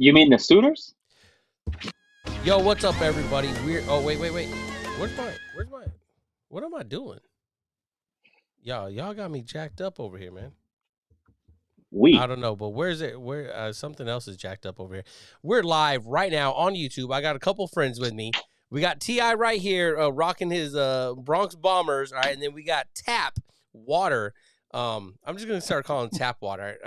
You mean the suitors? Yo, what's up, everybody? Wait. What am I doing? Y'all got me jacked up over here, man. I We. don't know, but where's it? Where something else is jacked up over here. We're live right now on YouTube. I got a couple friends with me. We got Ti right here, rocking his Bronx Bombers. All right, and then we got Tap Water. I'm just gonna start calling Tap Water.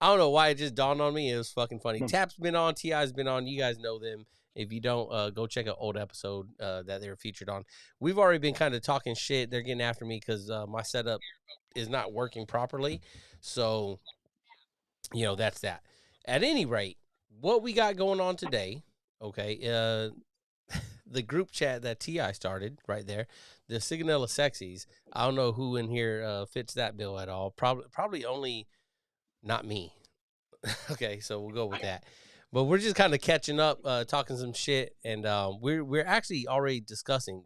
I don't know why it just dawned on me. It was fucking funny. Tap's been on, Ti's been on. You guys know them. If you don't, go check an old episode that they were featured on. We've already been kind of talking shit. They're getting after me because my setup is not working properly. So, that's that. At any rate, what we got going on today, okay, the group chat that Ti started right there, the Sigonella Sexies. I don't know who in here fits that bill at all. Probably only not me. Okay, so we'll go with that. But we're just kind of catching up, talking some shit, and we're actually already discussing.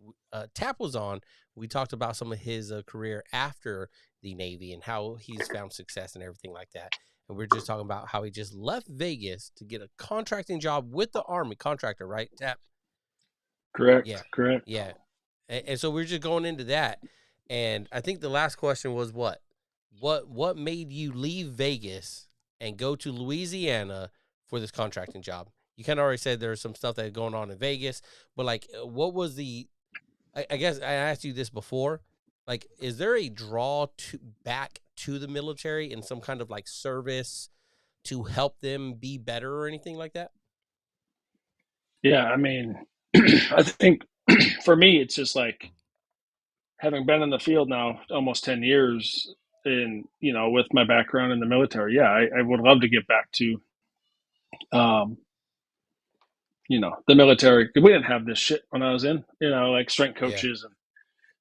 Tap was on. We talked about some of his career after the Navy and how he's found success and everything like that. And we're just talking about how he just left Vegas to get a contracting job with the Army contractor, right, Tap? Correct. Yeah, Correct. yeah. And so we're just going into that. And I think the last question was what? What made you leave Vegas and go to Louisiana for this contracting job? You kind of already said there's some stuff that's going on in Vegas, but like, what was the? I guess I asked you this before. Like, is there a draw to back to the military in some kind of like service to help them be better or anything like that? Yeah, I mean, I think for me, it's just like having been in the field now almost 10 years and, with my background in the military, yeah, I would love to get back to, um, the military. 'Cause we didn't have this shit when I was in, like strength Yeah, coaches. And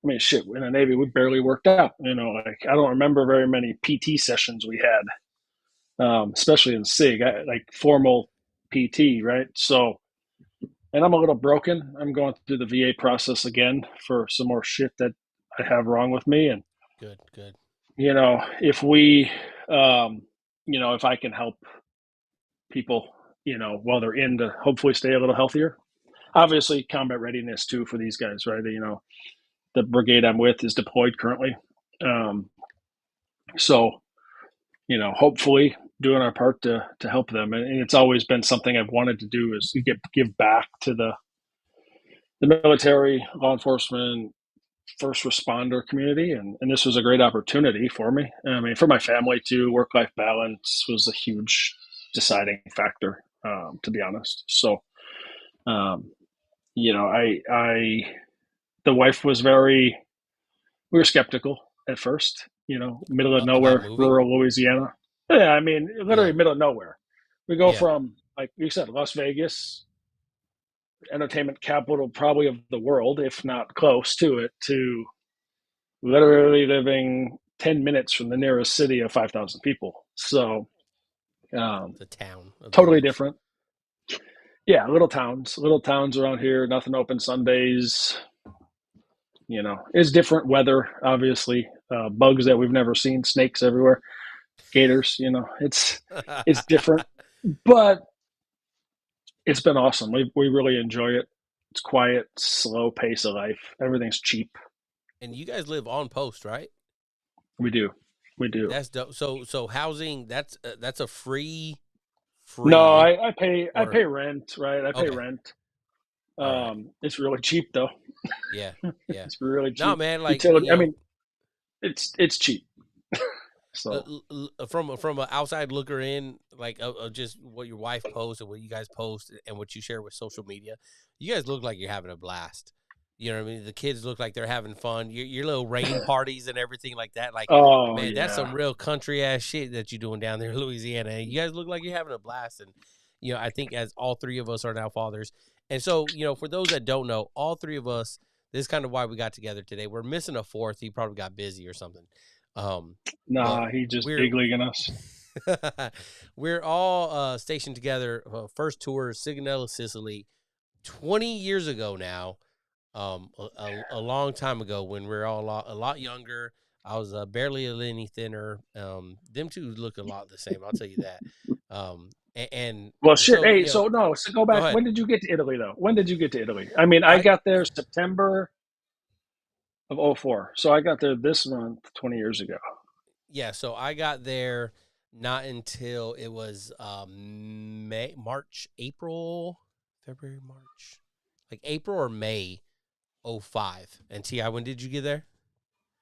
I mean, shit, in the Navy, we barely worked out, like I don't remember very many PT sessions we had, especially in SIG, like formal PT, right? So, and I'm a little broken. I'm going through the VA process again for some more shit that I have wrong with me. And, good. if we, if I can help people, while they're in to hopefully stay a little healthier. Obviously, combat readiness too for these guys, right? The brigade I'm with is deployed currently. Um, so, hopefully doing our part to help them. And it's always been something I've wanted to do is give back to the military, law enforcement, first responder community, and this was a great opportunity for me. I mean, for my family too. Work life balance was a huge deciding factor, to be honest. So, um, I the wife was very. We were skeptical at first. Middle of About nowhere, moving? rural Louisiana. Yeah, I mean, literally Yeah, middle of nowhere. We go yeah. from, like you said, Las Vegas, entertainment capital probably of the world, if not close to it, to literally living 10 minutes from the nearest city of 5,000 people. So, The town, a totally village. different. Yeah, little towns around here, nothing open Sundays. It's different weather, obviously. Bugs that we've never seen, snakes everywhere, gators, it's different, but it's been awesome. We really enjoy it. It's quiet, slow pace of life. Everything's cheap. And you guys live on post, right? We do. We do. That's dope. So housing, that's a No, free I or pay rent, right? I pay okay. rent. All right. It's really cheap though. Yeah, yeah. It's really No, cheap. man, like Utility. I mean, it's cheap. So from an outside looker in, like of just what your wife posts and what you guys post and what you share with social media, you guys look like you're having a blast. You know what I mean? The kids look like they're having fun. Your little rain parties and everything like that. Like, oh man, that's yeah. some real country ass shit that you're doing down there in Louisiana. And you guys look like you're having a blast. And I think as all three of us are now fathers, and so for those that don't know, all three of us. This is kind of why we got together today. We're missing a fourth. He probably got busy or something. Um, but Nah, he just we're big leaguing us. we're all stationed together. First tour, Sigonella, Sicily, 20 years ago now. A long time ago when we were all a lot younger. I was barely any thinner. Them two look a lot the same. I'll tell you that. And Well, shit. so Hey, so no. So go go back. ahead. When did you get to Italy, though? When did you get to Italy? I mean, I I got there September of '04. So I got there this month, 20 years ago. Yeah, so I got there not until it was March, April, February, March, like April or May '05. And Ti, when did you get there?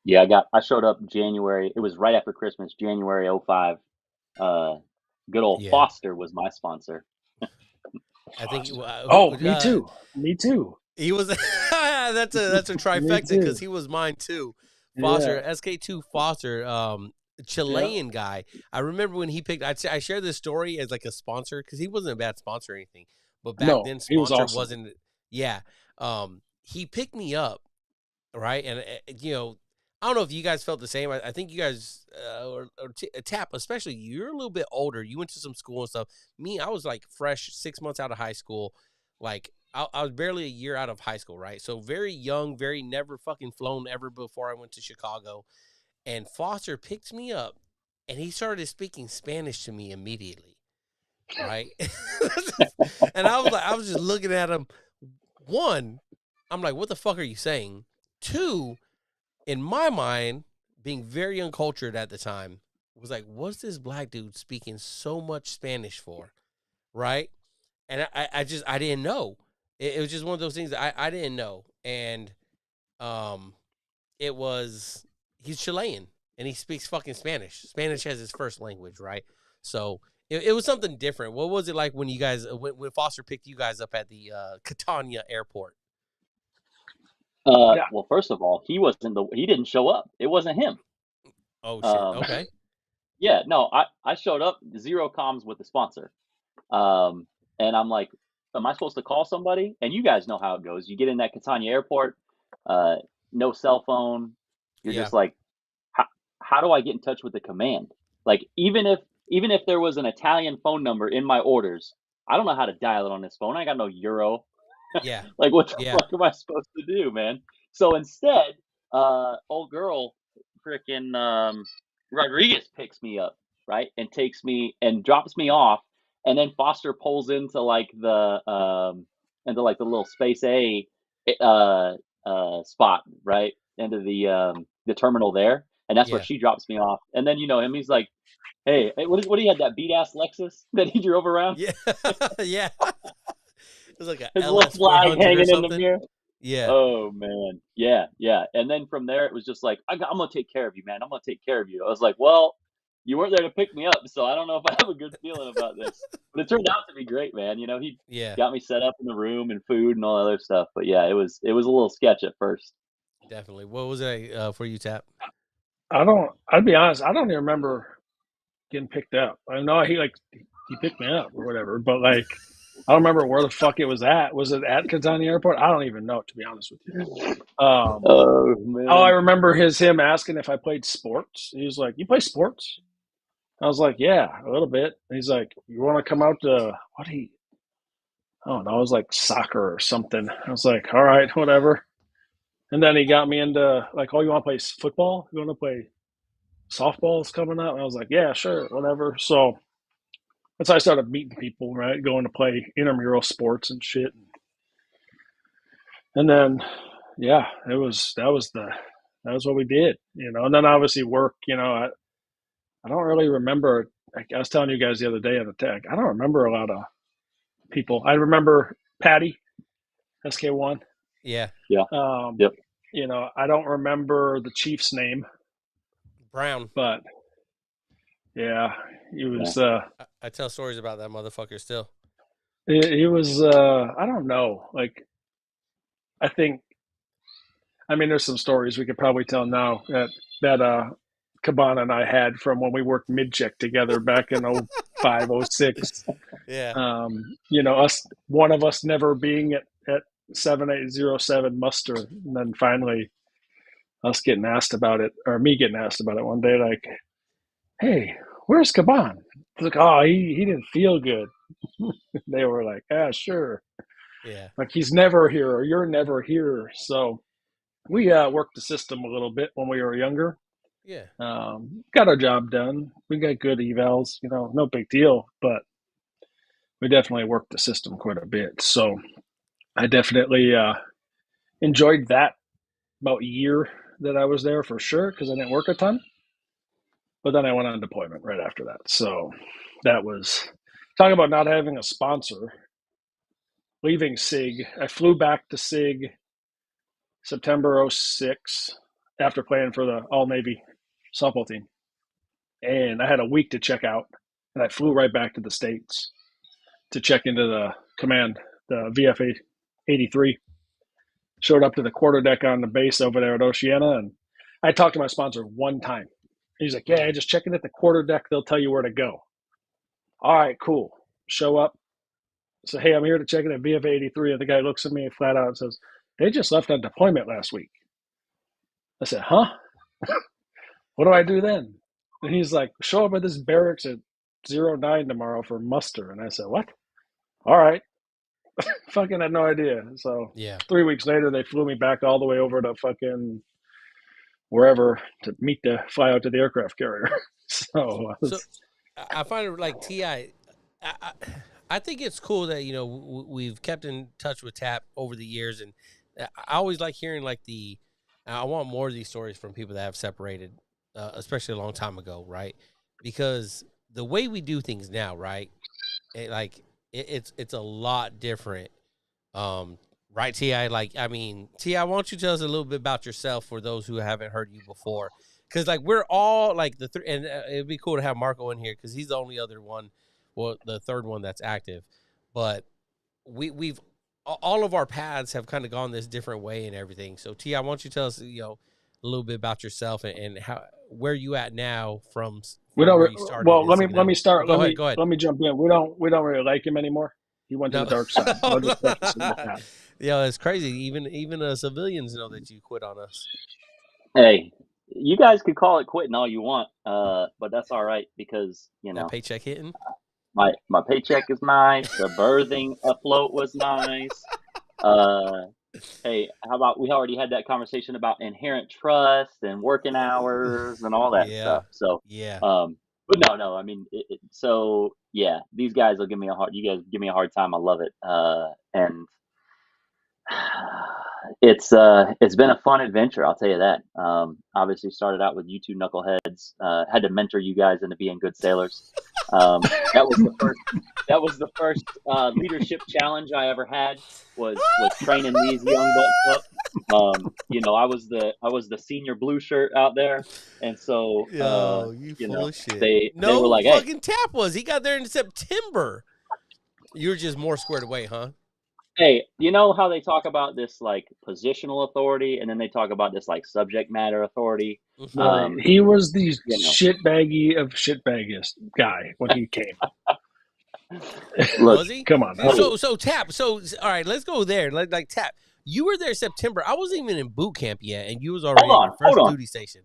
Yeah, I showed up January. It was right after Christmas, January '05. Uh, good old Yeah, Foster was my sponsor. I think Foster. who Oh, me too. Me too. he was. That's a Me trifecta because too. he was mine too. Yeah. Foster SK2 Foster, Yeah. Chilean guy. I remember when he picked. I share this story as like a sponsor because he wasn't a bad sponsor or anything, but back No, then he was sponsor awesome. wasn't. Yeah, he picked me up, right, and I don't know if you guys felt the same. I think you guys, Tap, especially you're a little bit older. You went to some school and stuff. Me, I was like fresh, 6 months out of high school. Like I was barely a year out of high school, right? So very young, very never fucking flown ever before I went to Chicago. And Foster picked me up, and he started speaking Spanish to me immediately, right? And I was just looking at him. One, I'm like, what the fuck are you saying? Two, in my mind, being very uncultured at the time, was like, what's this black dude speaking so much Spanish for? Right? And I didn't know. It was just one of those things that I didn't know. And um it was he's Chilean and he speaks fucking Spanish. Spanish as his first language, right? So it was something different. What was it like when you guys when Foster picked you guys up at the Catania airport? Yeah. Well, first of all, he didn't show up. It wasn't him. Oh shit. Um, Okay. yeah, no, I showed up, zero comms with the sponsor. Um, and I'm like, am I supposed to call somebody? And you guys know how it goes. You get in that Catania airport, uh, no cell phone. You're Yeah. just like, how, how do I get in touch with the command? Like, even if there was an Italian phone number in my orders, I don't know how to dial it on this phone. I got no euro. Yeah. Like, what the Yeah. fuck am I supposed to do, man? So instead, old girl, freaking Rodriguez picks me up, right, and takes me and drops me off, and then Foster pulls into like the little space A spot, right, into the terminal there, and that's where Yeah. she drops me off. And then you know him, he's like, hey, what do you had that beat ass Lexus that he drove around? Yeah. Yeah. It was like a His little LS flag 400 or hanging in the something. mirror. Yeah. Oh man, yeah, yeah. And then from there, it was just like, I'm gonna take care of you, man. I'm gonna take care of you. I was like, well, you weren't there to pick me up, so I don't know if I have a good feeling about this. But it turned out to be great, man. You know, he Yeah. got me set up in the room and food and all other stuff. But yeah, it was a little sketch at first. Definitely. What was it for you, Tap? I'd be honest, I don't even remember getting picked up. I know he picked me up or whatever, but like, I don't remember where the fuck it was at. Was it at Catania Airport? I don't even know, to be honest with you. Oh Oh, I man. remember him asking if I played sports. He was like, "You play sports?" I was like, "Yeah, a little bit." And he's like, "You want to come out to what he? I don't know. It was like soccer or something." I was like, "All right, whatever." And then he got me into like, "Oh, you want to play football? You want to play softball's coming up?" And I was like, "Yeah, sure, whatever." So that's how I started meeting people, right? Going to play intramural sports and shit. And then, yeah, that was what we did, you know. And then obviously work, you know. I don't really remember. Like I was telling you guys the other day on the tech, I don't remember a lot of people. I remember Patty SK1. Yeah. Yeah. Um, Yep. you know, I don't remember the chief's name, Brown. but yeah, he Yeah. was. I tell stories about that motherfucker still. He was. I don't know. Like I think. I mean, there's some stories we could probably tell now that Cabana and I had from when we worked mid check together back in '05, '06. Yeah. You know, one of us never being at 7807 muster, and then finally us getting asked about it, or me getting asked about it one day, like, "Hey, where's Caban?" Like, "Oh, he didn't feel good." They were like, "Ah, sure." Yeah. Like he's never here, or you're never here. So we worked the system a little bit when we were younger. Yeah. Got our job done. We got good evals, you know, no big deal. But we definitely worked the system quite a bit. So I definitely enjoyed that about a year that I was there for sure because I didn't work a ton. But then I went on deployment right after that. So that was talking about not having a sponsor. Leaving SIG, I flew back to SIG September 06 after playing for the All Navy softball team. And I had a week to check out. And I flew right back to the States to check into the command, the VFA 83. Showed up to the quarterdeck on the base over there at Oceana. And I talked to my sponsor one time. He's like, yeah, just check in at the quarterdeck. They'll tell you where to go. All right, cool. Show up. So, hey, I'm here to check in at VFA 83. And the guy looks at me flat out and says, they just left on deployment last week. I said, huh? What do I do then? And he's like, show up at this barracks at 09 tomorrow for muster. And I said, what? All right. Fucking had no idea. So Yeah. 3 weeks later, they flew me back all the way over to fucking wherever to fly out to the aircraft carrier. So I find it like TI. I think it's cool that we've kept in touch with Tap over the years, and I always like hearing like I want more of these stories from people that have separated, especially a long time ago, right? Because the way we do things now, right? It's a lot different. Right, Ti? Like, I mean, Ti, why don't you tell us a little bit about yourself for those who haven't heard you before? Because like we're all like and it'd be cool to have Marco in here because he's the only other one, well, the third one that's active. But we've all of our paths have kind of gone this different way and everything. So Ti, why don't you tell us a little bit about yourself and where you at now from we don't. where you started? Well, let me start. Go ahead. Let me jump in. We don't really like him anymore. He went to the dark side. I'll just preface it with that. Yeah, it's crazy. Even civilians know that you quit on us. Hey, you guys could call it quitting all you want, but that's all right because that paycheck hitting. My paycheck is nice. The birthing afloat was nice. Hey, how about we already had that conversation about inherent trust and working hours and all that stuff. So yeah. But no. I mean, so yeah, these guys will give me a hard. You guys give me a hard time. I love it. And it's been a fun adventure. I'll tell you that. Obviously started out with you two knuckleheads. Had to mentor you guys into being good sailors. That was the first leadership challenge I ever had was training these young bucks up. I was the senior blue shirt out there, and so you full of shit. They were like, hey. Fucking Tap was. He got there in September. You were just more squared away, huh? Hey, you know how they talk about this like positional authority, and then they talk about this like subject matter authority. He was the shitbaggy of shitbaggiest guy when he came. Look, was he? Come on. So Tap. So all right, let's go there. Like Tap. You were there September. I wasn't even in boot camp yet, and you was already on your first duty station.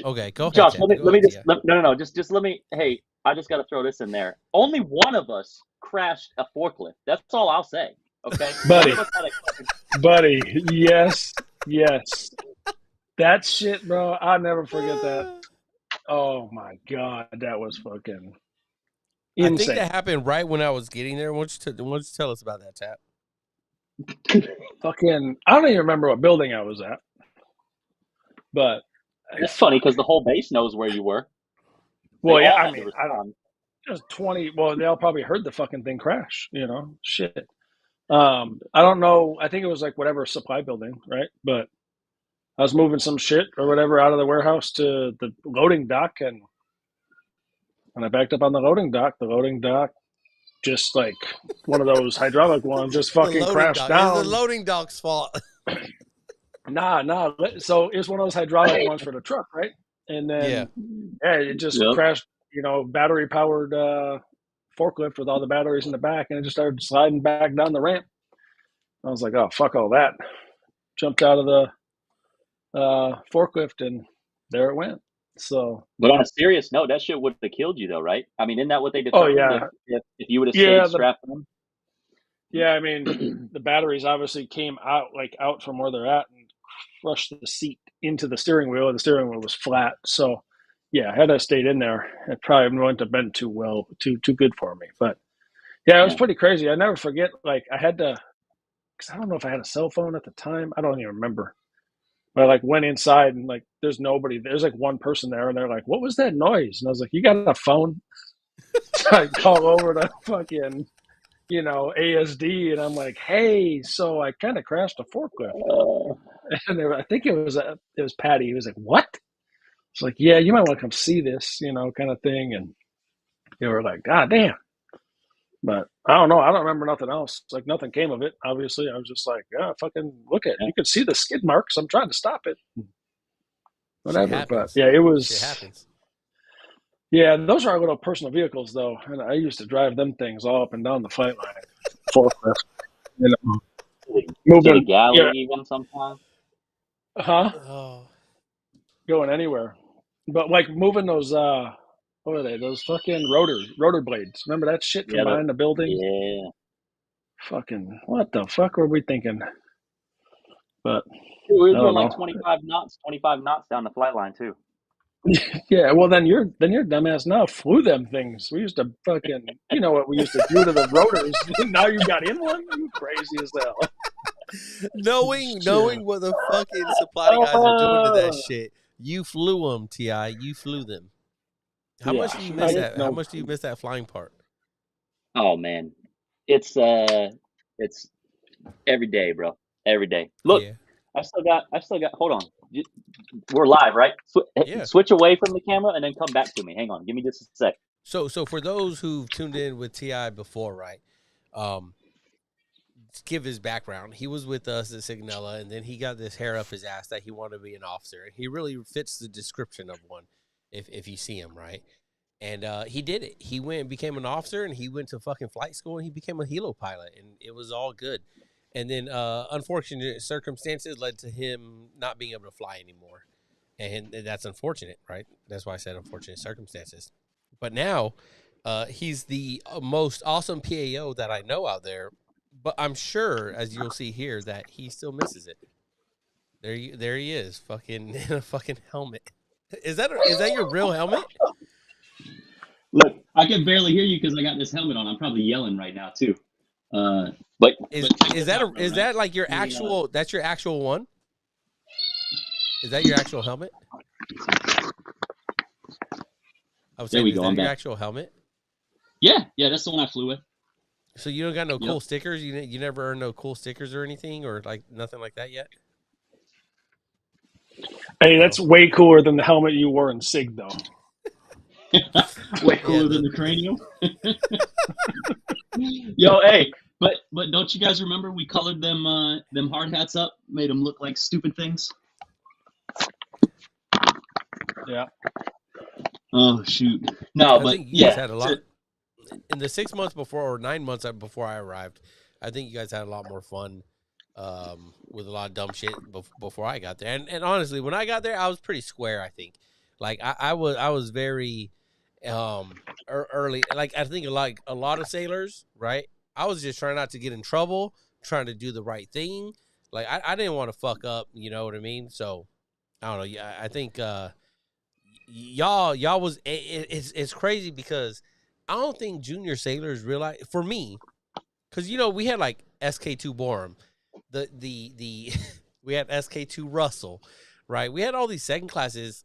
Okay, go ahead. Josh, let me just no. Just let me. Hey, I just got to throw this in there. Only one of us crashed a forklift. That's all I'll say. Okay, buddy. Yes. That shit, bro. I'll never forget that. Oh my god, that was fucking insane. I think that happened right when I was getting there. Why don't you tell us about that, Tap? Fucking, I don't even remember what building I was at, but it's funny because the whole base knows where you were. Well, yeah, I mean, I don't. Just 20. Well, they all probably heard the fucking thing crash. Shit. I don't know. I think it was like whatever supply building, right? But I was moving some shit or whatever out of the warehouse to the loading dock, and when I backed up on the loading dock just like one of those hydraulic ones just fucking crashed down. It's the loading dock's fault. Nah. So it was one of those hydraulic ones for the truck, right? And then it just crashed. Battery powered forklift with all the batteries in the back, and it just started sliding back down the ramp. I was like, oh, fuck all that. Jumped out of the forklift, and there it went. So, but on a serious note, that shit would have killed you, though, right? I mean, isn't that what they determined? Oh yeah. If you would have stayed strapped on. Yeah, I mean, the batteries obviously came out from where they're at and crushed the seat into the steering wheel, and the steering wheel was flat. So, yeah, had I stayed in there, it probably wouldn't have been too good for me. But Yeah, it was pretty crazy. I never forget. Like I had to, because I don't know if I had a cell phone at the time. I don't even remember. But I like went inside and like there's nobody. There's like one person there, and they're like, "What was that noise?" And I was like, "You got a phone?" So I call over to fucking ASD, and I'm like, "Hey, so I kind of crashed a forklift." And I think it was Patty. He was like, "What?" It's like, "Yeah, you might want to come see this," kind of thing. And they were like, "God damn." But I don't know. I don't remember nothing else. Like nothing came of it. Obviously, I was just like, "Yeah, fucking look at it. You could see the skid marks. I'm trying to stop it." Shit Whatever. But happens. yeah, it Shit was. happens. Yeah, those are our little personal vehicles, though, and I used to drive them things all up and down the flight line. Forklift, To the moving. galley Yeah, even sometimes. huh? Oh, Going anywhere, but like moving those. What are they? Those fucking rotor blades. Remember that shit from Yeah, behind the building? yeah. Fucking what the fuck were we thinking? But We were I doing don't like know. 25 knots down the flight line too. Yeah, well then you're dumbass now flew them things. We used to fucking what we used to do to the rotors. Now you got in one? You crazy as hell. knowing what the fucking supply guys are doing to that Oh, shit, you flew them, Ti. You flew them. How Yeah, much do you I miss didn't. that? How no. much do you miss that flying part? Oh man, it's every day, bro. Every day. Look, Yeah, I still got. Hold on, we're live, right? yeah. Switch away from the camera and then come back to me. Hang on, give me just a sec. So for those who've tuned in with Ti before, right? Um, to give his background, he was with us at Sigonella, and then he got this hair up his ass that he wanted to be an officer, and he really fits the description of one, if you see him, right? And he did it. He went and became an officer, and he went to fucking flight school, and he became a helo pilot, and it was all good. And then unfortunate circumstances led to him not being able to fly anymore, and that's unfortunate, right? That's why I said unfortunate circumstances. But now, he's the most awesome PAO that I know out there. But I'm sure, as you'll see here, that he still misses it. There he is, fucking in a fucking helmet. Is that your real helmet? Look, I can barely hear you because I got this helmet on. I'm probably yelling right now too. Uh, but check Is this out, is right? that like your Let me, actual? That's your actual one? Is that your actual helmet? I was there saying, we is go. that I'm your back. actual helmet? Yeah, that's the one I flew with. So you don't got no Yep. cool stickers? You never earned no cool stickers or anything, or like nothing like that yet? Hey, that's No. way cooler than the helmet you wore in SIG, though. Way Yeah. cooler than the cranium. Yo, hey, but don't you guys remember we colored them hard hats up, made them look like stupid things? Yeah. Oh shoot. No, I but think you guys yeah. had a lot in the 6 months before or 9 months before I arrived. I think you guys had a lot more fun with a lot of dumb shit before I got there. And honestly, when I got there, I was pretty square. I think, like I was very early. Like I think a lot of sailors, right? I was just trying not to get in trouble, trying to do the right thing. Like I didn't want to fuck up. You know what I mean? So I don't know. Yeah, I think y'all was it's crazy because I don't think junior sailors realize for me because we had like SK2 Borum, the we had SK2 Russell, right? We had all these second classes.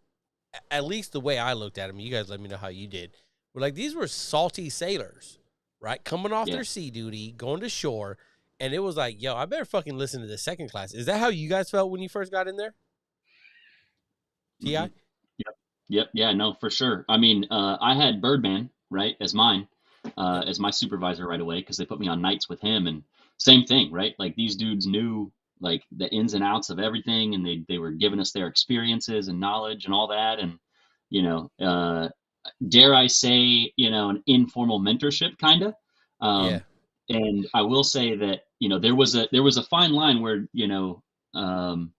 At least the way I looked at them, you guys let me know how you did. We're like these were salty sailors, right? Coming off Yeah. their sea duty, going to shore, and it was like, yo, I better fucking listen to the second class. Is that how you guys felt when you first got in there? Ti? hmm Yep. Yeah. No, for sure. I mean, I had Birdman right as mine, Yep. as my supervisor right away because they put me on nights with him, and same thing, right? Like these dudes knew like the ins and outs of everything, and they were giving us their experiences and knowledge and all that, and you know, dare I say, an informal mentorship kind of. Yeah. And I will say that there was a fine line where um,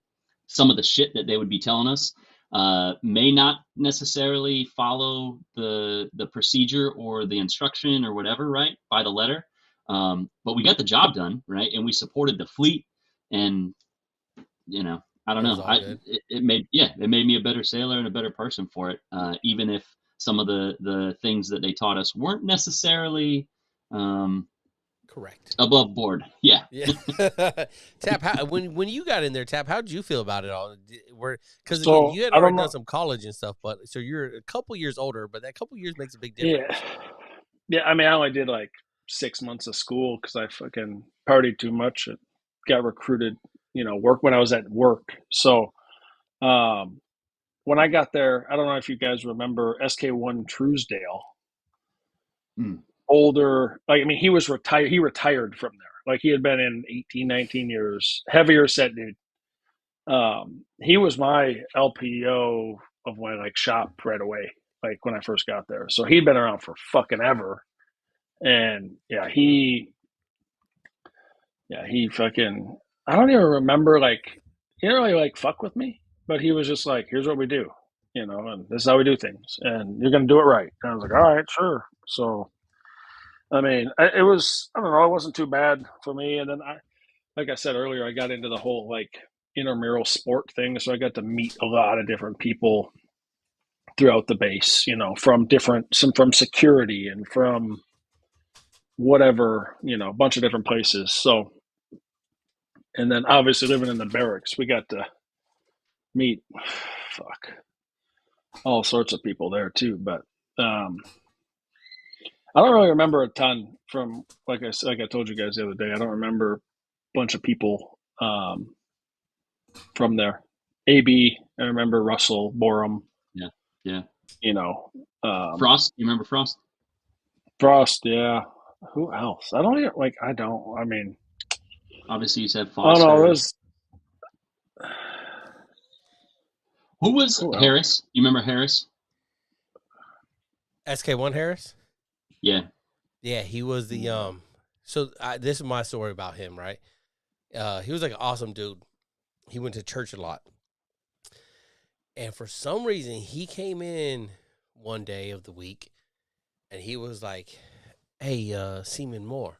some of the shit that they would be telling us may not necessarily follow the procedure or the instruction or whatever, right, by the letter. But we got the job done, right, and we supported the fleet, and I don't It was know. all good. It made me a better sailor and a better person for it. Even if some of the things that they taught us weren't necessarily Correct. Above board. Yeah. Yeah. Tap, when you got in there, Tap, how did you feel about it all? Because again, So you had I already don't done know. some college and stuff, but so you're a couple years older, but that couple years makes a big difference. Yeah. Yeah. I mean, I only did like 6 months of school because I fucking partied too much. And got recruited, work when I was at work. So um, when I got there, I don't know if you guys remember SK1 Truesdale. Mm. Older, like, I mean, he was retired. He retired from there. Like, he had been in 18, 19 years. Heavier set dude. He was my LPO of my like shop right away, like when I first got there. So he'd been around for fucking ever. And he fucking, I don't even remember, like, he didn't really like fuck with me, but he was just like, here's what we do, and this is how we do things, and you're going to do it right. And I was like, all right, sure. So, I mean, it was, I don't know, it wasn't too bad for me. And then like I said earlier, I got into the whole like intramural sport thing. So I got to meet a lot of different people throughout the base, from security and from whatever, a bunch of different places. So, and then obviously living in the barracks, we got to meet, all sorts of people there too. But I don't really remember a ton from, like I told you guys the other day, I don't remember a bunch of people from there. AB, I remember Russell, Borum. Yeah. Yeah. Frost. You remember Frost? Frost, yeah. Who else? I don't even, like, I don't, I mean. Obviously, you said I Foster. don't know, there's. Who was Harris? You remember Harris? SK1 Harris? Yeah. Yeah, he was the so this is my story about him, right? He was like an awesome dude. He went to church a lot. And for some reason, he came in one day of the week and he was like, "Hey, Seaman Moore,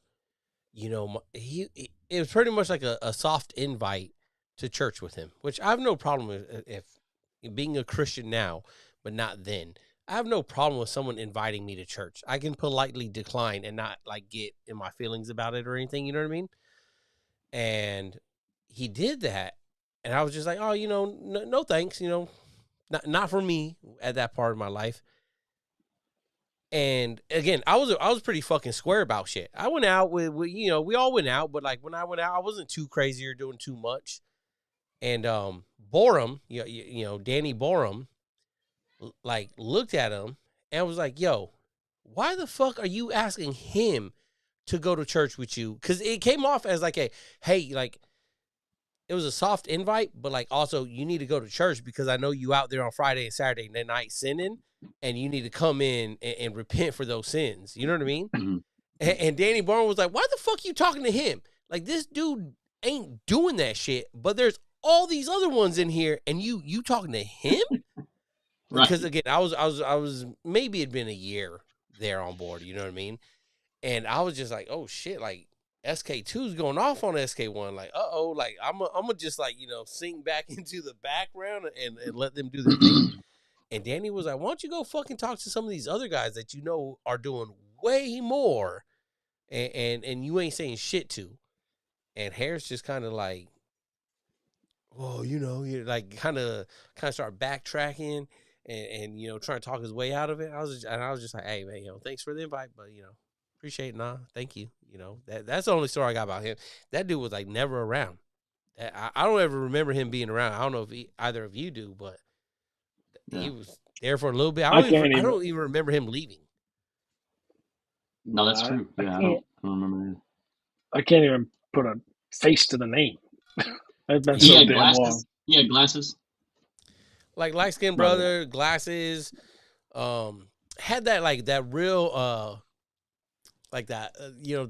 it was pretty much like a soft invite to church with him, which I have no problem with if being a Christian now, but not then. I have no problem with someone inviting me to church. I can politely decline and not like get in my feelings about it or anything. You know what I mean?" And he did that, and I was just like, "Oh, no thanks. Not for me at that part of my life." And again, I was pretty fucking square about shit. I went out with we all went out, but like when I went out, I wasn't too crazy or doing too much. And Borum, Danny Borum, like looked at him and was like, "Yo, why the fuck are you asking him to go to church with you?" Because it came off as like hey, like it was a soft invite, but like also you need to go to church because I know you out there on Friday and Saturday night sinning, and you need to come in and repent for those sins. You know what I mean? Mm-hmm. And Danny Bourne was like, "Why the fuck you talking to him? Like this dude ain't doing that shit, but there's all these other ones in here, and you talking to him?" Right. Because again, I was maybe it'd been a year there on board. You know what I mean? And I was just like, "Oh shit!" Like SK2's going off on SK1. Like, like I'm gonna just like sink back into the background and let them do their thing. And Danny was like, "Why don't you go fucking talk to some of these other guys that are doing way more, and you ain't saying shit to." And Harris just kind of like, "Well, you're like kind of start backtracking and trying to talk his way out of it." I was just like, "Hey man, thanks for the invite, but appreciate it, nah, thank you." That's the only story I got about him. That dude was like never around. I don't ever remember him being around. I don't know if either of you do, but he was there for a little bit. I don't even remember him leaving. No, that's true. Yeah, I don't remember either. I can't even put a face to the name. I've been so damn long. He had glasses. Like light-skinned brother, glasses, had that like that real like that,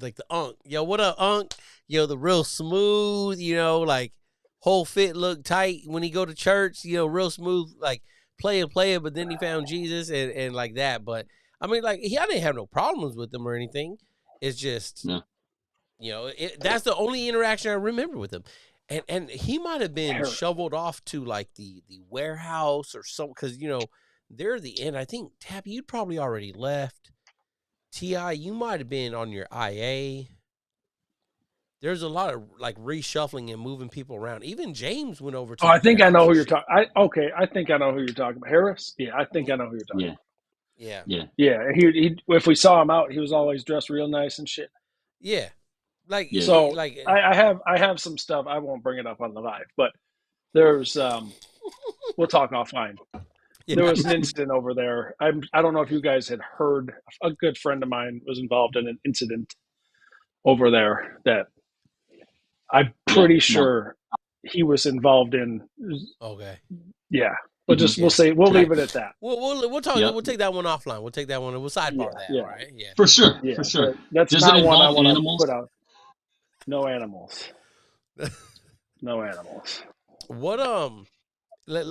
like the unk. Yo, what up, unk? The real smooth, like whole fit look tight when he go to church, real smooth, like player, but then he found Jesus and like that. But I mean, like I didn't have no problems with him or anything. It's just, that's the only interaction I remember with him. And he might have been shoveled off to like the warehouse or something, because they're the end. I think Tappy, you'd probably already left. T.I., you might have been on your IA. there's a lot of like reshuffling and moving people around. Even James went over to Oh, the I think bear I know house who and you're shit. talking. I think I know who you're talking about. Harris. Yeah, I think I know who you're talking Yeah, about. Yeah. yeah, Yeah, he if we saw him out, he was always dressed real nice and shit. Yeah. Like, yeah. So like, I have some stuff. I won't bring it up on the live, but there's we'll talk offline. yeah. There was an incident over there. I don't know if you guys had heard. A good friend of mine was involved in an incident over there that I'm Yeah, pretty no. sure he was involved in. Okay. Yeah, Mhm. we'll Yeah. say we'll Like, leave it at that. we'll talk. Yep. We'll take that one offline. We'll take that one. We'll Yeah, sidebar that. yeah, Right. Yeah. For sure, yeah. for sure. That's Does it not one I involve want to animals? put out. No animals. No animals. What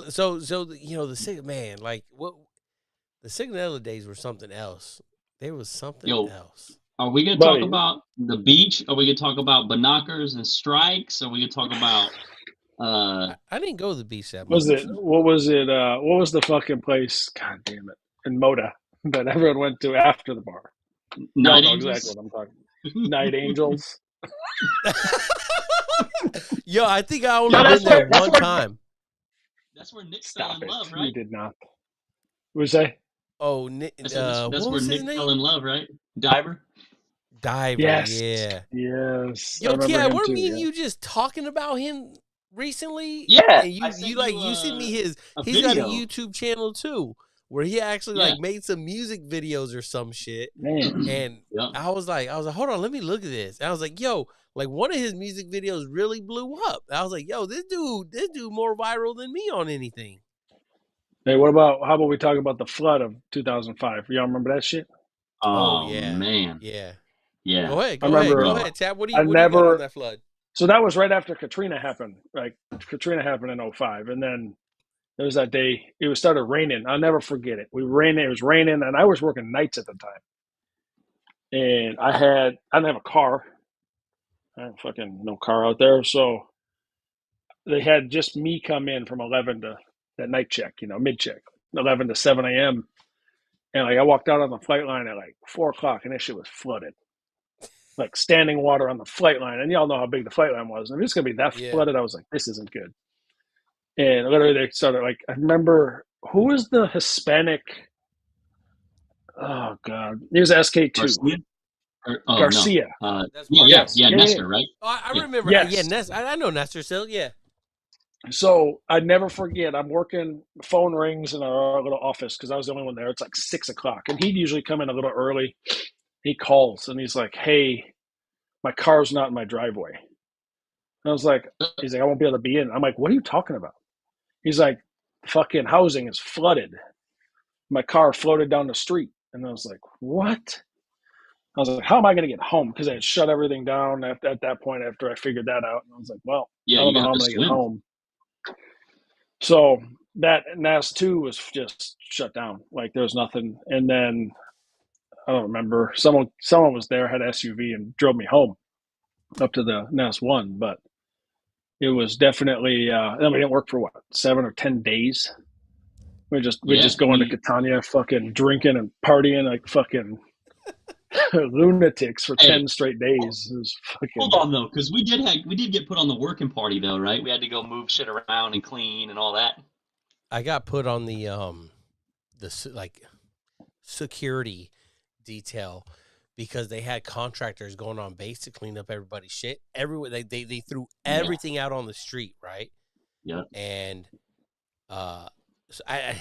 so you know the like what the Sigonella days were something else. There was something Yo, else. are we gonna talk Buddy, about the beach? Are we gonna talk about binoculars and strikes? Are we gonna talk about I didn't go to the beach that was it much. what was it? What was the fucking place? God damn it! In Moda that everyone went to after the bar. Y'all night know exactly angels? what I'm talking. Night Angels. Yo, I think I only Yo, been there that's one where time. that's where Nick fell Stop in it! love, You right? did not. What say? Oh, I said that's what where was his Nick fell in name? love, right? Diver. Diver. Yes, Yeah. yes. I Yo, remember Ti, him weren't too. me and Yeah. you just talking about him recently? Yeah, And I you sent like you you sent me a he's got a video. YouTube channel too where he actually Yeah, like made some music videos or some shit. Man, And yeah. I was like, hold on, let me look at this. And I was like, yo, like one of his music videos really blew up. I was like, yo, this dude more viral than me on anything. hey, what about? How about we talk about the flood of 2005? Y'all remember that shit? Oh Oh yeah. man, Yeah. yeah, I Go remember. bro. ahead, Tab. I What do you got on never. that flood? So that was right after Katrina happened. Like Katrina happened in '05, and then there was that day it started raining. I'll never forget it. It was raining, and I was working nights at the time. And I didn't have a car. I had fucking no car out there, so they had just me come in from 11 to that night check, mid check, 11 to 7 a.m. And like I walked out on the flight line at like 4 o'clock, and that shit was flooded, like standing water on the flight line. And y'all know how big the flight line was. And if it's gonna be that Yeah. flooded, I was like, this isn't good. And literally, they started like I remember who was the Hispanic. Oh God, he was SK2 Garcia? Oh no. Garcia. That's Yes, Yeah. yeah, yeah, Nestor, right? Oh, I Yeah. remember. Yeah, yes. Ness. I know Nestor still. Yeah. So I never forget. I'm working. Phone rings in our little office because I was the only one there. It's like 6 o'clock, and he'd usually come in a little early. He calls and he's like, "Hey, my car's not in my driveway." And I was like, "He's like, I won't be able to be in." I'm like, "What are you talking about?" He's like, "Fucking housing is flooded. My car floated down the street." And I was like, "What?" I was like, "How am I going to get home?" Because I had shut everything down at that point after I figured that out. And I was like, "Well, I Yeah, don't you know how got I'm to going to get swim. home." So that NAS 2 was just shut down. Like there was nothing. And then I don't remember. Someone was there, had an SUV, and drove me home up to the NAS 1. But it was definitely. Then we didn't work for what 7 or 10 days. We Yeah, just going to we Catania, fucking drinking and partying like fucking lunatics for hey, 10 straight days. It was hold fucking. on though, because we did get put on the working party though, right? We had to go move shit around and clean and all that. I got put on the like security detail because they had contractors going on base to clean up everybody's shit. Everywhere they threw Yeah, everything out on the street, right? yeah. And so I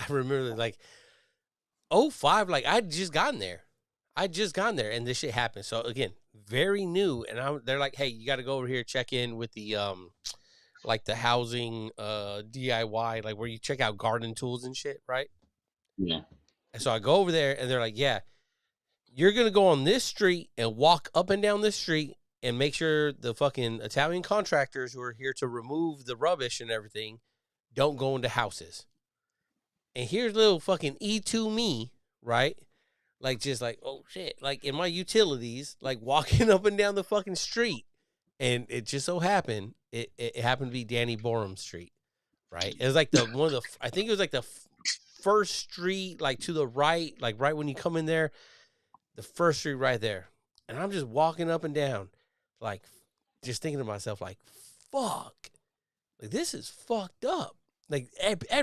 remember like 05, like I'd just gotten there. And this shit happened. So again, very new. And they're like, hey, you got to go over here, check in with the like the housing DIY, like where you check out garden tools and shit, right? Yeah. And so I go over there and they're like, yeah, you're going to go on this street and walk up and down this street and make sure the fucking Italian contractors who are here to remove the rubbish and everything don't go into houses. And here's little fucking E2 me, right? Like, just like, oh shit, like in my utilities, like walking up and down the fucking street. And it just so happened, it happened to be Danny Borum Street, right? It was like I think it was like the first street, like to the right, like right when you come in there, the first street right there. And I'm just walking up and down, like just thinking to myself, like, fuck, like, this is fucked up. Like,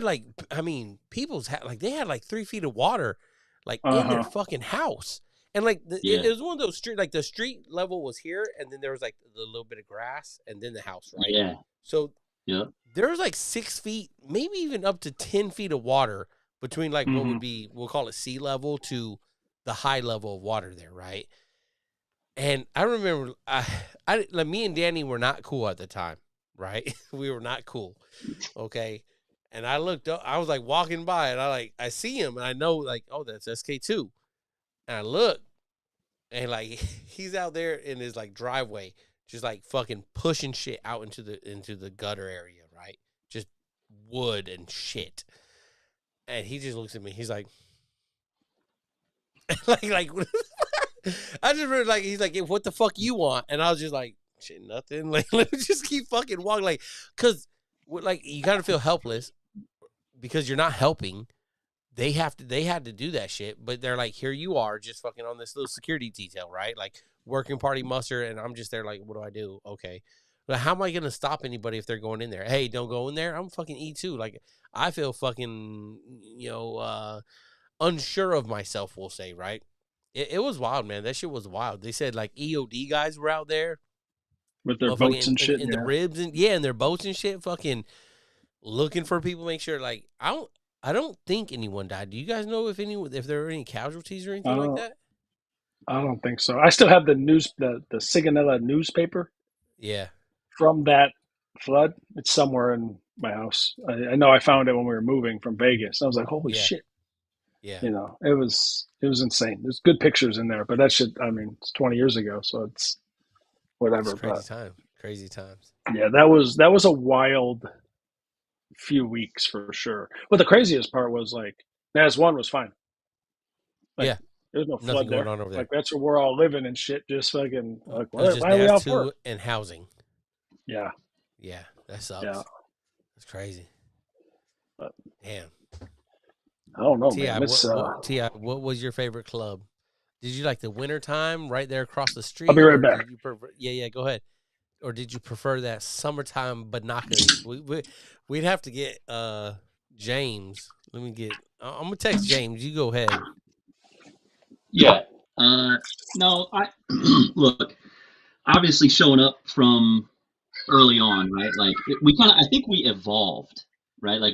like, I mean, people's like, they had like 3 feet of water, like, in their fucking house. And like, it was one of those street, like the street level was here, and then there was like a little bit of grass, and then the house, right? Yeah. So there was like 6 feet, maybe even up to 10 feet of water between like what would be, we'll call it sea level, to the high level of water there, right? And I remember, like, me and Danny were not cool at the time, right? We were not cool, okay? And I looked up, I was like walking by, and I see him, and I know, like, oh, that's SK2. And I look, and like, he's out there in his like driveway, just like fucking pushing shit out into the gutter area, right? Just wood and shit. And he just looks at me. He's like, like I just remember, like, he's like, what the fuck you want? And I was just like, shit, nothing. Like, let me just keep fucking walking, like, cause like, you gotta feel helpless because you're not helping. They had to do that shit, but they're like, here you are, just fucking on this little security detail, right? Like, working party muster, and I'm just there like, what do I do? Okay. But how am I going to stop anybody if they're going in there? Hey, don't go in there. I'm fucking E2. Like, I feel fucking, unsure of myself, we'll say, right? It was wild, man. That shit was wild. They said, like, EOD guys were out there. With their boats and shit. In the ribs, and and their boats and shit, fucking looking for people, make sure, like, I don't think anyone died. Do you guys know if there were any casualties or anything like that? I don't think so. I still have the Sigonella newspaper. Yeah. From that flood. It's somewhere in my house. I know I found it when we were moving from Vegas. I was like, holy shit. Yeah. It was insane. There's good pictures in there, but that shit, I mean, it's 20 years ago, so it's whatever. It's crazy times. Yeah, that was a wild few weeks for sure. But the craziest part was, like, NAS 1 was fine. Like, there's no flood there. Going on over there. Like, that's where we're all living and shit. Just fucking, like, why are we out for? And housing. Yeah. Yeah, that sucks. Yeah. That's crazy. But, damn. I don't know, T.I., man. what was your favorite club? Did you like the wintertime right there across the street? I'll be right back. Yeah, go ahead. Or did you prefer that summertime binoculars? We'd have to get James. I'm gonna text James. You go ahead. Yeah. No, I look. Obviously, showing up from early on, right? Like, I think we evolved, right? Like,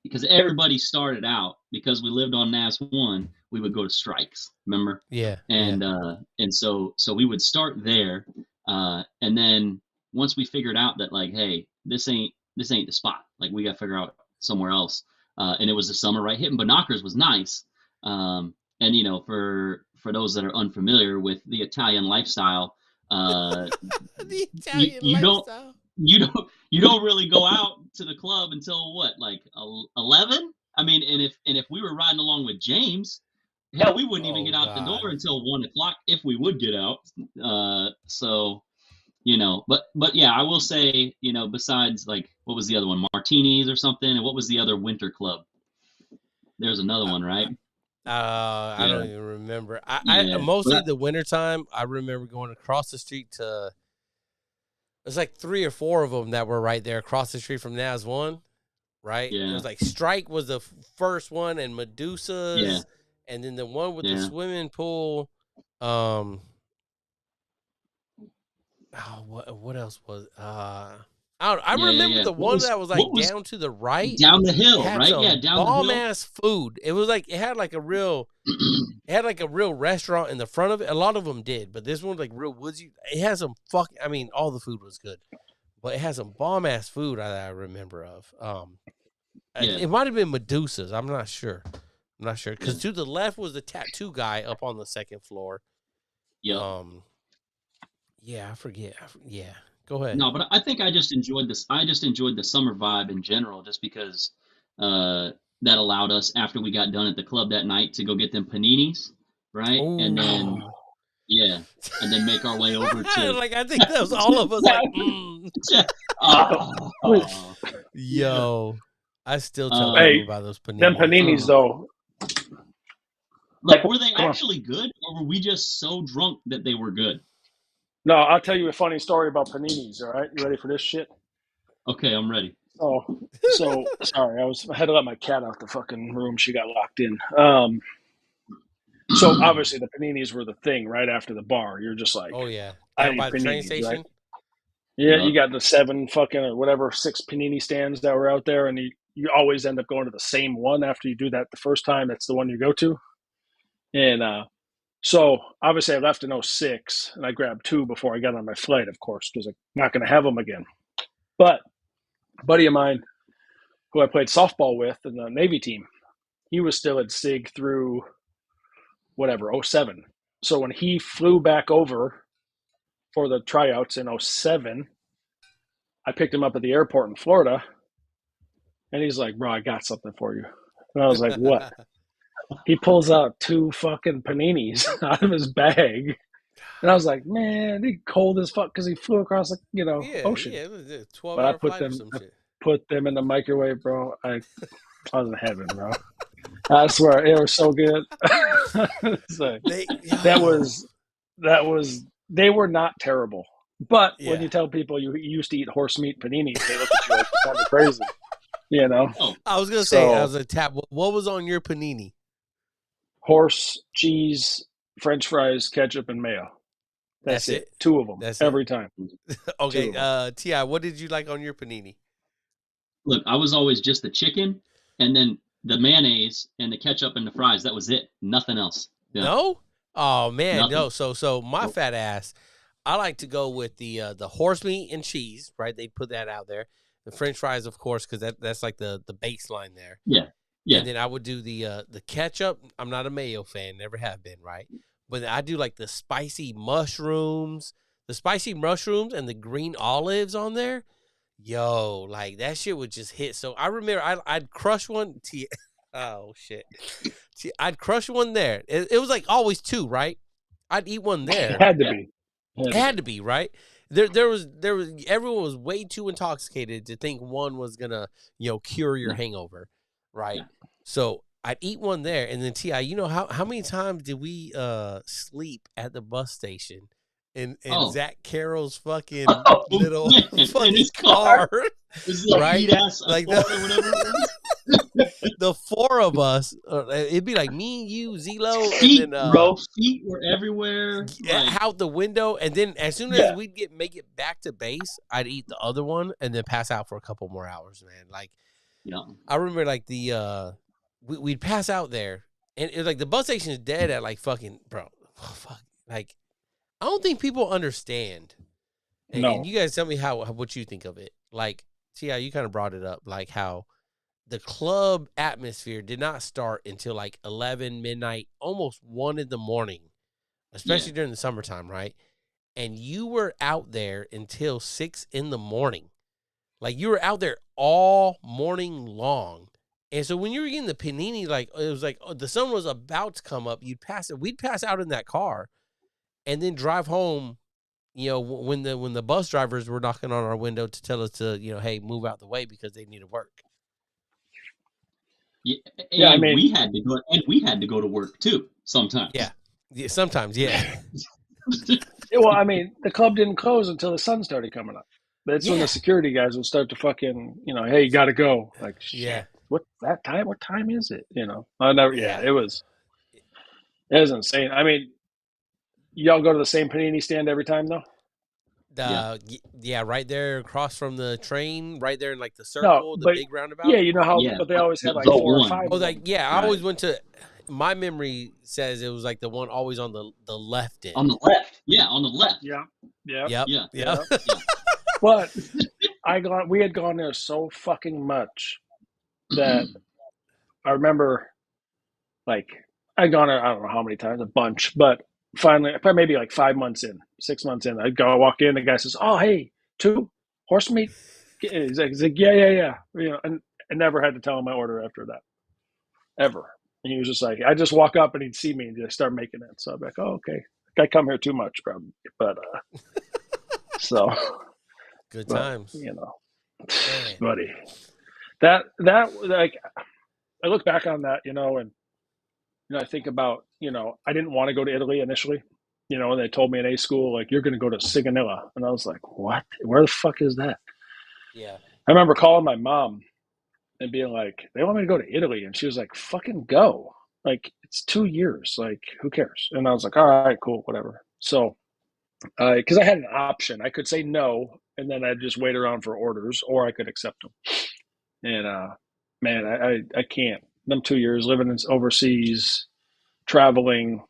because everybody started out, because we lived on NAS 1, we would go to strikes. Remember? Yeah. And so we would start there, and then once we figured out that, like, hey, this ain't the spot. Like, we got to figure out somewhere else. And it was the summer, right? Hitting binoculars was nice. And for those that are unfamiliar with the Italian lifestyle, the Italian lifestyle. You don't really go out to the club until what, like 11? I mean, and if we were riding along with James, hell, we wouldn't even get out the door until 1 o'clock if we would get out. So, but yeah, I will say, besides, like, what was the other one, Martinis or something, and what was the other winter club? There's another one, right? I don't even remember. I mostly the wintertime, I remember going across the street to. There's like 3 or 4 of them that were right there across the street from NAS 1, right? Yeah. It was like Strike was the first one, and Medusa's, and then the one with the swimming pool. What else was? I remember the one that was like down to the right, down the hill, right? Yeah, down the hill. Bomb ass food. It was like it had like a real restaurant in the front of it. A lot of them did, but this one's like real woodsy. It has some I mean, all the food was good, but it has some bomb ass food I remember of. It might have been Medusa's. I'm not sure. Because to the left was the tattoo guy up on the second floor. Yeah. Yeah, I forget. Yeah. Go ahead. No, but I think I just enjoyed this. I just enjoyed the summer vibe in general, just because that allowed us, after we got done at the club that night, to go get them paninis, right? Ooh. And then and then make our way over to like, I think that was all of us like Yo, I still tell people about those paninis. Them paninis though. Like, were they actually good, or were we just so drunk that they were good? No, I'll tell you a funny story about paninis. All right, you ready for this shit? Okay, I'm ready. So sorry, I had to let my cat out the fucking room. She got locked in. So obviously the paninis were the thing right after the bar. You're just like, Oh yeah, I down need by the train paninis, right? station. Yeah, Yeah. you got the 7 fucking or whatever 6 panini stands that were out there, and you always end up going to the same one after you do that the first time. That's the one you go to, and so obviously I left in '06, and I grabbed 2 before I got on my flight, of course, because I'm not going to have them again. But a buddy of mine who I played softball with in the Navy team, he was still at SIG through whatever '07. So when he flew back over for the tryouts in '07, I picked him up at the airport in Florida, and he's like, "Bro, I got something for you." And I was like, "What?" He pulls out 2 fucking paninis out of his bag, and I was like, "Man, he cold as fuck," because he flew across the Yeah, ocean. yeah, it was a But I 12-hour put flight or them, some I shit. put them in the microwave, bro. I was in heaven, bro. I swear, it was so good. So that Yo, was they were not terrible. But when yeah. you tell people you used to eat horse meat paninis, they look at you like you're kind of crazy, you know. Oh, I was gonna say, I So was a tap. What was on your panini? horse cheese, French fries, ketchup, and mayo. That's That's it. it. 2 of them That's it. every time. 2 Okay, of them. Ti, what did you like on your panini? look, I was always just the chicken and then the mayonnaise and the ketchup and the fries. That was it. Nothing else. Yeah, No? Oh man, nothing. no. So my Nope. fat ass, I like to go with the horse meat and cheese, right? They put that out there. The French fries, of course, because that's like the baseline there. Yeah, yeah. And then I would do the ketchup. I'm not a mayo fan, never have been, right? But I do like the spicy mushrooms, and the green olives on there. Yo, like that shit would just hit. So I remember I'd crush one. Oh shit, I'd crush one there. It was like always 2, right? I'd eat one It there. had to Yeah. be. It had to be right. There was everyone was way too intoxicated to think one was gonna cure your Yeah. hangover, right? Yeah. So I'd eat one there, and then Ti, how many times did we sleep at the bus station in Oh. Zach Carroll's fucking Oh little man, in fucking his car, car. This is like right? meat ass Like Accord or whatever it was. the 4 of us, it'd be like me, you, Zelo, and Feet, then bro. Feet were everywhere. Like, out the window, and then as soon as yeah, we'd make it back to base, I'd eat the other one and then pass out for a couple more hours, man. Like yeah. I remember, like we'd pass out there, and it was like the bus station is dead at like fucking bro, fuck. Like I don't think people understand, and No. you guys tell me how what you think of it. Like, see how you kind of brought it up, like how the club atmosphere did not start until like 11 midnight, almost 1 in the morning, Yeah. especially during the summertime, right? And you were out there until 6 in the morning. Like you were out there all morning long. And so when you were getting the panini, like it was like the sun was about to come up, we'd pass out in that car and then drive home, when the bus drivers were knocking on our window to tell us to, hey, move out the way because they need to work. Yeah, Yeah, I and mean, we had to go to work too sometimes. Yeah, sometimes, yeah. well, I mean, the club didn't close until the sun started coming up. That's when Yeah. the security guys would start to fucking, hey, you got to go. Like, Yeah. shit, what that time? What time is it? I never. Yeah, Yeah. it was insane. I mean, y'all go to the same panini stand every time though? Yeah. Yeah, right there across from the train, right there in like the No, circle, the but big roundabout. yeah, you know how, Yeah. but they always The, had like the 4 or one. 5 Oh, of like them. yeah, I Right. always went to. My memory says it was like the one always on the left end. On the left. Yeah, on the left. Yeah, yeah, Yep. Yeah. Yep. yeah. But we had gone there so fucking much that I remember, like, I'd gone there, I don't know how many times, a bunch, but finally, probably maybe like 5 months in, 6 months in, I'd go walk in, the guy says, "Oh, hey, 2 horse meat?" He's like, yeah, yeah, yeah. And I never had to tell him my order after that, ever. And he was just like, I just walk up and he'd see me and just start making it. So I'm like, oh, okay. I come here too much, probably. But, so, Good but, times, man. buddy, that, like, I look back on that, and I think about, I didn't want to go to Italy initially. you know, and they told me in A school, like, you're going to go to Sigonella. And I was like, what? Where the fuck is that? Yeah. I remember calling my mom and being like, they want me to go to Italy. And she was like, fucking go. Like, it's 2 years. Like, who cares? And I was like, all right, cool, whatever. So, because I had an option, I could say no, and then I'd just wait around for orders, or I could accept them. And man, I can't. Them 2 years living overseas, traveling,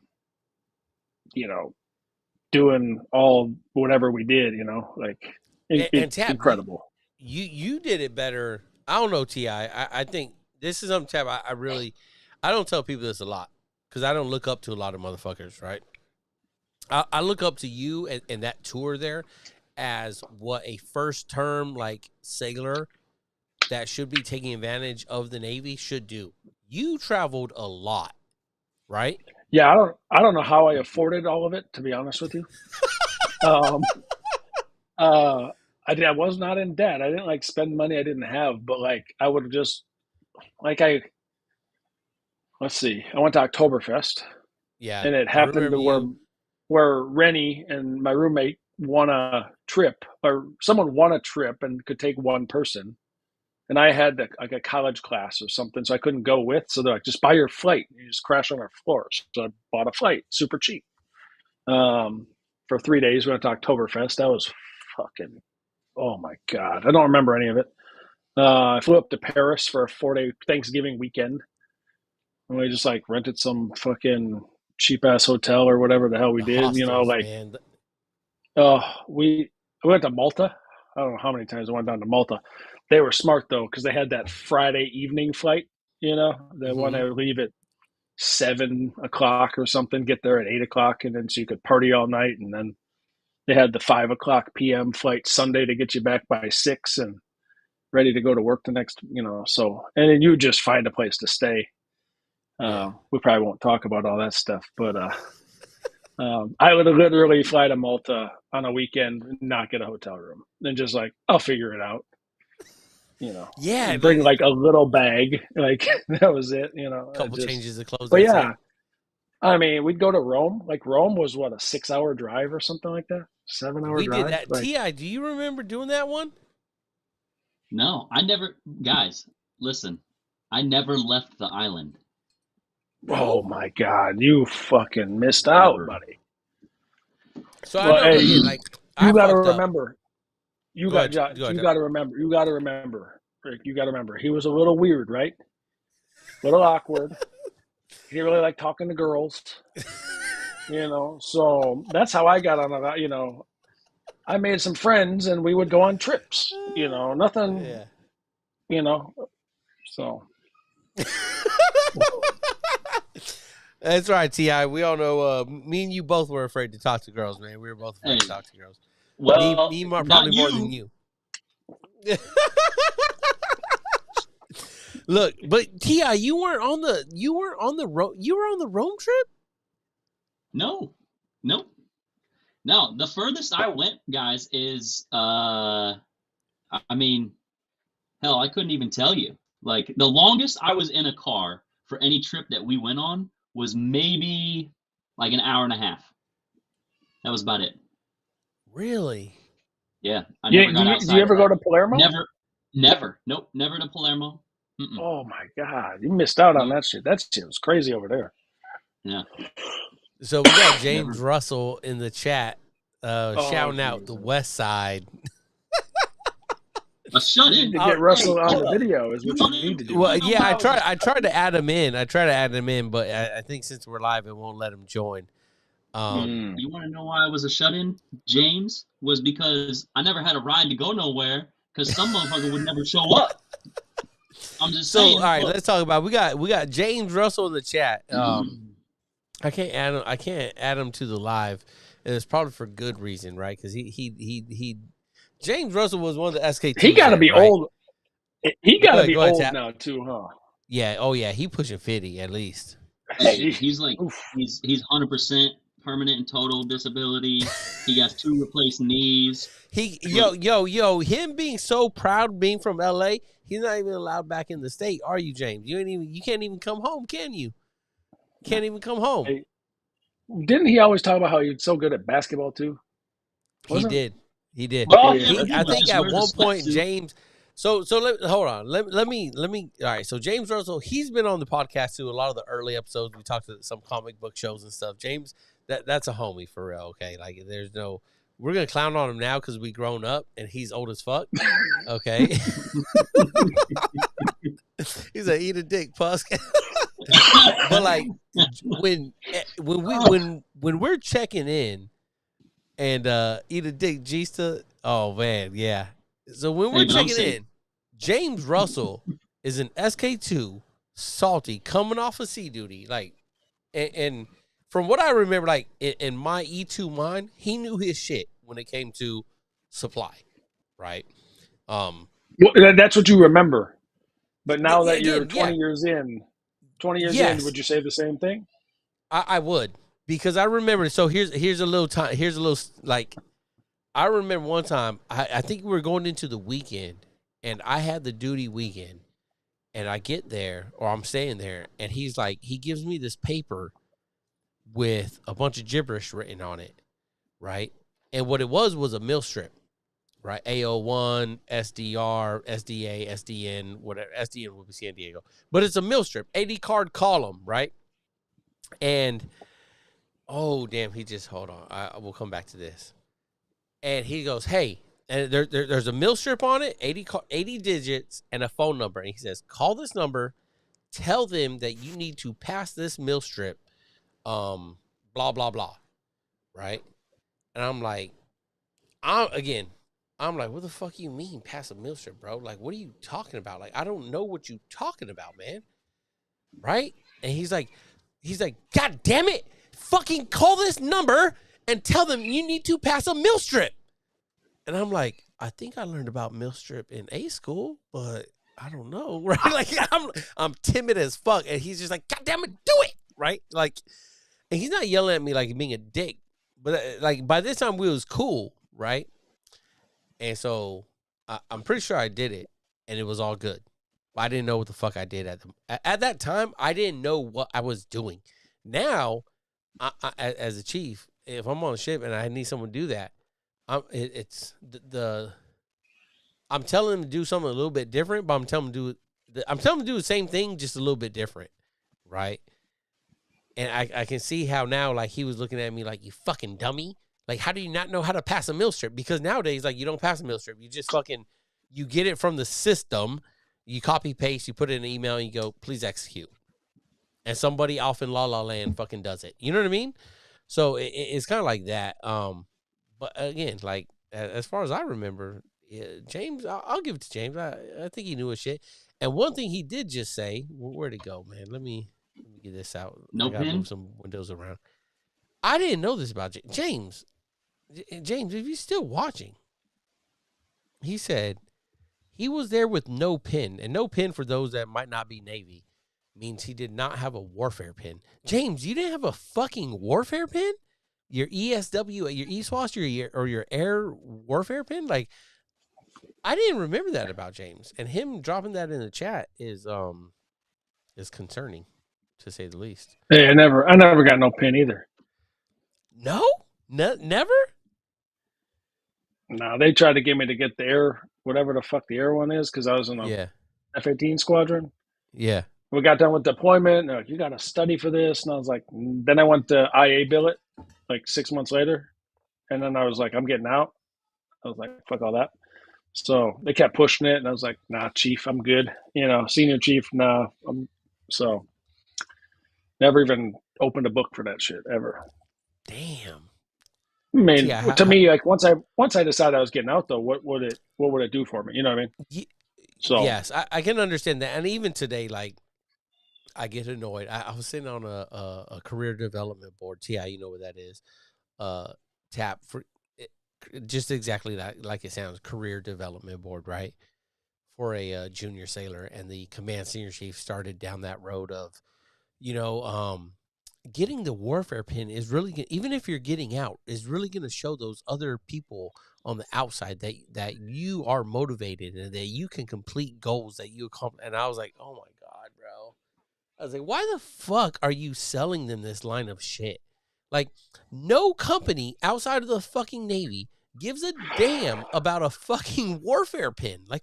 you know, doing all whatever we did, you know, like And Tap, incredible. you did it better. I don't know, Ti. I think this is something, Tap. I don't tell people this a lot because I don't look up to a lot of motherfuckers, right? I look up to you and that tour there as what a first term like sailor that should be taking advantage of the Navy should do. You traveled a lot, right? Yeah, I don't know how I afforded all of it, to be honest with you. Um, I was not in debt. I didn't like spend money I didn't have, but like I would have just like let's see, I went to Oktoberfest, Yeah, and it I happened remember to you. where Rennie and my roommate won a trip, or someone won a trip and could take one person, and I had like a college class or something, so I couldn't go with. So they're like, just buy your flight. You just crash on our floor. So I bought a flight, super cheap. For 3 days, we went to Oktoberfest. That was fucking, oh my God. I don't remember any of it. I flew up to Paris for a 4-day Thanksgiving weekend. And we just like rented some fucking cheap ass hotel or whatever the hell we The did. You know, hostels, like, man. uh, we went to Malta. I don't know how many times I went down to Malta. They were smart though, because they had that Friday evening flight, you know, the one Mm-hmm. that would leave at 7 o'clock or something, get there at 8 o'clock, and then so you could party all night. And then they had the 5 o'clock p.m. flight Sunday to get you back by 6 and ready to go to work the next, you know. So, and then you just find a place to stay. Yeah. We probably won't talk about all that stuff, but I would literally fly to Malta on a weekend and not get a hotel room, and just like, I'll figure it out, you know, Yeah, and bring like a little bag, like that was it, you know. couple changes of clothes. But That's it. yeah, I mean, we'd go to Rome. Like Rome was what, a 6 hour drive or something like that, 7 hour We did drive. that. Like, Ti, do you remember doing that one? No, I never. Guys, listen. I never left the island. oh No. my God, you fucking missed out, Never. buddy. So I Well, know, hey, again, like I you got to fucked up. remember. You Go got ahead. Go ahead. you got to remember. You got to remember, Rick. You got to remember. He was a little weird, right? A little awkward. He didn't really like talking to girls, you know. So that's how I got on it. You know, I made some friends, and we would go on trips. You know, nothing. Yeah. You know, so That's right, Ti. We all know. Me and you both were afraid to talk to girls, man. We were both afraid to Hey, talk to girls. well, not Probably more than you. you. Look, but Ti, you weren't on the road. You were on the Rome trip. No, nope. No, the furthest I went, guys, is I mean, hell, I couldn't even tell you. Like the longest I was in a car for any trip that we went on was maybe like an hour and a half. That was about it. Really? Yeah, I never got do you outside of ever that. go to Palermo? Never, never. Nope, never to Palermo. Mm-mm. Oh my God, you missed out on Nope. that shit. That shit was crazy over there. Yeah, So we got never. James Russell in the chat, Oh, shouting out the Jesus. West Side. A shut You need in. to Oh, get Russell on Hold the up. video, is You what want you to? need to You do. well, want to know yeah. why I was? I tried to add him in. But I think since we're live, it won't let him join. Look, Mm. you want to know why I was a shut in, James? Was because I never had a ride to go nowhere because some motherfucker would never show up. I'm just So saying. all right, Look, let's talk about. We got James Russell in the chat. I can't add him. I can't add him to the live, and it's probably for good reason, right? Because he James Russell was one of the SK2s He got to there, be right? old. He got to be Go ahead, old Tap. now too, huh? Yeah. Oh yeah, he pushing 50 at least. hey, he's like Oof. he's 100% permanent and total disability. He got 2 replaced knees. Him being so proud being from LA, he's not even allowed back in the state, are you, James? You can't even come home, can you? Can't even come home. Hey, Didn't he always talk about how he's so good at basketball too? He Wasn't? did. He did. Well, Yeah, yeah, but he I was think just at wearing the one point sweatsuit. James. So hold on. Let me. All right. So James Russell, he's been on the podcast too. A lot of the early episodes, we talked to some comic book shows and stuff. James, that's a homie for real. Okay, like there's no. We're gonna clown on him now because we grown up and he's old as fuck. Okay. He's a eat a dick, puss. But like when we're checking in and eat a dick Gista, oh man, yeah. So when we're Hey, but I'm checking saying, in, James Russell is an SK2 salty coming off of sea duty, like, and from what I remember, like in my E2 mind, he knew his shit when it came to supply, right? Well, that's what you remember. But now that you're Again, 20 yeah, years in, 20 years in, yes, would you say the same thing? I would, because I remember. So here's a little time. Here's a little like I remember one time. I think we were going into the weekend, and I had the duty weekend, and I get there or I'm staying there, and he's like, he gives me this paper with a bunch of gibberish written on it, right? And what it was a mill strip, right? AO1, SDR, SDA, SDN, whatever. SDN will be San Diego, but it's a mill strip, 80 card column, right? And oh damn, he just hold on. I will come back to this. And he goes, hey, and there's a mill strip on it, 80 digits, and a phone number. And he says, call this number, tell them that you need to pass this mill strip, blah, blah, blah, right? And I'm like, what the fuck you mean pass a mill strip, bro? Like, what are you talking about? Like, I don't know what you talking about, man. Right? And he's like, God damn it, fucking call this number and tell them you need to pass a mill strip. And I'm like, I think I learned about mill strip in A school, but I don't know, right? Like I'm timid as fuck, and he's just like, God damn it, do it, right? Like, and he's not yelling at me like being a dick, but like by this time we was cool, right? And so I'm pretty sure I did it, and it was all good. I didn't know what the fuck I did at that time. I didn't know what I was doing. Now, as a chief, if I'm on a ship and I need someone to do that, I'm telling him to do something a little bit different, but I'm telling him to do the same thing, just a little bit different, right? And I can see how now, like, he was looking at me like, you fucking dummy. Like, how do you not know how to pass a mill strip? Because nowadays, like, you don't pass a mill strip. You just fucking, you get it from the system, you copy paste, you put it in an email, and you go, please execute. And somebody off in La La Land fucking does it. You know what I mean? So it's kind of like that. But again, like, as far as I remember, James, I'll give it to James. I think he knew his shit. And one thing he did just say, where'd it go, man? Let me get this out. No I gotta pin? move some windows around. I didn't know this about James. James, if you're still watching, he said he was there with no pin. And no pin, for those that might not be Navy, means he did not have a warfare pin. James, you didn't have a fucking warfare pin? Your ESW, your ESWAS, or your air warfare pin? Like, I didn't remember that about James. And him dropping that in the chat is concerning, to say the least. Hey, I never got no pin either. No? Never? No, they tried to get me to get the air, whatever the fuck the air one is, because I was in a F-18 squadron. Yeah. We got done with deployment. Like, you got to study for this, and I was like, then I went to IA billet like 6 months later, and then I was like, I'm getting out. I was like, fuck all that. So they kept pushing it, and I was like, nah, chief, I'm good. Senior chief, nah. So never even opened a book for that shit ever. Damn. I mean, to me, like once I decided I was getting out, though, what would it do for me? You know what I mean? So yes, I can understand that, and even today, like, I get annoyed. I was sitting on a career development board. TI, you know what that is? TAP for just exactly that, like it sounds. Career development board, right? For a junior sailor, and the command senior chief started down that road of, getting the warfare pin is really good. Even if you're getting out, is really going to show those other people on the outside that you are motivated and that you can complete goals that you accomplish. And I was like, oh my God, bro. I was like, why the fuck are you selling them this line of shit? Like, no company outside of the fucking Navy gives a damn about a fucking warfare pin. Like,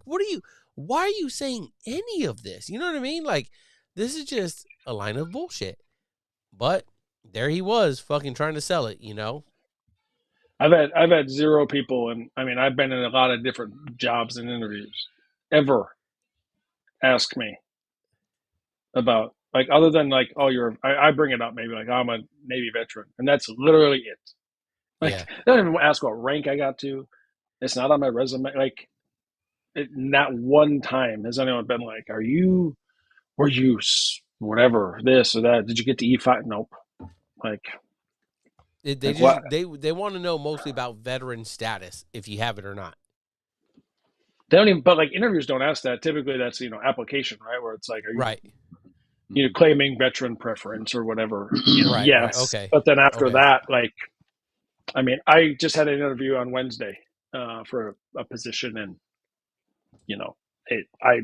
why are you saying any of this? You know what I mean? Like, this is just a line of bullshit. But there he was, fucking trying to sell it, you know? I've had zero people, and I mean, I've been in a lot of different jobs and interviews, ever ask me about, like, other than like, oh, I bring it up maybe like, oh, I'm a Navy veteran, and that's literally it. Like, Yeah. they don't even ask what rank I got to. It's not on my resume. Like, not one time has anyone been like, were you whatever, this or that? Did you get to E5? Nope. Like, They what? just they want to know mostly about veteran status, if you have it or not. They don't even, but like interviewers don't ask that. Typically, that's, application, right? Where it's like, are you, Right. claiming veteran preference or whatever? Right. Yes. Right. Okay. But then after Okay. that, like, I mean, I just had an interview on Wednesday for a position, and I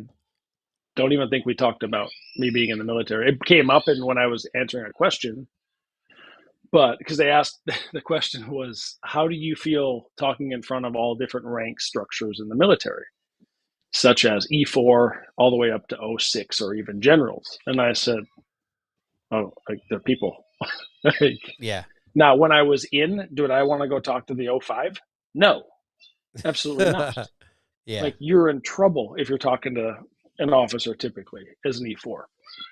don't even think we talked about me being in the military. It came up and when I was answering a question, but because they asked, the question was, how do you feel talking in front of all different rank structures in the military, such as E4 all the way up to 06 or even generals? And I said, oh, like, they're people. Like, Yeah. now, when I was in, did I want to go talk to the 05? No, absolutely not. Yeah. Like, you're in trouble if you're talking to an officer typically as an E4.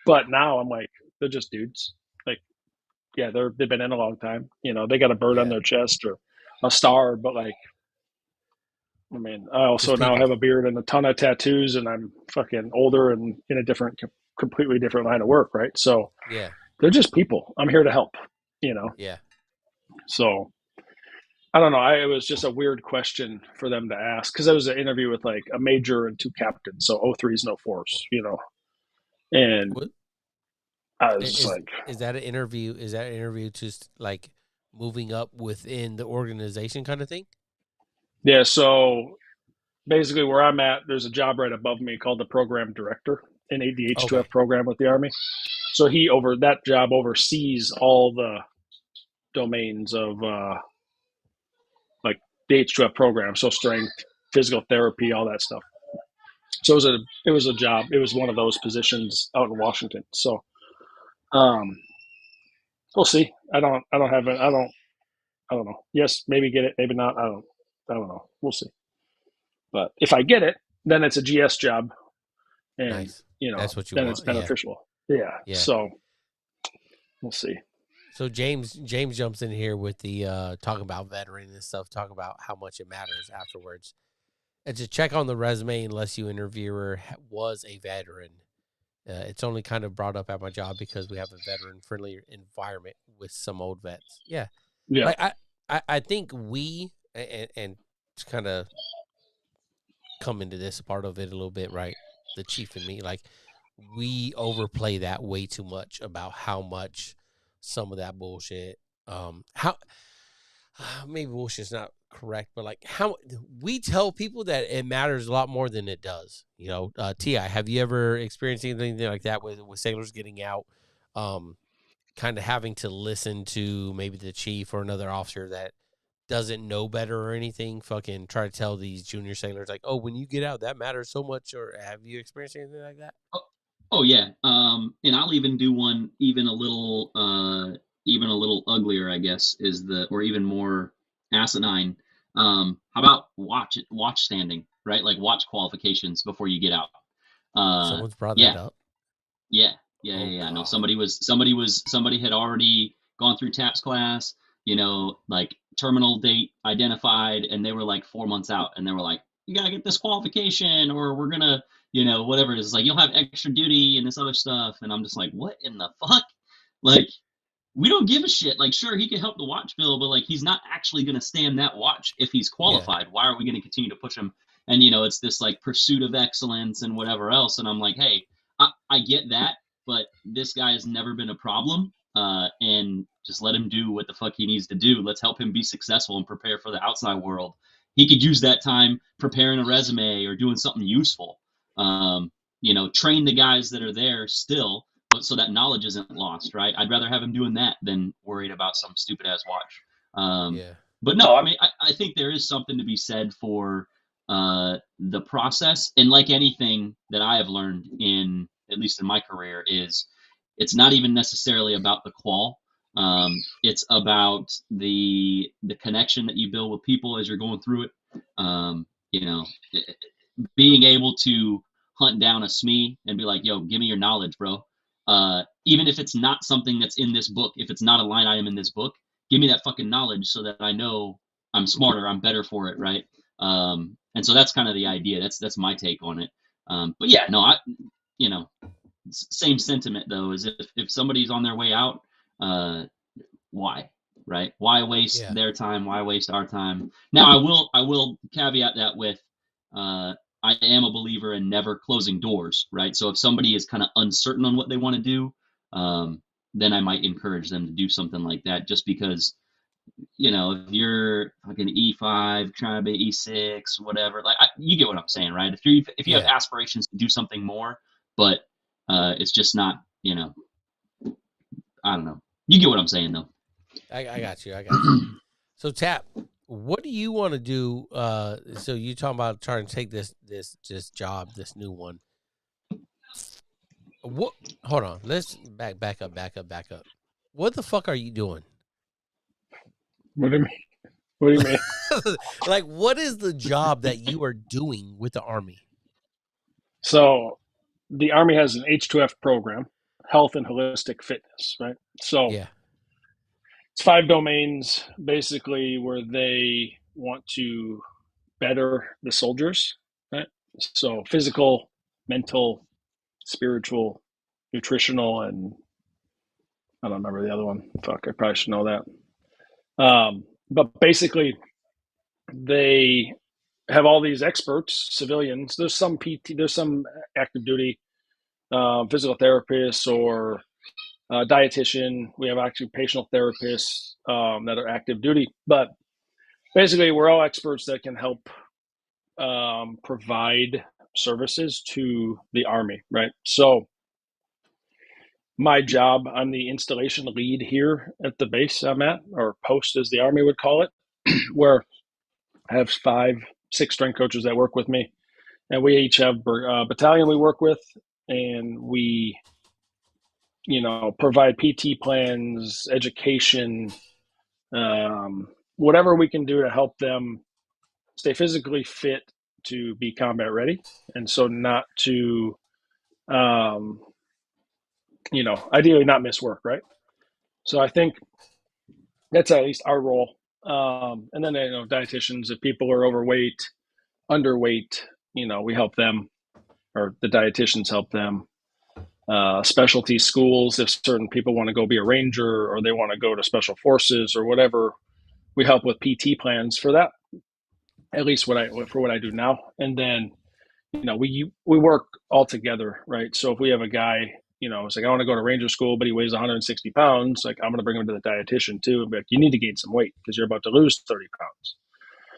But now I'm like, they're just dudes. Like, yeah, they've been in a long time. They got a bird on Yeah. their chest or a star, but like, I mean, I also Just now people. have a beard and a ton of tattoos, and I'm fucking older and in a completely different line of work, right? So Yeah. they're just people. I'm here to help, Yeah. So I don't know. It was just a weird question for them to ask because it was an interview with like a major and two captains, so 03s and 04s, and What I was just like, is that an interview? Is that an interview just like moving up within the organization kind of thing? yeah. So basically, where I'm at, there's a job right above me called the program director in the H2F Okay. program with the Army. So that job oversees all the domains of like the H2F program, so strength, physical therapy, all that stuff. So it was a job. It was one of those positions out in Washington. So um, we'll see. I don't have it. I don't know. Yes, maybe get it, maybe not. I don't know. We'll see. But if I get it, then it's a GS job, and Nice. That's what you then it's want. Yeah. beneficial. Yeah. Yeah. So we'll see. So James jumps in here with the talking about veteran and stuff, talking about how much it matters afterwards. And to check on the resume unless you interviewer was a veteran. It's only kind of brought up at my job because we have a veteran friendly environment with some old vets. Yeah. Yeah. Like I think we and to kind of come into this part of it a little bit, right? The chief and me, like, we overplay that way too much about how much some of that bullshit, how maybe bullshit's not correct, but like how we tell people that it matters a lot more than it does. Ti, have you ever experienced anything like that with sailors getting out, kind of having to listen to maybe the chief or another officer that doesn't know better or anything, fucking try to tell these junior sailors like, oh, when you get out, that matters so much? Or have you experienced anything like that? Oh yeah. And I'll even do one even a little uglier, I guess, or even more asinine. How about watch standing, right? Like watch qualifications before you get out. Someone's brought that Yeah, up. yeah, Oh yeah. No, God. somebody had already gone through TAPS class, like terminal date identified, and they were like 4 months out, and they were like, you gotta get this qualification, or we're gonna, whatever it is, like you'll have extra duty and this other stuff, and I'm just like, what in the fuck? Like, we don't give a shit. Like, sure, he can help the watch bill, but like, he's not actually going to stand that watch if he's Yeah. qualified. Why are we going to continue to push him? And it's this like pursuit of excellence and whatever else. And I'm like, hey, I get that, but this guy has never been a problem. And just let him do what the fuck he needs to do. Let's help him be successful and prepare for the outside world. He could use that time preparing a resume or doing something useful. Train the guys that are there still, so that knowledge isn't lost, right? I'd rather have him doing that than worried about some stupid ass watch. Yeah. But no, I mean, I think there is something to be said for the process. And like anything that I have learned in, at least in my career, is it's not even necessarily about the qual. It's about the connection that you build with people as you're going through it. You know, being able to hunt down a SME and be like, yo, give me your knowledge, bro. Even if it's not something that's in this book, if it's not a line item in this book, give me that fucking knowledge so that I know I'm smarter, I'm better for it, right? And so that's kind of the idea. That's my take on it. But yeah, no, you know, same sentiment though, is if somebody's on their way out, why, right? Why waste Yeah. their time? Why waste our time? Now, I will caveat that with, I am a believer in never closing doors, right? So if somebody is kind of uncertain on what they want to do, then I might encourage them to do something like that, just because, you know, if you're fucking E5 trying to be E6, whatever, like you get what I'm saying, right? If you have Yeah. aspirations to do something more, but it's just not, you know, I don't know. You get what I'm saying though. I got you. I got you. So Tap, what do you want to do? So you talking about trying to take this job, this new one. What? Hold on. Let's back up. What the fuck are you doing? What do you mean? What do you mean? Like, what is the job that you are doing with the Army? So the Army has an H2F program, health and holistic fitness, right? So Yeah. it's 5 domains basically where they want to better the soldiers, right? So physical, mental, spiritual, nutritional, and I don't remember the other one. Fuck, I probably should know that. But basically, they have all these experts, civilians. There's some PT, there's some active duty physical therapists or dietitian. We have occupational therapists that are active duty, but basically, we're all experts that can help provide services to the Army, right? So, my job, I'm the installation lead here at the base I'm at, or post as the Army would call it, where I have 6 strength coaches that work with me, and we each have a battalion we work with, and we, provide PT plans, education, whatever we can do to help them stay physically fit to be combat ready, and so not to, ideally not miss work, right? So I think that's at least our role. And then dietitians, if people are overweight, underweight, we help them, or the dietitians help them. Specialty schools, if certain people want to go be a ranger or they want to go to special forces or whatever, we help with PT plans for that. At least what I do now. And then we work all together, right? So if we have a guy, it's like, I want to go to ranger school, but he weighs 160 pounds. Like, I'm going to bring him to the dietitian too. And be like, you need to gain some weight because you're about to lose 30 pounds.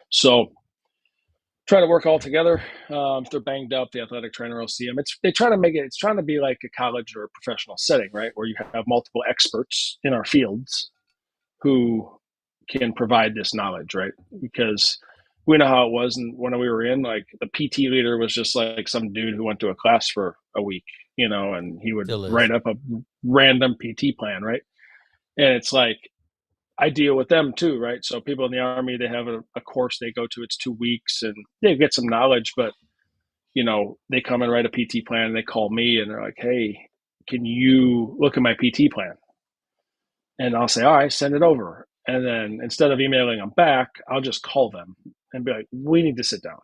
So try to work all together. If they're banged up, the athletic trainer will see them. They try to make it. It's trying to be like a college or a professional setting, right, where you have multiple experts in our fields who can provide this knowledge, right? Because we know how it was, and when we were in, like, the PT leader was just like some dude who went to a class for a week, and he would Still is. write up a random PT plan, right? And it's like, I deal with them too, right? So people in the Army, they have a course they go to. It's 2 weeks, and they get some knowledge, but they come and write a PT plan, and they call me, and they're like, "Hey, can you look at my PT plan?" And I'll say, "All right, send it over." And then instead of emailing them back, I'll just call them and be like, "We need to sit down."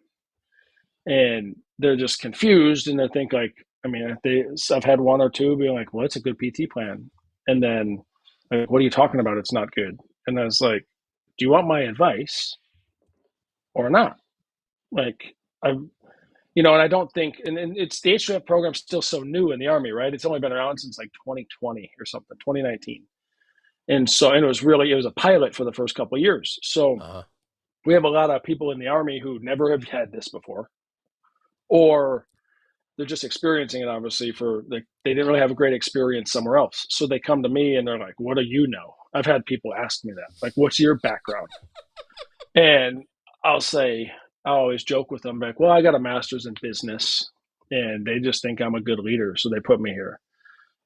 And they're just confused, and they think like, I've had one or two be like, "Well, it's a good PT plan," and then like, "What are you talking about? It's not good." And I was like, "Do you want my advice or not?" Like, and I don't think, and it's the HF program's still so new in the Army, right? It's only been around since like 2020 or something, 2019. And so, and it was a pilot for the first couple of years. So we have a lot of people in the Army who never have had this before, or they're just experiencing it, obviously, for they didn't really have a great experience somewhere else. So they come to me and they're like, what do you know? I've had people ask me that, like, what's your background? And I always joke with them, like, well, I got a master's in business, and they just think I'm a good leader, so they put me here.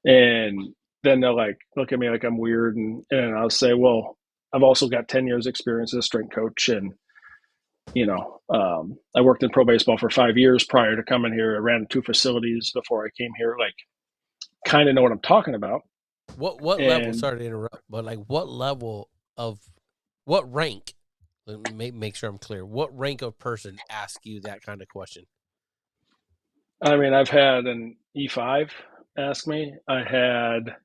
And then they'll like look at me like I'm weird, and I'll say, well, I've also got 10 years experience as a strength coach, and I worked in pro baseball for 5 years prior to coming here. I ran 2 facilities before I came here. Like, kind of know what I'm talking about. What level? Sorry to interrupt, but like what level of what rank? Let me make sure I'm clear. What rank of person ask you that kind of question? I mean, I've had an E5 ask me. I had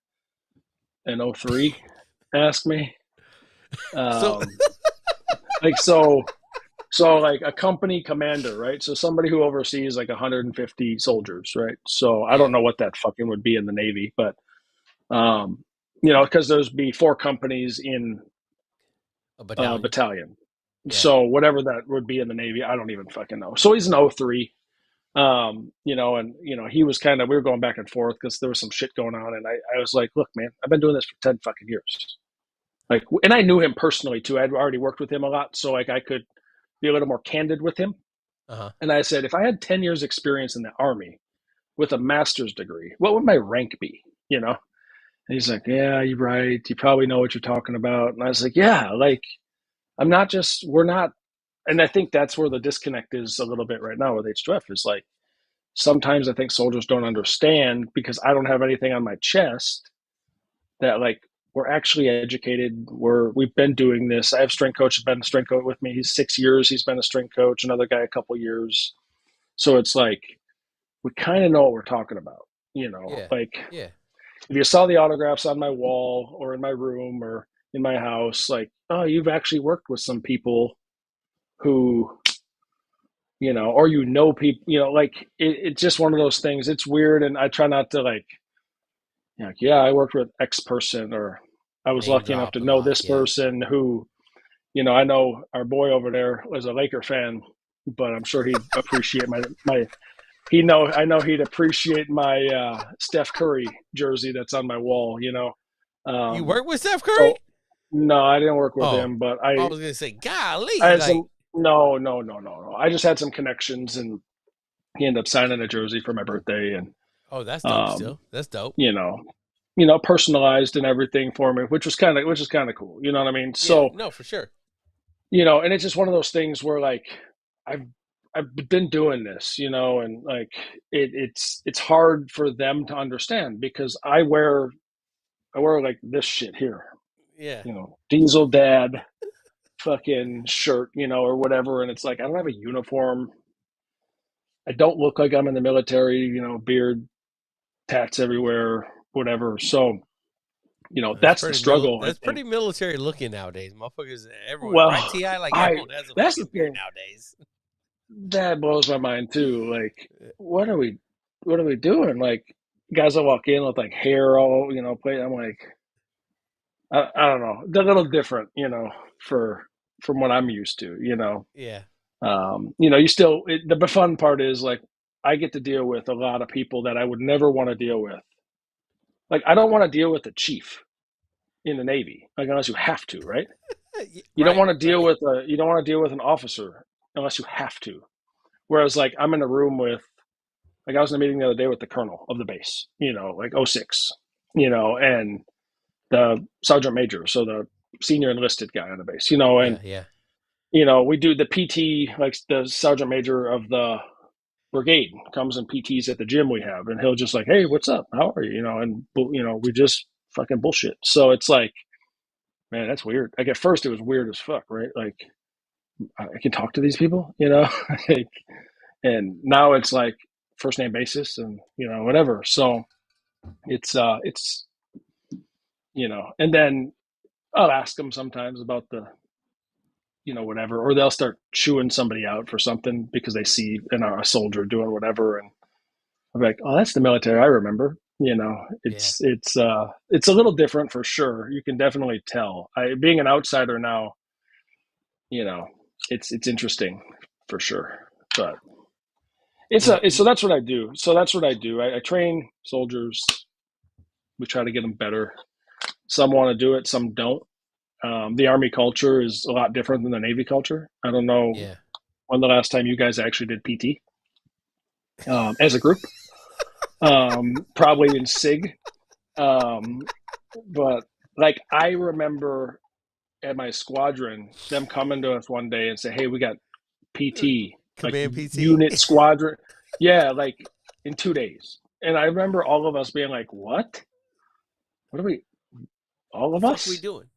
an O3 ask me. So So like a company commander, right? So somebody who oversees like 150 soldiers, right? So I don't know what that fucking would be in the Navy, but because there's be 4 companies in a battalion. battalion. Yeah. So whatever that would be in the Navy, I don't even fucking know. So he's an O3. He was kind of, we were going back and forth because there was some shit going on, and I was like, look, man, I've been doing this for 10 fucking years. Like, and I knew him personally too. I'd already worked with him a lot, so like I could be a little more candid with him. Uh-huh. And I said, if I had 10 years experience in the Army with a master's degree, what would my rank be? And he's like, yeah, you're right. You probably know what you're talking about. And I was like, yeah, like, we're not. And I think that's where the disconnect is a little bit right now with H2F is like, sometimes I think soldiers don't understand because I don't have anything on my chest that like, we're actually educated. We've been doing this. I have strength coach has been a strength coach with me. He's 6 years. He's been a strength coach. Another guy, a couple years. So it's like, we kind of know what we're talking about, like if you saw the autographs on my wall or in my room or in my house, like, oh, you've actually worked with some people who, or people, like it's just one of those things. It's weird. And I try not to like, I worked with X person, or I was lucky enough to know this person who, I know our boy over there was a Laker fan, but I'm sure he'd appreciate I know he'd appreciate my Steph Curry jersey that's on my wall, You work with Steph Curry? So, no, I didn't work with him, but I was going to say, golly. I had no. I just had some connections, and he ended up signing a jersey for my birthday. And that's dope still. That's dope. Personalized and everything for me, which is kind of cool. You know what I mean? So, no, for sure. And it's just one of those things where like, I've been doing this, and like it's hard for them to understand because I wear like this shit here. Yeah. Diesel dad fucking shirt, or whatever. And it's like, I don't have a uniform. I don't look like I'm in the military, beard, tats everywhere, whatever. So, that's the struggle. That's pretty military looking nowadays. Motherfuckers, everyone, well, right? TI, like everyone has a that's fucking beard nowadays. That blows my mind too. Like, what are we doing? Like, guys will walk in with like hair all, play. I'm like, I don't know. They're a little different, from what I'm used to, Yeah. You still, the fun part is like, I get to deal with a lot of people that I would never want to deal with. Like, I don't want to deal with the chief in the Navy, like, unless you have to, right? You don't want to deal with an officer unless you have to. Whereas like, I'm in a room with, like, I was in a meeting the other day with the colonel of the base, like 06, and the sergeant major, so the senior enlisted guy on the base, and we do the PT, like the sergeant major of the brigade comes and PTs at the gym we have, and he'll just like, hey, what's up? How are you? And we just fucking bullshit. So it's like, man, that's weird. Like, at first it was weird as fuck, right? Like, I can talk to these people, like, and now it's like first name basis and whatever. So it's and then I'll ask them sometimes about the whatever, or they'll start chewing somebody out for something because they see a soldier doing whatever, and I'm like, oh, that's the military I remember. It's a little different for sure. You can definitely tell. Being an outsider now, it's interesting for sure. But So that's what I do. I train soldiers. We try to get them better. Some want to do it, some don't. The Army culture is a lot different than the Navy culture. I don't know Yeah. when the last time you guys actually did PT as a group. Probably in SIG. But like I remember at my squadron, them coming to us one day and say, "Hey, we got PT, like Command PT. unit squadron." Yeah, like in 2 days. And I remember all of us being like, "What? What are we? All The of fuck we us?" doing?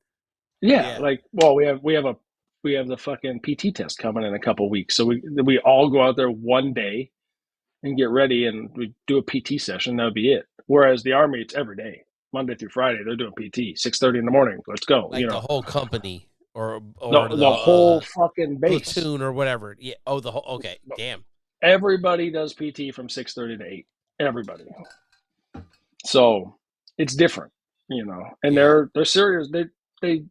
Yeah, Yeah. like, well, we have the fucking PT test coming in a couple weeks, so we all go out there one day and get ready, and we do a PT session. That would be it. Whereas the Army, it's every day, Monday through Friday. They're doing PT, 6:30 in the morning. Let's go. Like the whole company or The whole the fucking base. platoon or whatever. Yeah. Oh, the whole. Okay. Damn. Everybody does PT from 6:30 to 8. Everybody. So it's different, and Yeah. they're serious. They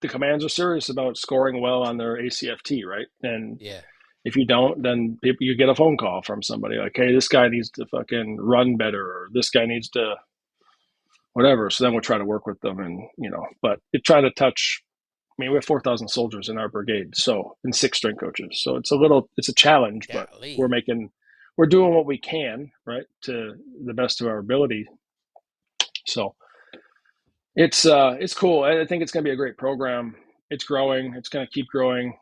the commands are serious about scoring well on their ACFT, right? And Yeah. if you don't, then you get a phone call from somebody like, "Hey, this guy needs to fucking run better, or this guy needs to whatever." So then we'll try to work with them, and but it try to touch. I mean, we have 4,000 soldiers in our brigade, so and 6 strength coaches. So it's a challenge, but Golly. we're doing what we can, right, to the best of our ability. So it's cool. I think it's going to be a great program. It's growing. It's going to keep growing.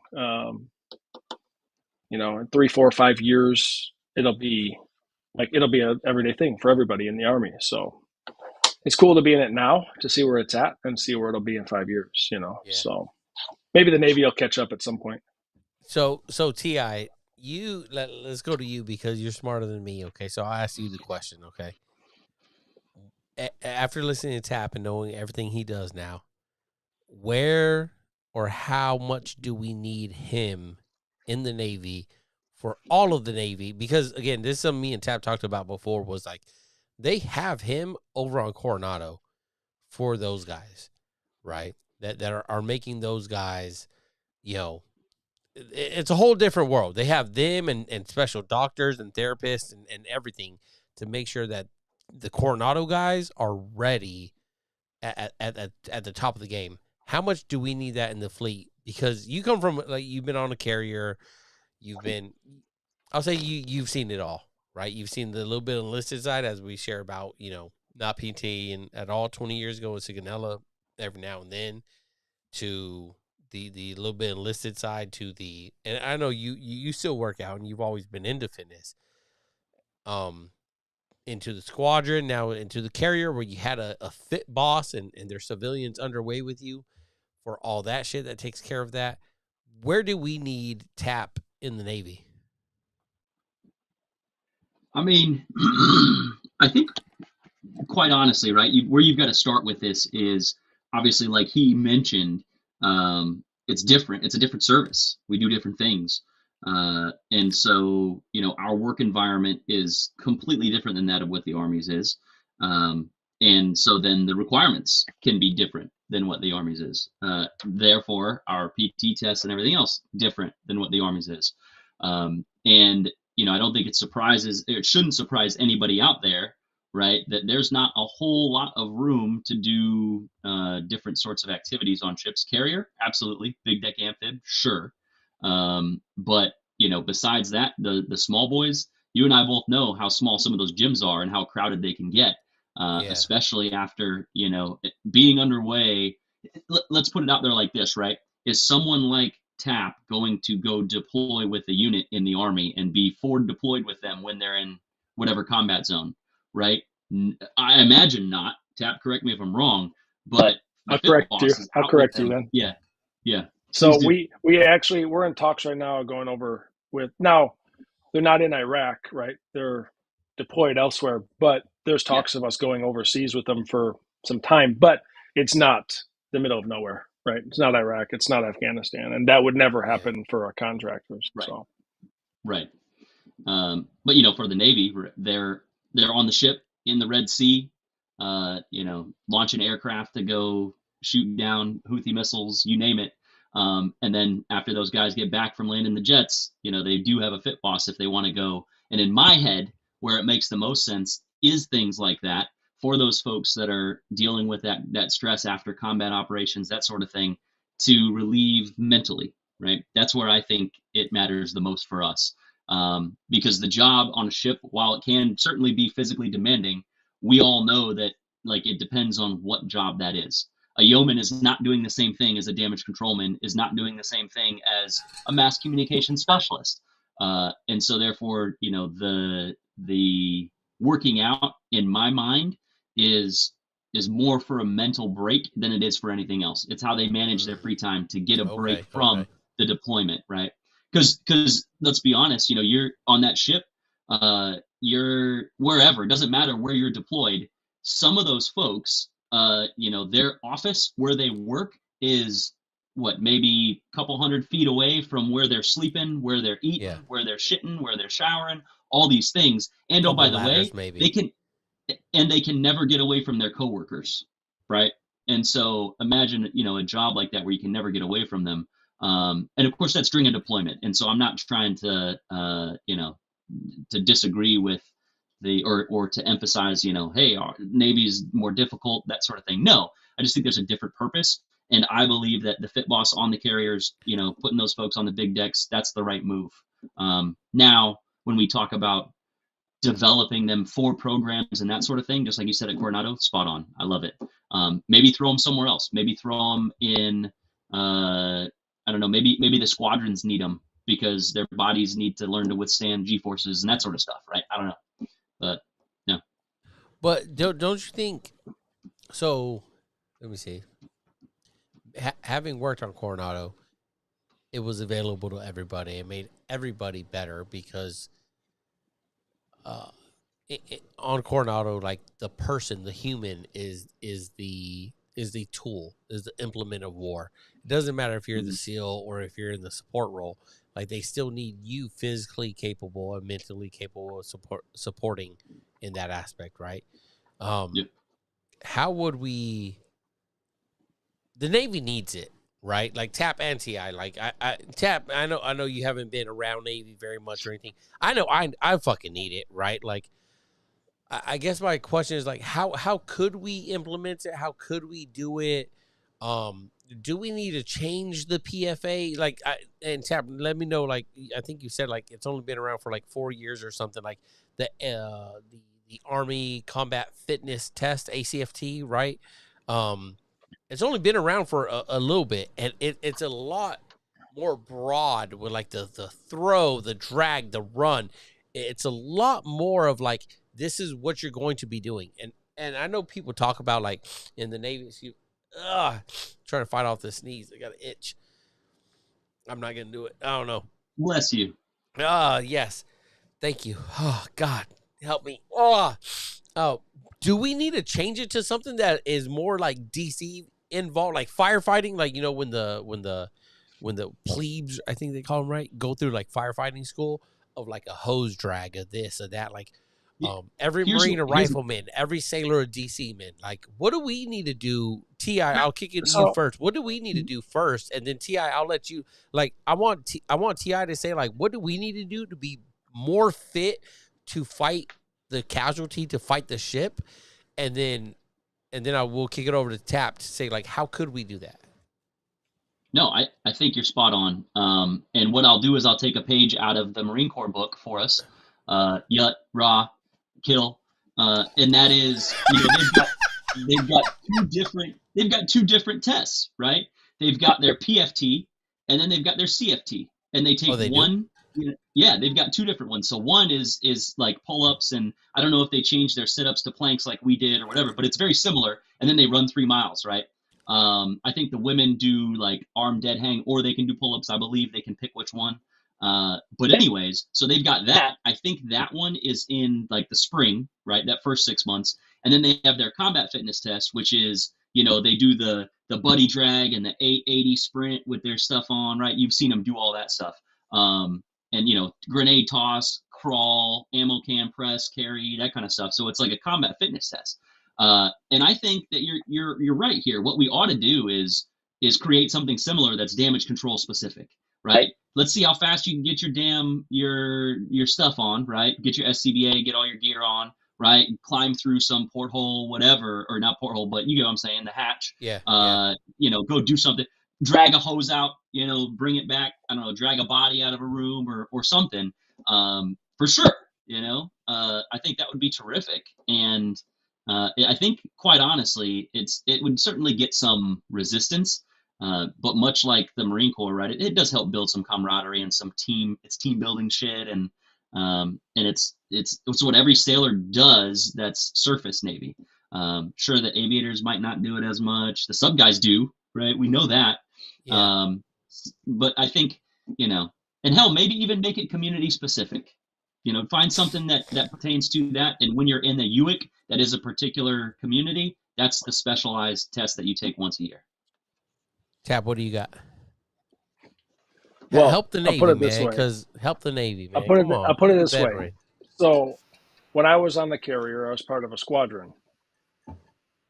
In 3, 4, 5 years, it'll be a everyday thing for everybody in the Army. So it's cool to be in it now to see where it's at and see where it'll be in 5 years. Yeah. So maybe the Navy will catch up at some point. So Ti, let's go to you because you're smarter than me. Okay, so I'll ask you the question. Okay, after listening to Tap and knowing everything he does now, where or how much do we need him in the Navy for all of the Navy? Because again, this is something me and Tap talked about before. Was like they have him over on Coronado for those guys, right? That are making those guys, it's a whole different world. They have them and special doctors and therapists and everything to make sure that the Coronado guys are ready at the top of the game. How much do we need that in the fleet? Because you come from, like, you've been on a carrier, I'll say you've seen it all, right? You've seen the little bit of enlisted side, as we share about, not PT and at all 20 years ago in Sigonella every now and then, to the little bit enlisted side, to the, and I know you still work out and you've always been into fitness, into the squadron, now into the carrier where you had a fit boss and there's civilians underway with you for all that shit that takes care of that. Where do we need TAP in the Navy? I mean, I think, quite honestly, right, where you've got to start with this is obviously, like he mentioned, it's different. It's a different service. We do different things. And so, our work environment is completely different than that of what the Army's is. And so then the requirements can be different than what the Army's is. Therefore, our PT tests and everything else different than what the Army's is. And I don't think it shouldn't surprise anybody out there, right, that there's not a whole lot of room to do different sorts of activities on ships. Carrier, absolutely. Big deck amphib, sure. But besides that, the small boys, you and I both know how small some of those gyms are and how crowded they can get, especially after being underway. Let's put it out there like this, right? Is someone like TAP going to go deploy with a unit in the Army and be forward deployed with them when they're in whatever combat zone, right? I imagine not. TAP, correct me if I'm wrong, but I'll correct you. I'll correct you then. Yeah. So we're in talks right now going over with, now they're not in Iraq, right? They're deployed elsewhere, but there's talks of us going overseas with them for some time, but it's not the middle of nowhere, right? It's not Iraq, it's not Afghanistan, and that would never happen for our contractors. Right. So. Right. But for the Navy, they're on the ship in the Red Sea, launching aircraft to go shoot down Houthi missiles, you name it. And then after those guys get back from landing the jets, they do have a fit boss if they want to go. And in my head, where it makes the most sense is things like that for those folks that are dealing with that stress after combat operations, that sort of thing, to relieve mentally, right? That's where I think it matters the most for us. Because the job on a ship, while it can certainly be physically demanding, we all know that it depends on what job that is. A yeoman is not doing the same thing as a damage controlman, is not doing the same thing as a mass communication specialist. And so therefore, the working out in my mind is more for a mental break than it is for anything else. It's how they manage their free time to get a break from the deployment, right? Because let's be honest, you're on that ship, you're wherever, it doesn't matter where you're deployed. Some of those folks, their office where they work is maybe a couple 100 feet away from where they're sleeping, where they're eating, where they're shitting, where they're showering, all these things. And oh, by the way, they can never get away from their coworkers, right? And so imagine, a job like that where you can never get away from them. And of course that's during a deployment. And so I'm not trying to, to disagree with or to emphasize, hey, our Navy's more difficult, that sort of thing. No, I just think there's a different purpose. And I believe that the fit boss on the carriers, putting those folks on the big decks, that's the right move. Now, when we talk about developing them for programs and that sort of thing, just like you said at Coronado, spot on. I love it. Maybe throw them somewhere else. Maybe throw them in, I don't know, maybe the squadrons need them because their bodies need to learn to withstand G-forces and that sort of stuff, right? I don't know. But, no. But don't you think, so, let me see. Having worked on Coronado, it was available to everybody. It made everybody better because on Coronado, like the person, the human is the tool, is the implement of war. It doesn't matter if you're the SEAL or if you're in the support role. Like they still need you physically capable and mentally capable of supporting in that aspect, right? How would we? The Navy needs it, right? Like TAP and TI. Like I TAP. I know you haven't been around Navy very much or anything. I know I fucking need it, right? Like I guess my question is like how could we implement it? How could we do it? Do we need to change the PFA? Like and TAP, let me know. Like I think you said like it's only been around for like 4 years or something. Like the Army Combat Fitness Test, ACFT, right? It's only been around for a little bit, and it's a lot more broad with like the throw, the drag, the run. It's a lot more of like this is what you're going to be doing, and I know people talk about like in the Navy, trying to fight off the sneeze. I got an itch. I'm not gonna do it. I don't know. Bless you. Yes, thank you. Oh God, help me. Oh, do we need to change it to something that is more like DC involved, like firefighting? Like when the plebes, I think they call them, right, go through like firefighting school of like a hose drag of this or that. Like every Marine a rifleman, every sailor a DC man. Like what do we need to do? TI, I'll kick it to you first. What do we need to do first, and then TI, I'll let you. Like I want TI to say like what do we need to do to be more fit to fight the casualty, to fight the ship, and then I will kick it over to TAP to say like how could we do that? No, I think you're spot on. And what I'll do is I'll take a page out of the Marine Corps book for us. Yut, Ra, Kill, and that is they've got two different tests, right? They've got their PFT and then they've got their CFT, and they take one. Yeah, they've got two different ones. So one is like pull-ups, and I don't know if they changed their sit-ups to planks like we did or whatever, but it's very similar. And then they run 3 miles, right? I think the women do like arm dead hang, or they can do pull-ups. I believe they can pick which one. But anyways, so they've got that. I think that one is in like the spring, right? That first 6 months. And then they have their combat fitness test, which is, they do the buddy drag and the 880 sprint with their stuff on, right? You've seen them do all that stuff. And grenade toss, crawl, ammo can press, carry, that kind of stuff. So it's like a combat fitness test. And I think that you're right here. What we ought to do is is create something similar that's damage control specific, right? Let's see how fast you can get your stuff on, right? Get your SCBA, get all your gear on, right? Climb through some porthole, whatever, or not porthole, but you know what I'm saying, the hatch. Yeah. You know, go do something, drag a hose out, you know, bring it back, I don't know, drag a body out of a room or something. For sure, you know, I think that would be terrific. And I think, quite honestly, it would certainly get some resistance, but much like the Marine Corps, right? It does help build some camaraderie and some it's team building shit, and it's what every sailor does. That's surface Navy. Sure, the aviators might not do it as much. The sub guys do, right? We know that. Yeah. But I think, you know, and hell, maybe even make it community specific. You know, find something that pertains to that. And when you're in the UIC, that is a particular community, that's the specialized test that you take once a year. Tap, what do you got? Well, help the Navy, I'll put it this man, way. because help the Navy, man. I'll put it this way. Veteran. So when I was on the carrier, I was part of a squadron.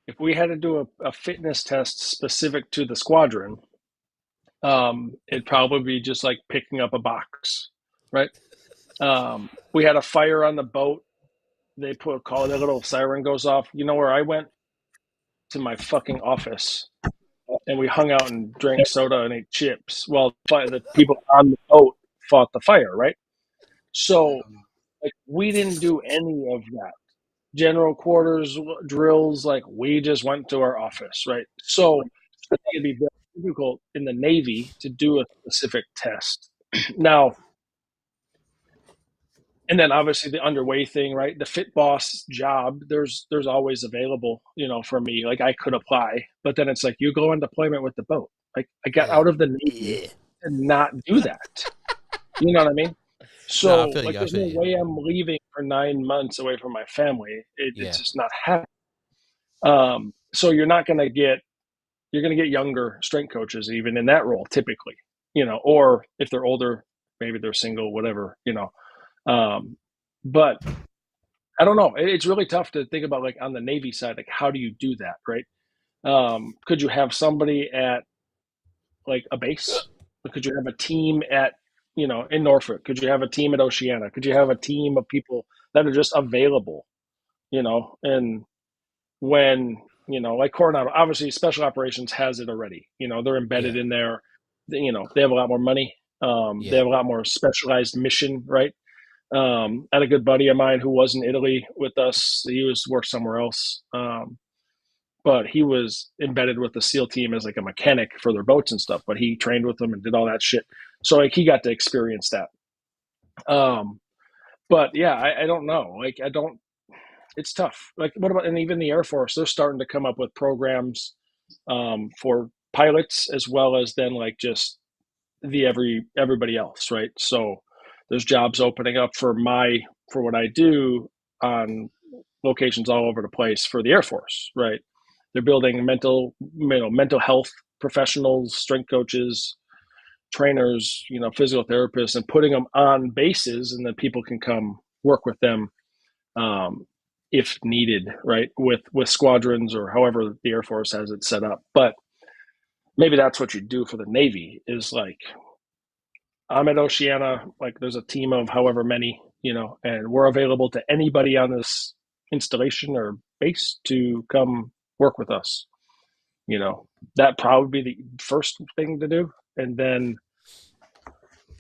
If we had to do a fitness test specific to the squadron, it'd probably be just like picking up a box, right? We had a fire on the boat. They put a call, the little siren goes off. You know where I went? To my fucking office, and we hung out and drank soda and ate chips while the people on the boat fought the fire, right? So, like, we didn't do any of that. General quarters, drills, like, we just went to our office, right? So, I think it'd be very difficult in the Navy to do a specific test. Now, and then obviously the underway thing, right? The fit boss job, there's always available, you know, for me. Like, I could apply, but then it's like, you go on deployment with the boat. Like, I got out of the Navy and not do that. You know what I mean? So, No, I feel like, you, there's no way I'm leaving for 9 months away from my family. It's just not happening. So you're going to get younger strength coaches even in that role typically, you know, or if they're older, maybe they're single, whatever, you know. But I don't know. It's really tough to think about, like, on the Navy side, like, how do you do that, right? Could you have somebody at, like, a base? Or could you have a team at, you know, in Norfolk? Could you have a team at Oceana? Could you have a team of people that are just available, you know? And when, you know, like Coronado, obviously Special Operations has it already. You know, they're embedded in there. You know, they have a lot more money. They have a lot more specialized mission, right? I had a good buddy of mine who was in Italy with us. He worked somewhere else, but he was embedded with the SEAL team as like a mechanic for their boats and stuff. But he trained with them and did all that shit. So, like, he got to experience that. But yeah, I don't know. Like, it's tough. Like, what about, and even the Air Force, they're starting to come up with programs for pilots as well as then, like, just everybody else, right? So there's jobs opening up for what I do on locations all over the place for the Air Force, right? They're building mental health professionals, strength coaches, trainers, you know, physical therapists, and putting them on bases, and then people can come work with them if needed, right? With squadrons or however the Air Force has it set up. But maybe that's what you do for the Navy is, like, I'm at Oceana, like, there's a team of however many, you know, and we're available to anybody on this installation or base to come work with us. You know, that probably be the first thing to do. And then,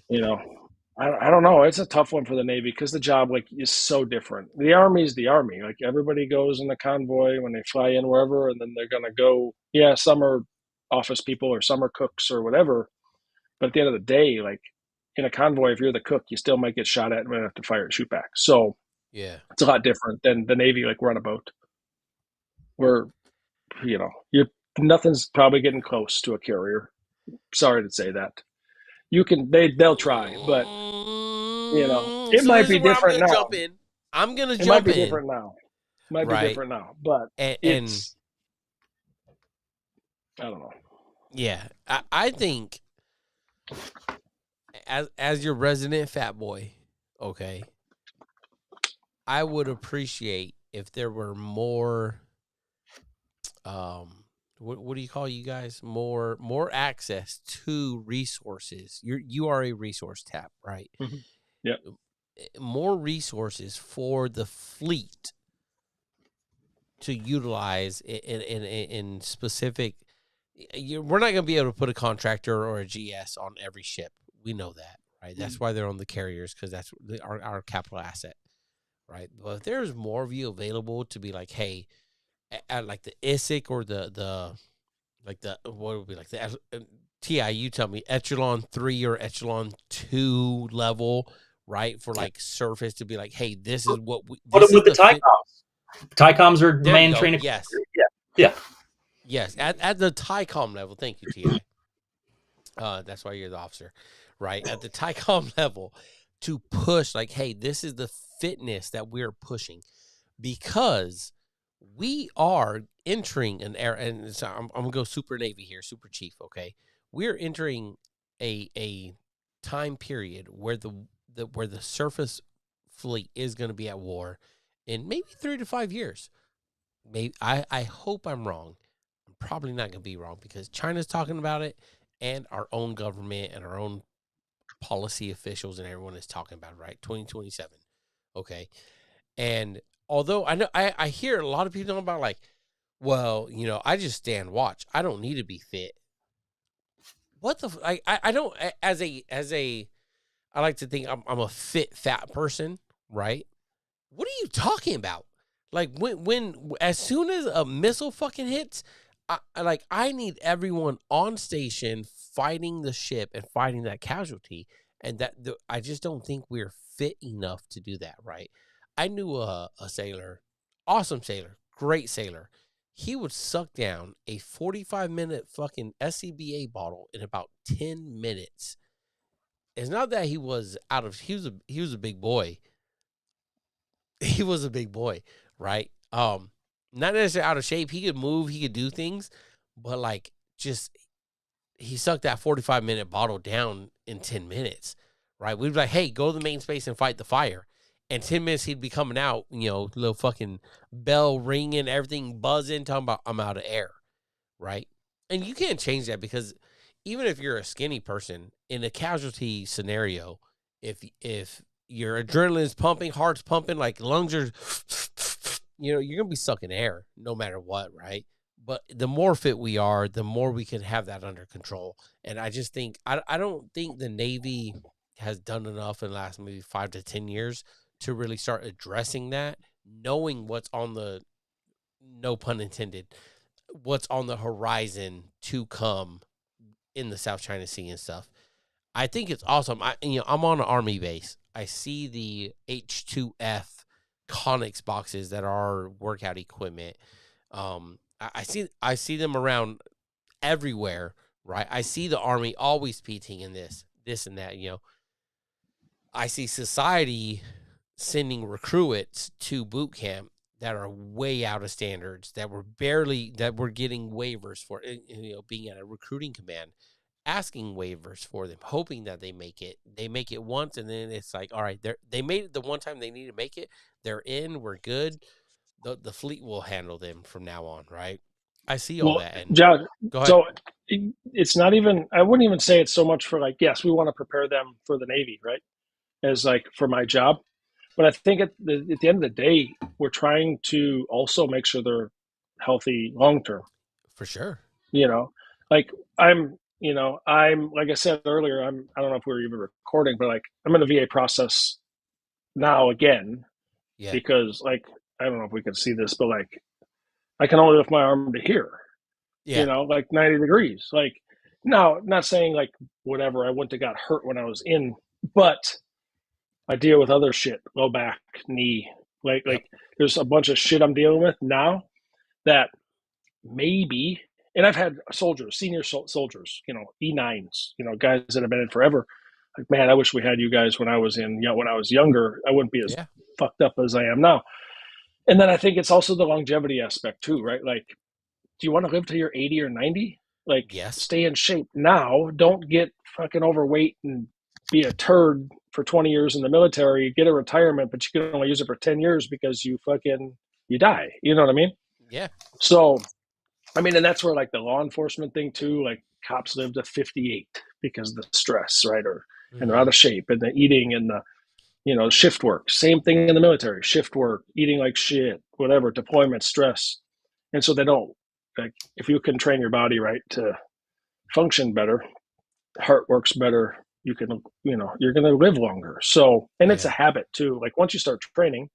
you know, I don't know. It's a tough one for the Navy because the job, like, is so different. The Army is the Army. Like, everybody goes in the convoy when they fly in wherever, and then they're going to go, yeah, some are office people or some are cooks or whatever. But at the end of the day, like, in a convoy, if you're the cook, you still might get shot at and might have to fire and shoot back. So it's a lot different than the Navy. Like, we're on a boat. We're, you know, nothing's probably getting close to a carrier. Sorry to say that. They'll try, but, you know, it so might this be is where different now. I'm gonna It jump might be in. different now. Might be different now, but it's, I don't know. Yeah, I think as your resident fat boy, okay, I would appreciate if there were more what do you call you guys? More access to resources. You are a resource tap, right? Mhm. Yep. More resources for the fleet to utilize in specific. We're not going to be able to put a contractor or a GS on every ship. We know that, right? That's why they're on the carriers, because that's our capital asset, right? But if there's more of you available to be like, hey, at like the ISIC or the like the what would be like the TI, you tell me echelon 3 or echelon 2 level, right? For like surface to be like, hey, this is what we. Put This them is with the the fit. TICOMs. TICOMs are There you main go. training. Yes. Yeah. Yes. At the TICOM level. Thank you, TI. That's why you're the officer, right? At the TICOM level, to push like, hey, this is the fitness that we're pushing, because we are entering an era, and so I'm gonna go super Navy here, super chief. Okay, we're entering a time period where the surface fleet is going to be at war in maybe 3 to 5 years. Maybe I hope I'm wrong. I'm probably not going to be wrong, because China's talking about it, and our own government and our own policy officials and everyone is talking about it, right? 2027. Okay. And although I know I hear a lot of people talking about like, well, I just stand watch. I don't need to be fit. What the I don't, as a I like to think I'm a fit fat person, right? What are you talking about? Like when as soon as a missile fucking hits, I need everyone on station fighting the ship and fighting that casualty, and I just don't think we're fit enough to do that, right? I knew a sailor, awesome sailor, great sailor. He would suck down a 45-minute fucking SCBA bottle in about 10 minutes. It's not that he was he was a big boy. He was a big boy, right? Not necessarily out of shape. He could move, he could do things, but like just he sucked that 45-minute bottle down in 10 minutes, right? We'd be like, hey, go to the main space and fight the fire. And 10 minutes he'd be coming out, little fucking bell ringing, everything buzzing, talking about I'm out of air, right? And you can't change that, because even if you're a skinny person in a casualty scenario, if your adrenaline's pumping, heart's pumping, like lungs are, you're gonna be sucking air no matter what, right? But the more fit we are, the more we can have that under control. And I just think I don't think the Navy has done enough in the last maybe 5 to 10 years to really start addressing that, knowing what's on the, no pun intended, what's on the horizon to come in the South China Sea and stuff. I think it's awesome. I'm on an Army base. I see the H2F Connex boxes that are workout equipment. I see them around everywhere, right? I see the Army always PTing in this and that. I see society sending recruits to boot camp that are way out of standards, that we're getting waivers for, being at a recruiting command, asking waivers for them, hoping that they make it. They make it once, and then it's like, all right, they made it the one time they need to make it. They're in. We're good. The fleet will handle them from now on, right? I see all that. And John, go ahead. so it's not even, I wouldn't even say it's so much for like, yes, we want to prepare them for the Navy, right? As like for my job. But I think at the end of the day, we're trying to also make sure they're healthy long term. For sure. Like I'm like I said earlier, I don't know if we were even recording, but like I'm in the VA process now again, Yeah. because like I don't know if we can see this, but like I can only lift my arm to here. Yeah. Like 90 degrees. Like now, not saying like whatever, I wouldn't have got hurt when I was in, but I deal with other shit, low back, knee. Like there's a bunch of shit I'm dealing with now that maybe, and I've had soldiers, senior soldiers, E9s, guys that have been in forever. Like, man, I wish we had you guys when I was when I was younger. I wouldn't be as fucked up as I am now. And then I think it's also the longevity aspect too, right? Like, do you want to live till you're 80 or 90? Like, yes. Stay in shape now. Don't get fucking overweight and be a turd for 20 years in the military. Get a retirement, but you can only use it for 10 years because you die. You know what I mean? Yeah. So I mean, and that's where like the law enforcement thing too, like cops live to 58 because of the stress, right? Or and they're out of shape, and the eating and the shift work. Same thing in the military, shift work, eating like shit, whatever, deployment stress. And so they don't, like, if you can train your body right to function better, heart works better, you can, you're going to live longer. So, and it's a habit too. Like once you start training,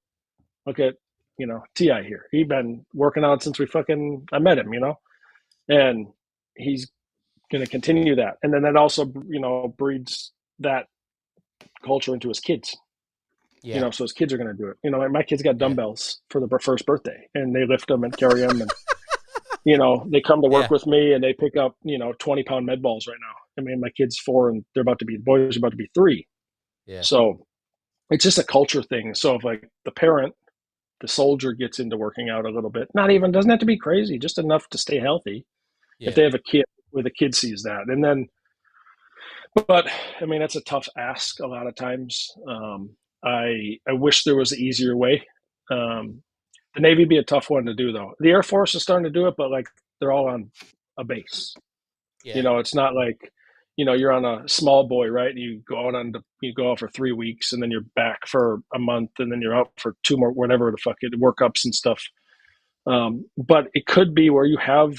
look at, Ti here. He's been working out since I met him, and he's going to continue that. And then that also, breeds that culture into his kids. Yeah. So his kids are going to do it. My kids got dumbbells for the first birthday, and they lift them and carry them, and they come to work with me, and they pick up 20-pound med balls right now. I mean, my kid's 4, and the boys are about to be 3. Yeah. So it's just a culture thing. So if like the parent, the soldier gets into working out a little bit, doesn't have to be crazy, just enough to stay healthy. Yeah. If they have a kid where the kid sees that, and then, but I mean, that's a tough ask a lot of times. I wish there was an easier way. The Navy would be a tough one to do, though. The Air Force is starting to do it, but like they're all on a base. Yeah. It's not like you're on a small boy, right? And you go out for 3 weeks, and then you're back for a month, and then you're out for 2 more, whatever the fuck it, workups and stuff. But it could be where you have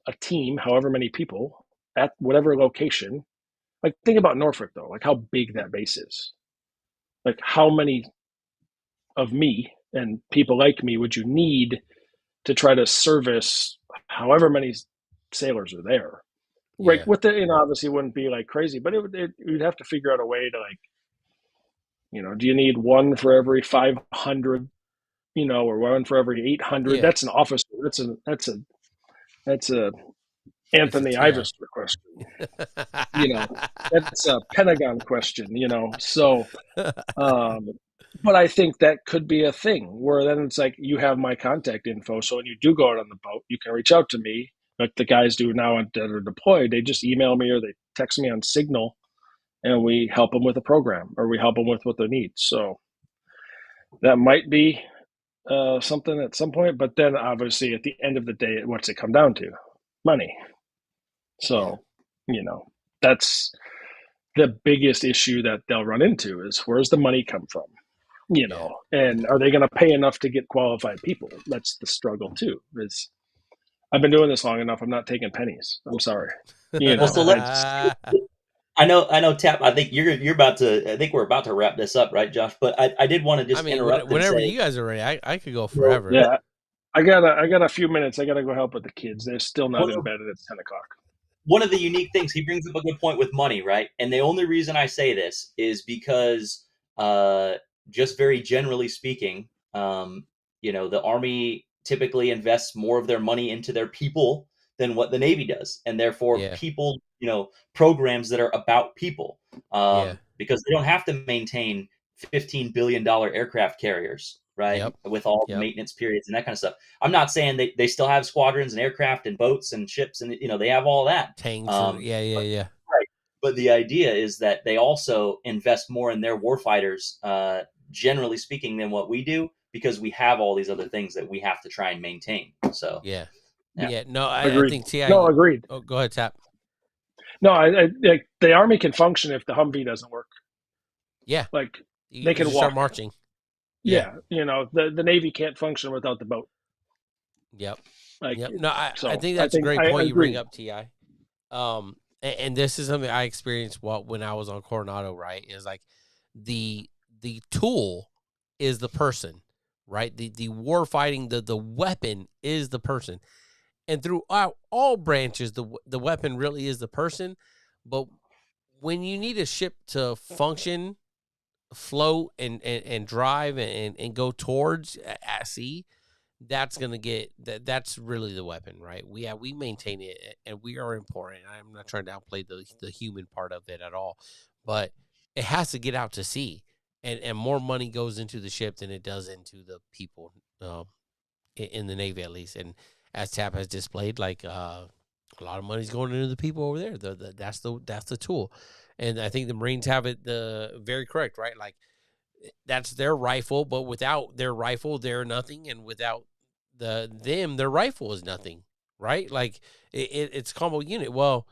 a team, however many people, at whatever location. Like think about Norfolk, though. Like how big that base is. Like how many of me and people like me would you need to try to service however many sailors are there? Right. With the, obviously it wouldn't be like crazy, but you'd have to figure out a way to like, do you need one for every 500, or one for every 800? That's an officer. That's a Anthony Ivester question. That's a Pentagon question, so, but I think that could be a thing where then it's like, you have my contact info. So when you do go out on the boat, you can reach out to me like the guys do now that are deployed. They just email me or they text me on Signal, and we help them with a program, or we help them with what they need. So that might be something at some point, but then obviously at the end of the day, what's it come down to? Money. So, that's the biggest issue that they'll run into is where's the money come from? And are they going to pay enough to get qualified people? That's the struggle too. Is I've been doing this long enough. I'm not taking pennies. I'm sorry. Well, so I know, Tap. I think you're about to. I think we're about to wrap this up, right, Josh? But I did want to just interrupt. Whenever you guys are ready, I could go forever. Yeah, I got a few minutes. I got to go help with the kids. They're still not in bed, and it's 10 o'clock. One of the unique things, he brings up a good point with money, right? And the only reason I say this is because, just very generally speaking, the Army typically invests more of their money into their people than what the Navy does. And therefore people, programs that are about people, because they don't have to maintain $15 billion aircraft carriers, right? With all the maintenance periods and that kind of stuff. I'm not saying they still have squadrons and aircraft and boats and ships and, they have all that. Tanks. Right. But the idea is that they also invest more in their warfighters, generally speaking, than what we do, because we have all these other things that we have to try and maintain. So no, I think T.I. No, agreed. Oh, go ahead, Tap. No, I the Army can function if the Humvee doesn't work. Yeah, like they can start marching. Yeah, the Navy can't function without the boat. Yep. No, I think that's a great point you bring up, T.I. And this is something I experienced when I was on Coronado, right? Is like the tool is the person, right? The war fighting, the weapon is the person. And throughout all branches, the weapon really is the person. But when you need a ship to function, float, and drive and go towards at sea, that's really the weapon, right? We maintain it, and we are important. I'm not trying to outplay the human part of it at all, but it has to get out to sea, and more money goes into the ship than it does into the people, in the Navy at least. And as Tap has displayed, like a lot of money's going into the people over there. That's the tool, and I think the Marines have it very correct, right? Like that's their rifle, but without their rifle, they're nothing, and without their rifle is nothing, right? Like it's combo unit. Well,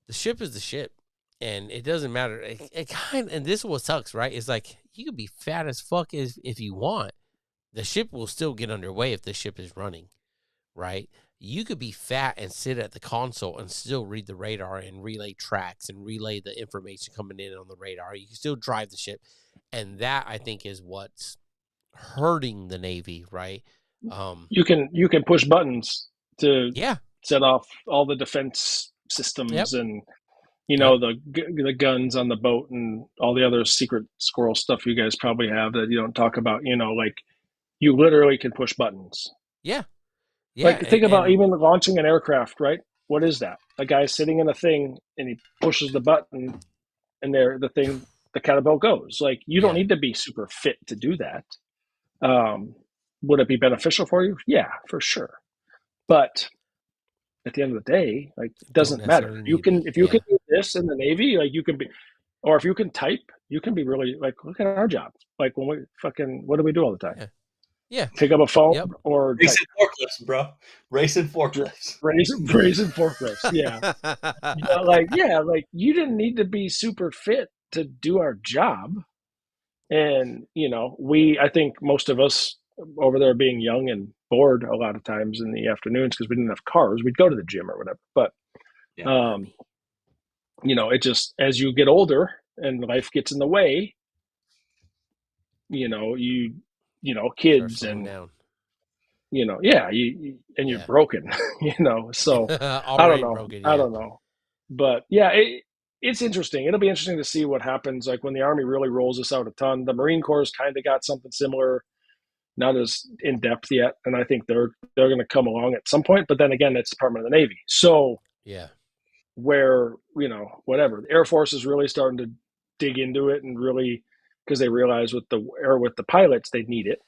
the ship is the ship, and it doesn't matter. It kind and this is what sucks, right? It's like you could be fat as fuck if you want. The ship will still get underway if the ship is running, right? You could be fat and sit at the console and still read the radar and relay tracks and relay the information coming in on the radar. You can still drive the ship. And that, I think, is what's hurting the Navy, right? You can push buttons to Yeah. set off all the defense systems Yep. and, you know, the guns on the boat and all the other secret squirrel stuff you guys probably have that you don't talk about, you know, like you literally can push buttons. Yeah. Yeah. Like think about even launching an aircraft, right? What is that? A guy sitting in a thing and he pushes the button and the catapult goes. Like you don't need to be super fit to do that. Would it be beneficial for you? Yeah, for sure. But at the end of the day, like it doesn't matter. You can if you can do this in the Navy, like you can be, or if you can type, you can be really like look at our job. Like when we what do we do all the time? Yeah. Pick up a phone or racing forklifts, bro. Racing forklifts. Racing forklifts. Yeah. Like you didn't need to be super fit to do our job. And, you know, I think most of us over there being young and bored a lot of times in the afternoons because we didn't have cars, we'd go to the gym or whatever. But, you know, it just, as you get older and life gets in the way, you know, kids and, you know, you're broken, you know, so I don't know. I don't know. But yeah, it's interesting. It'll be interesting to see what happens. Like when the Army really rolls this out a ton, the Marine Corps kind of got something similar, not as in depth yet. And I think they're going to come along at some point, but then again, it's Department of the Navy. So where, you know, whatever the Air Force is really starting to dig into it and really, because they realize with the pilots, they need it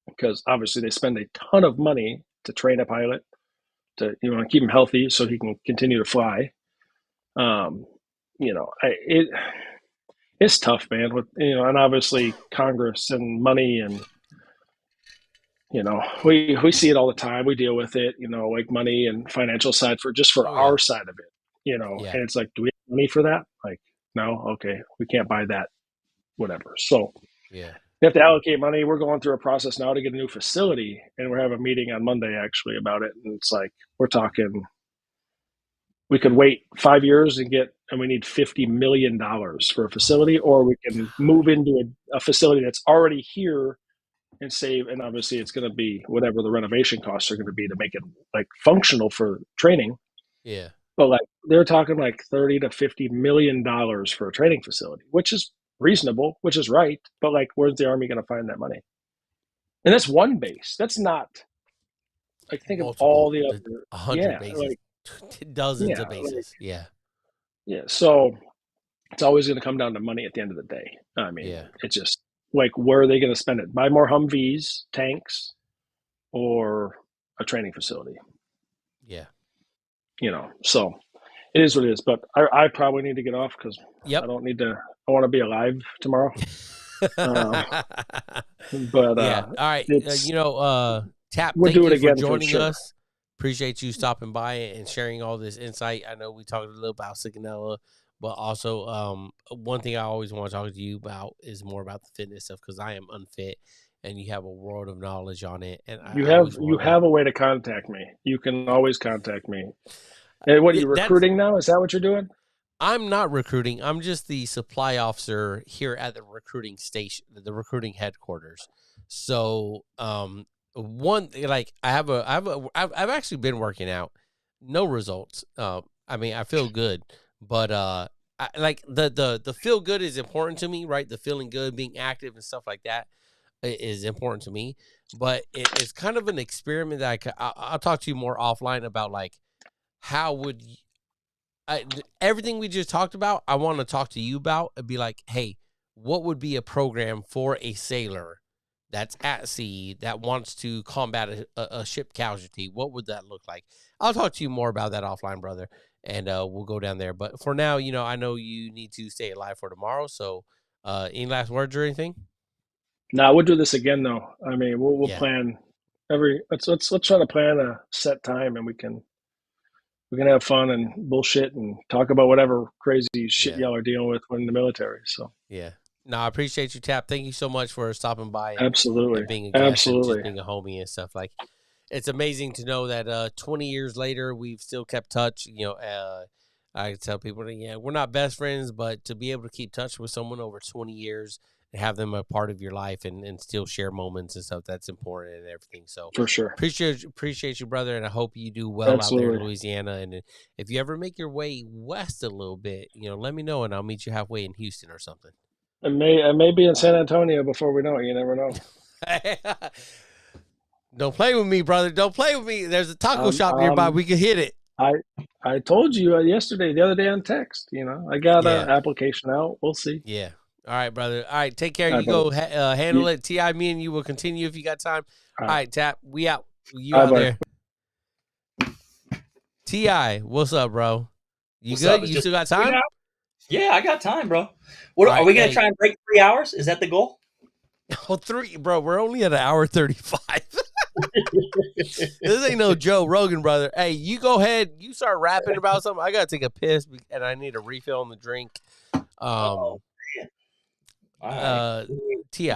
because obviously they spend a ton of money to train a pilot to, you know, keep him healthy so he can continue to fly. You know, it's tough, man. With, you know, and obviously Congress and money, and you know, we see it all the time. We deal with it, you know, like money and financial side for our side of it, you know. And it's like, do we have money for that? Like, no, okay, we can't buy that, whatever. So we have to allocate money. We're going through a process now to get a new facility, and we're having a meeting on Monday actually about it. And it's like we're talking. We could wait 5 years and we need $50 million for a facility, or we can move into a facility that's already here and save. And obviously it's going to be whatever the renovation costs are going to be to make it like functional for training. Yeah. But like they're talking like $30 to $50 million for a training facility, which is reasonable, which is right. But like, where's the Army going to find that money? And that's one base. That's not like, think of all the other 100 bases. Like, dozens of bases. Yeah. So it's always going to come down to money at the end of the day. I mean, it's just like, where are they going to spend it? Buy more Humvees, tanks, or a training facility? Yeah. You know, so it is what it is. But I probably need to get off because I don't need to. I want to be alive tomorrow. But all right. You know, Tap, we'll thank do it you again for joining for sure. us. Appreciate you stopping by and sharing all this insight. I know we talked a little about Sigonella, but also one thing I always want to talk to you about is more about the fitness stuff because I am unfit, and you have a world of knowledge on it. And you have a way to contact me. You can always contact me. And what are you recruiting now? Is that what you're doing? I'm not recruiting. I'm just the supply officer here at the recruiting station, the recruiting headquarters. So, I've actually been working out, no results. I mean, I feel good, but the feel good is important to me, right? The feeling good, being active and stuff like that is important to me. But it's kind of an experiment that I'll talk to you more offline about, like how would everything we just talked about. I want to talk to you about and be like, hey, what would be a program for a sailor that's at sea that wants to combat a ship casualty? What would that look like? I'll talk to you more about that offline, brother, and we'll go down there. But for now, you know, I know you need to stay alive for tomorrow. So any last words or anything? No, we'll do this again, though. I mean, we'll plan let's try to plan a set time, and we can have fun and bullshit and talk about whatever crazy shit y'all are dealing with when in the military. So yeah. No, I appreciate you, Tap. Thank you so much for stopping by absolutely, and being a guest and just absolutely, being a homie and stuff. Like, it's amazing to know that 20 years later we've still kept touch. You know, I tell people that, yeah, we're not best friends, but to be able to keep touch with someone over 20 years and have them a part of your life and still share moments and stuff, that's important and everything. So for sure. appreciate you, brother, and I hope you do well out there Absolutely. in Louisiana. And if you ever make your way west a little bit, you know, let me know and I'll meet you halfway in Houston or something. I may be in San Antonio before we know it. You never know. Don't play with me, brother. Don't play with me. There's a taco shop nearby. We can hit it. I told you the other day on text. You know, I got an application out. We'll see. Yeah. All right, brother. All right, take care. All right, you go handle it. Ti, me and you will continue if you got time. All right, Tap. We out. You out there. Ti, what's up, bro? You What's good? up? You still got time? Yeah, I got time, bro. What are we gonna try and break 3 hours? Is that the goal? Oh, 3, bro. We're only at 1:35. This ain't no Joe Rogan, brother. Hey, you go ahead. You start rapping about something. I gotta take a piss and I need a refill on the drink. Ti,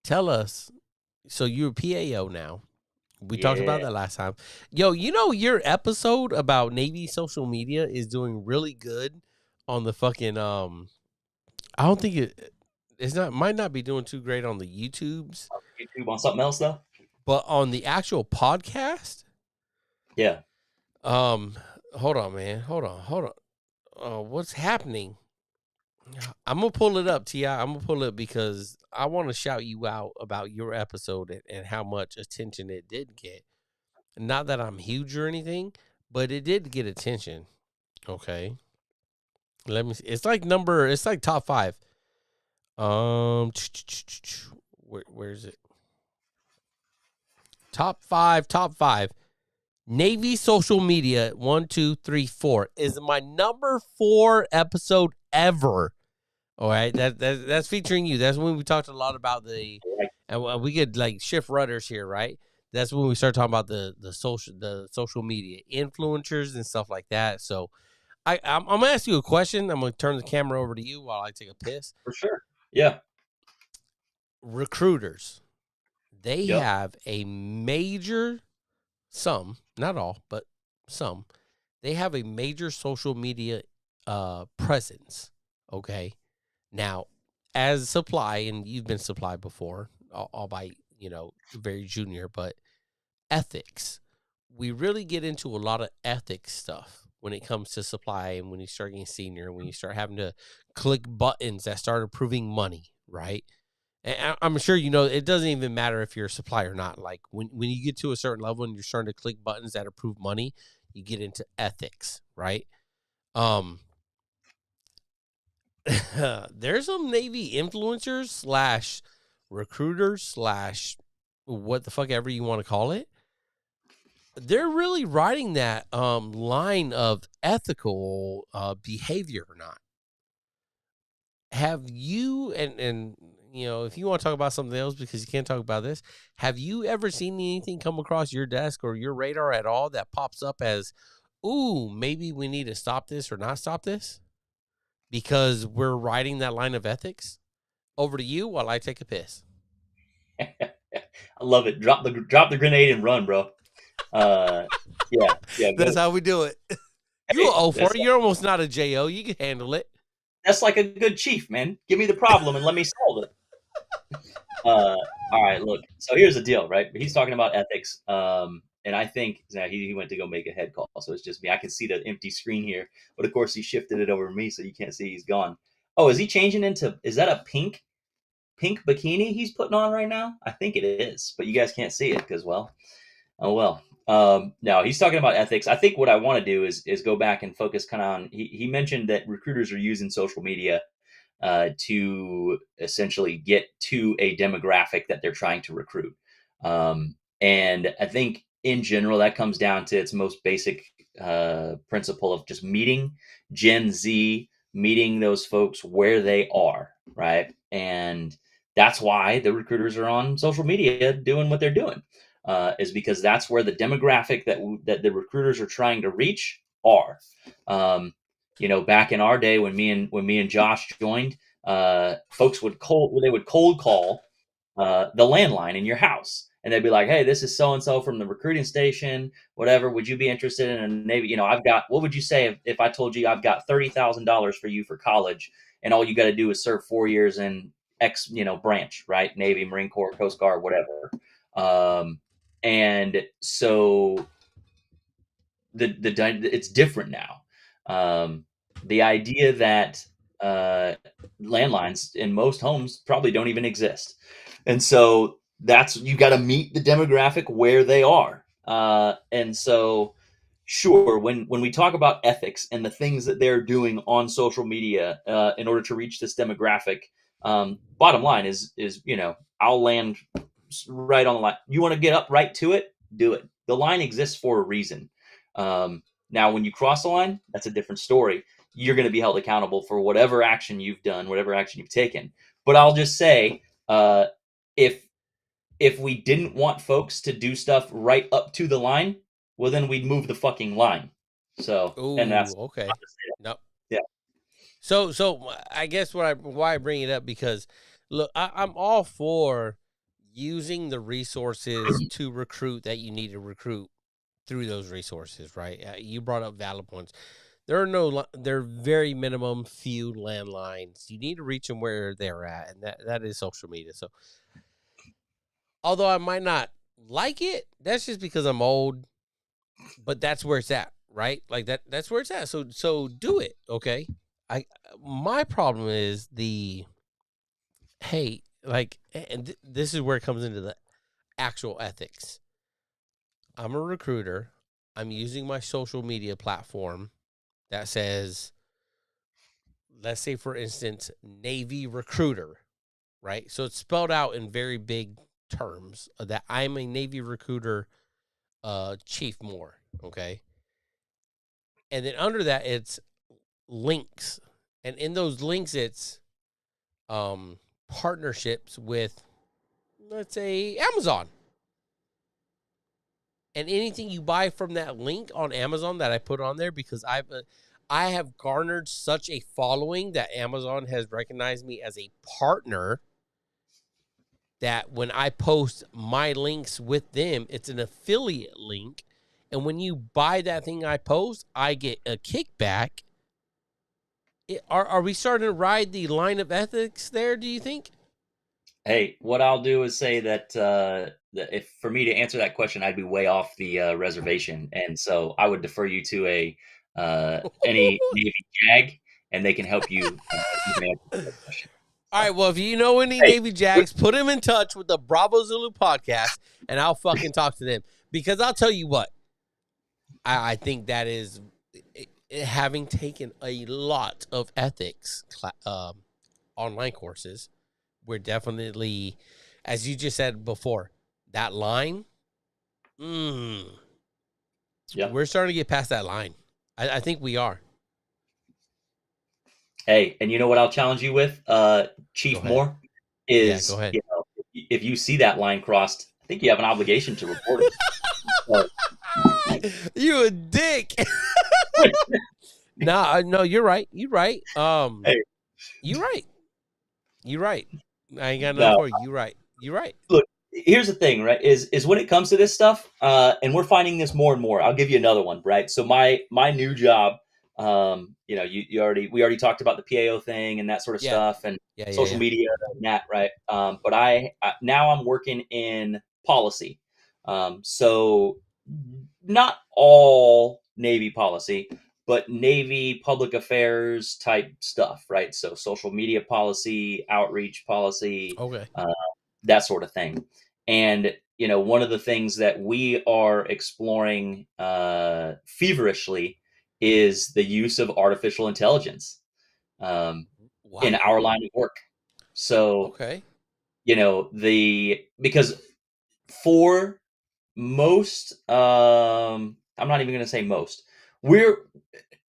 tell us. So you're PAO now. We talked about that last time. Yo, you know your episode about Navy social media is doing really good on the fucking I don't think might not be doing too great on the YouTubes. YouTube on something else though. But on the actual podcast? Yeah. Hold on, man. Hold on. What's happening? I'm gonna pull it up, Ti. I'm gonna pull it because I want to shout you out about your episode and how much attention it did get. Not that I'm huge or anything, but it did get attention. Okay. Let me see. It's like top 5. Where is it? Top 5. Navy social media 1, 2, 3, 4 is my number 4 episode ever. All right, that's featuring you. That's when we talked a lot about and we could like shift rudders here, right? That's when we start talking about the social media influencers and stuff like that. So I'm gonna ask you a question. I'm gonna turn the camera over to you while I take a piss. For sure. Yeah. Recruiters, they have a major, some, not all, but some, they have a major social media presence. Okay. Now, as supply, and you've been supply before, all by, very junior, but ethics. We really get into a lot of ethics stuff when it comes to supply and when you start getting senior, when you start having to click buttons that start approving money, right? And I'm sure it doesn't even matter if you're a supplier or not. Like when you get to a certain level and you're starting to click buttons that approve money, you get into ethics, right? There's some Navy influencers / recruiters / what the fuck ever you want to call it. They're really riding that line of ethical behavior or not. Have you, and if you want to talk about something else because you can't talk about this, have you ever seen anything come across your desk or your radar at all that pops up as, ooh, maybe we need to stop this or not stop this? Because we're riding that line of ethics. Over to you while I take a piss. I love it. Drop the grenade and run, bro. Yeah. That's how we do it. You're an 04. You're almost not a JO. You can handle it. That's like a good chief, man. Give me the problem and let me solve it. All right, look. So here's the deal, right? He's talking about ethics. And I think he went to go make a head call, so it's just me. I can see the empty screen here, but of course he shifted it over to me, so you can't see he's gone. Oh, is he changing into? Is that a pink bikini he's putting on right now? I think it is, but you guys can't see it because, well, oh well. No, he's talking about ethics. I think what I want to do is go back and focus kind of on. He mentioned that recruiters are using social media to essentially get to a demographic that they're trying to recruit. And I think in general, that comes down to its most basic principle of just meeting Gen Z, meeting those folks where they are, right? And that's why the recruiters are on social media doing what they're doing, is because that's where the demographic that the recruiters are trying to reach are. Back in our day when me and Josh joined, folks would cold call the landline in your house, and they'd be like, "Hey, this is so and so from the recruiting station. Whatever, would you be interested in a Navy? I've got. What would you say if I told you I've got $30,000 for you for college, and all you got to do is serve 4 years in X, branch, right? Navy, Marine Corps, Coast Guard, whatever." And so it's different now. The idea that landlines in most homes probably don't even exist, and so you got to meet the demographic where they are. And so, sure, when we talk about ethics and the things that they're doing on social media in order to reach this demographic, bottom line is I'll land right on the line. You want to get up right to it, do it. The line exists for a reason. Now, when you cross the line, that's a different story. You're going to be held accountable for whatever action you've done, whatever action you've taken. But I'll just say, if we didn't want folks to do stuff right up to the line, well, then we'd move the fucking line. So, and that's okay. No. Yeah. So I guess why I bring it up, because look, I'm all for using the resources to recruit that you need to recruit through those resources, right? You brought up valid points. There are very minimum few landlines. You need to reach them where they're at, and that is social media. So, although I might not like it, that's just because I'm old. But that's where it's at, right? Like that's where it's at. So do it, okay? My problem is this is where it comes into the actual ethics. I'm a recruiter. I'm using my social media platform that says, let's say, for instance, Navy recruiter, right? So it's spelled out in very big terms that I'm a Navy recruiter, Chief Moore, okay? And then under that, it's links. And in those links, it's partnerships with, let's say, Amazon. And anything you buy from that link on Amazon that I put on there, because I have garnered such a following that Amazon has recognized me as a partner, that when I post my links with them, it's an affiliate link. And when you buy that thing I post, I get a kickback. Are we starting to ride the line of ethics there, do you think? Hey, what I'll do is say that if for me to answer that question, I'd be way off the reservation, and so I would defer you to any Navy JAG, and they can help you. You can answer that question. All right, well, if you know any Navy JAGs, put them in touch with the Bravo Zulu podcast, and I'll fucking talk to them. Because I'll tell you what, I think that is, having taken a lot of ethics online courses, we're definitely, as you just said before, that line, we're starting to get past that line. I think we are. Hey, and you know what I'll challenge you with, Chief Moore, is, go ahead. If you see that line crossed, I think you have an obligation to report it. You a dick. No, you're right. You're right. Hey. You're right. You're right. I ain't got nothing for you. You're right. You're right. Look, here's the thing, right? Is when it comes to this stuff, and we're finding this more and more. I'll give you another one, right? So my new job, we already talked about the PAO thing and that sort of stuff, and social media and that, right? But now I'm working in policy, so not all Navy policy, but Navy public affairs type stuff, right? So social media policy, outreach policy, that sort of thing. And, one of the things that we are exploring feverishly is the use of artificial intelligence in our line of work. So, because for most, I'm not even going to say most, we're,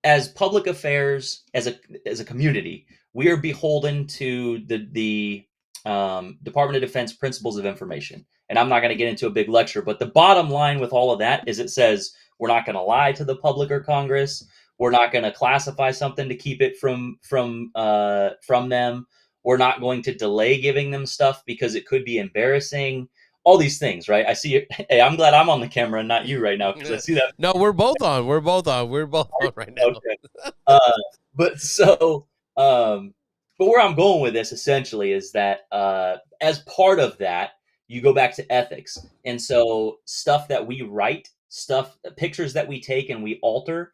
as public affairs, as a community, we are beholden to the Department of Defense Principles of Information. And I'm not going to get into a big lecture, but the bottom line with all of that is it says we're not going to lie to the public or Congress. We're not going to classify something to keep it from them. We're not going to delay giving them stuff because it could be embarrassing. All these things, right? I see it. Hey, I'm glad I'm on the camera and not you right now because I see that. No, we're both on. We're both on right now. Okay. But so, but where I'm going with this essentially is that as part of that, you go back to ethics. And so stuff that we write, pictures that we take and we alter,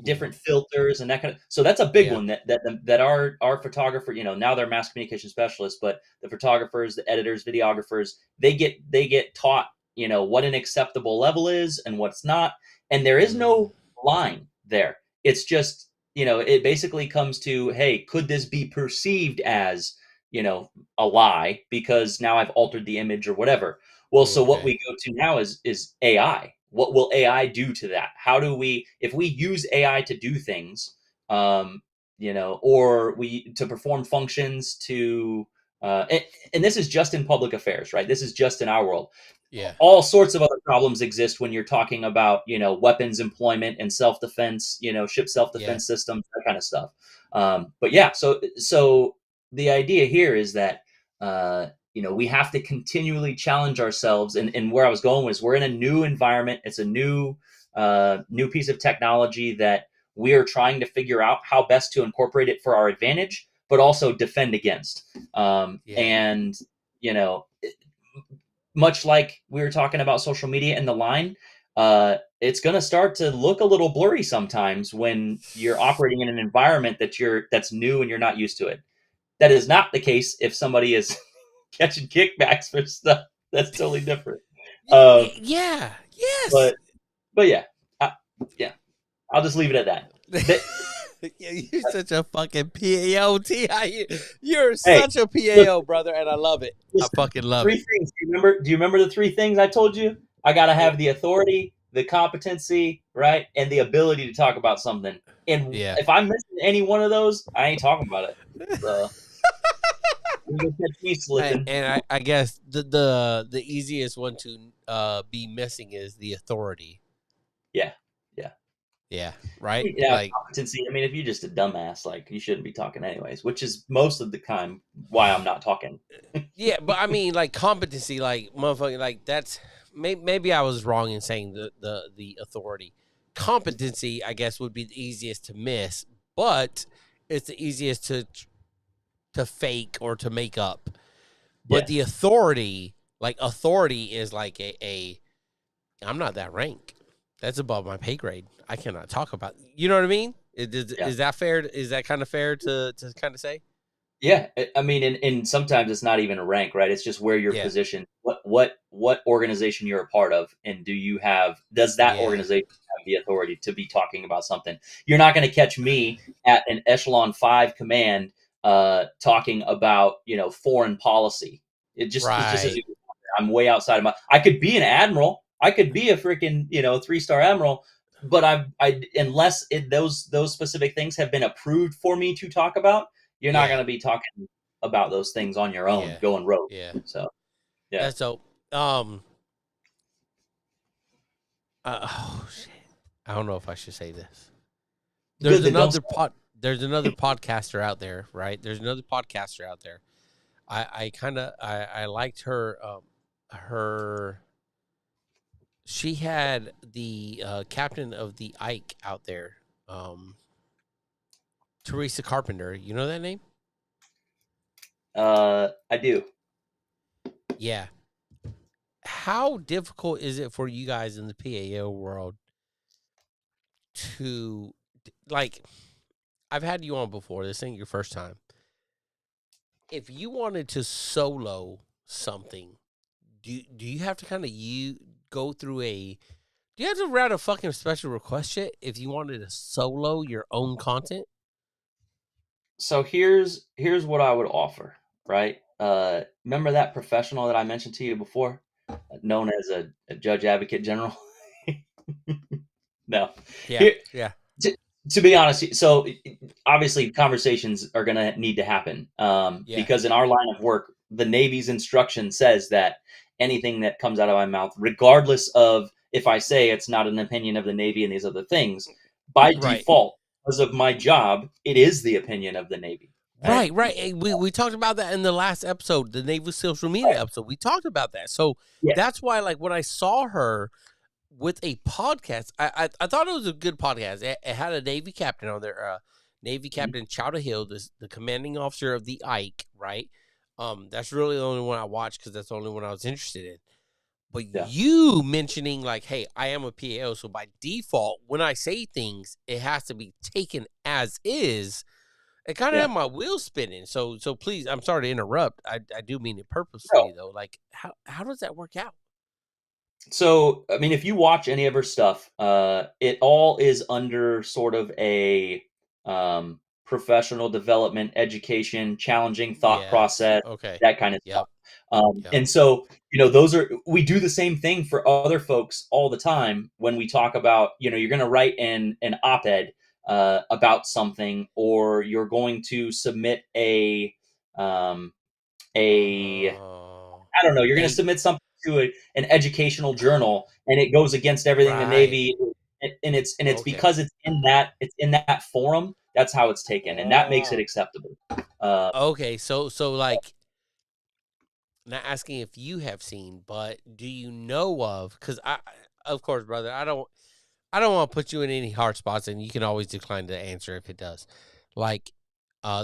different filters and that kind of. So that's a big one that our photographer, now they're mass communication specialists, but the photographers, the editors, videographers, they get taught, what an acceptable level is and what's not. And there is no line there. It's just, it basically comes to, hey, could this be perceived as, a lie because now I've altered the image or whatever. Well, so what we go to now is AI. What will AI do to that? How do we, if we use AI to do things, or to perform functions to, and this is just in public affairs, right? This is just in our world. Yeah. All sorts of other problems exist when you're talking about, weapons employment and self-defense, ship self-defense systems, that kind of stuff. But yeah, so the idea here is that, we have to continually challenge ourselves. And where I was going was we're in a new environment. It's a new piece of technology that we are trying to figure out how best to incorporate it for our advantage, but also defend against. And, much like we were talking about social media and the line, it's going to start to look a little blurry sometimes when you're operating in an environment that's new and you're not used to it. That is not the case if somebody is catching kickbacks for stuff. That's totally different. Yes. But yeah, I'll just leave it at that. You're such a fucking PAO, T.I. You're such a PAO, brother, and I love it. I fucking love it. 3 things. Do you remember the 3 things I told you? I got to have the authority, the competency, right, and the ability to talk about something. And if I'm missing any one of those, I ain't talking about it. So you can catch me slipping. And I guess the easiest one to be missing is the authority. Yeah, right? Yeah, like, competency. I mean, if you're just a dumbass, you shouldn't be talking anyways, which is most of the time why I'm not talking. Yeah, but I mean, competency, motherfucker, that's maybe I was wrong in saying the authority. Competency, I guess, would be the easiest to miss, but it's the easiest to fake or to make up. But the authority, is like a I'm not that rank. That's above my pay grade. I cannot talk about. You know what I mean? Is that fair? Is that kind of fair to kind of say? Yeah, I mean, and sometimes it's not even a rank, right? It's just where you're positioned, what organization you're a part of, and does that organization have the authority to be talking about something? You're not going to catch me at an echelon 5 command talking about foreign policy. It just isn't. I'm way outside of I could be an admiral. I could be a freaking 3-star admiral, but unless those specific things have been approved for me to talk about, you're not going to be talking about those things on your own, going rogue. Yeah. So, yeah. So, oh shit! I don't know if I should say this. There's another podcaster out there, right? There's another podcaster out there. I liked her. She had the captain of the Ike out there, Teresa Carpenter. You know that name? I do. Yeah. How difficult is it for you guys in the PAO world to, I've had you on before. This ain't your first time. If you wanted to solo something, do you have to kind of go through do you have to write a fucking special request shit if you wanted to solo your own content? So here's what I would offer, right? Remember that professional that I mentioned to you before, known as a judge advocate general? No. Yeah. To be honest, so obviously conversations are going to need to happen because in our line of work, the Navy's instruction says that anything that comes out of my mouth, regardless of if I say it's not an opinion of the Navy and these other things, by default, because of my job, it is the opinion of the Navy. Right. We talked about that in the last episode, the Naval social media episode. We talked about that. So that's why, like, when I saw her with a podcast, I thought it was a good podcast. It had a Navy captain on there, Navy Captain Chowder Hill, the commanding officer of the Ike, right? That's really the only one I watched because that's the only one I was interested in. But you mentioning, like, hey, I am a PAO, so by default, when I say things, it has to be taken as is. It kind of had my wheels spinning. So please, I'm sorry to interrupt. I do mean it purposely, though. Like, how does that work out? So, I mean, if you watch any of her stuff, it all is under sort of a professional development, education, challenging thought process, that kind of stuff. And so, we do the same thing for other folks all the time when we talk about, you're going to write an op-ed about something, or you're going to submit I don't know, you're going to submit something to an educational journal, and it goes against everything the Navy, and it's because it's in that forum. That's how it's taken, and that makes it acceptable. So like, not asking if you have seen, but do you know of? Because of course, brother, I don't want to put you in any hard spots, and you can always decline to answer if it does. Like,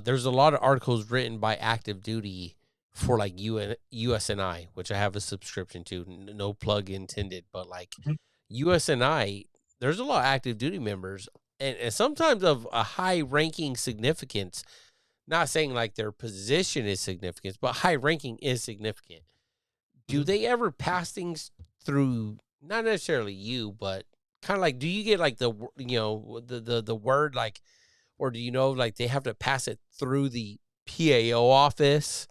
there's a lot of articles written by active duty for like USNI, which I have a subscription to. No plug intended, but like USNI, there's a lot of active duty members, and sometimes of a high ranking significance. Not saying like their position is significant, but high ranking is significant. Do they ever pass things through? Not necessarily you, but kind of like, do you get like the word, like, or do you know, like, they have to pass it through the PAO office?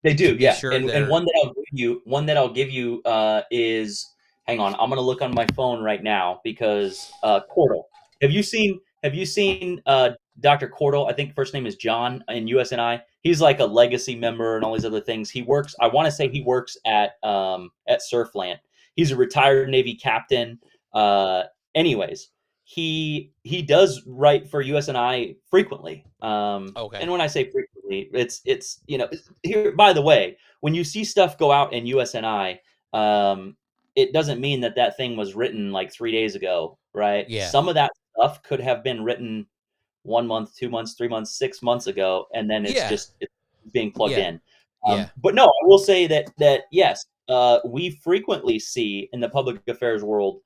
They do, yeah. Sure, and one that I'll give you is, hang on, I'm gonna look on my phone right now because Cordell. Have you seen Dr. Cordell? I think first name is John in USNI. He's like a legacy member and all these other things. He works, I want to say he works at Surfland. He's a retired Navy captain. Anyways, he does write for USNI frequently. And when I say frequently, it's here. By the way, when you see stuff go out in USNI, it doesn't mean that thing was written like 3 days ago, right? Yeah. Some of that stuff could have been written 1 month, 2 months, 3 months, 6 months ago, and then it's being plugged in. But no, I will say that yes, we frequently see in the public affairs world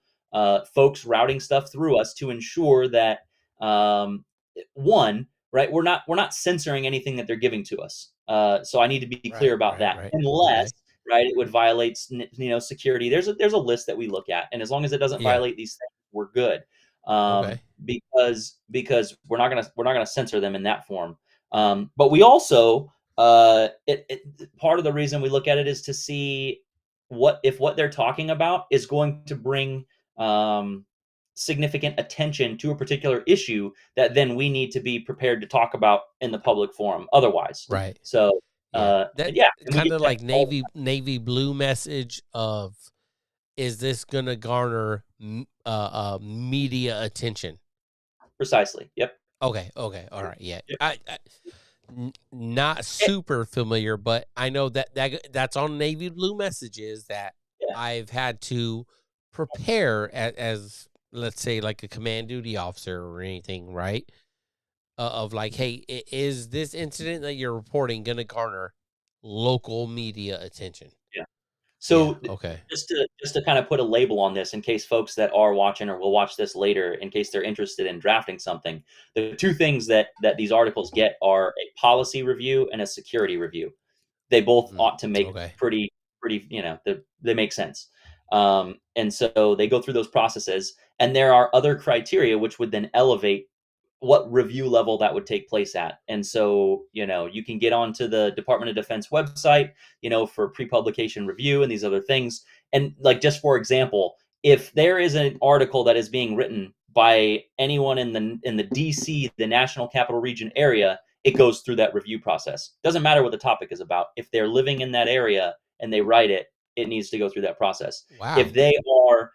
folks routing stuff through us to ensure that one, right, we're not censoring anything that they're giving to us. So I need to be clear about that, unless right, it would violate security. There's a list that we look at, and as long as it doesn't violate these things, we're good. Because we're not gonna censor them in that form. But we also part of the reason we look at it is to see what they're talking about is going to bring significant attention to a particular issue that then we need to be prepared to talk about in the public forum otherwise. Right. So kind of like Navy blue message of, is this gonna garner media attention? Precisely. Yep. Okay. All right. Yeah. Yep. Not super familiar, but I know that's on Navy blue messages that I've had to prepare as let's say like a command duty officer or anything, right? Of like, hey, is this incident that you're reporting going to garner local media attention? Yeah. So just to kind of put a label on this in case folks that are watching or will watch this later, in case they're interested in drafting something, the two things that these articles get are a policy review and a security review. They both ought to make pretty, they make sense. And so they go through those processes, and there are other criteria which would then elevate what review level that would take place at. And so, you can get onto the Department of Defense website, for pre-publication review and these other things. And like, just for example, if there is an article that is being written by anyone in the DC, the National Capital Region area, it goes through that review process. Doesn't matter what the topic is about. If they're living in that area and they write it, it needs to go through that process. Wow. If they are,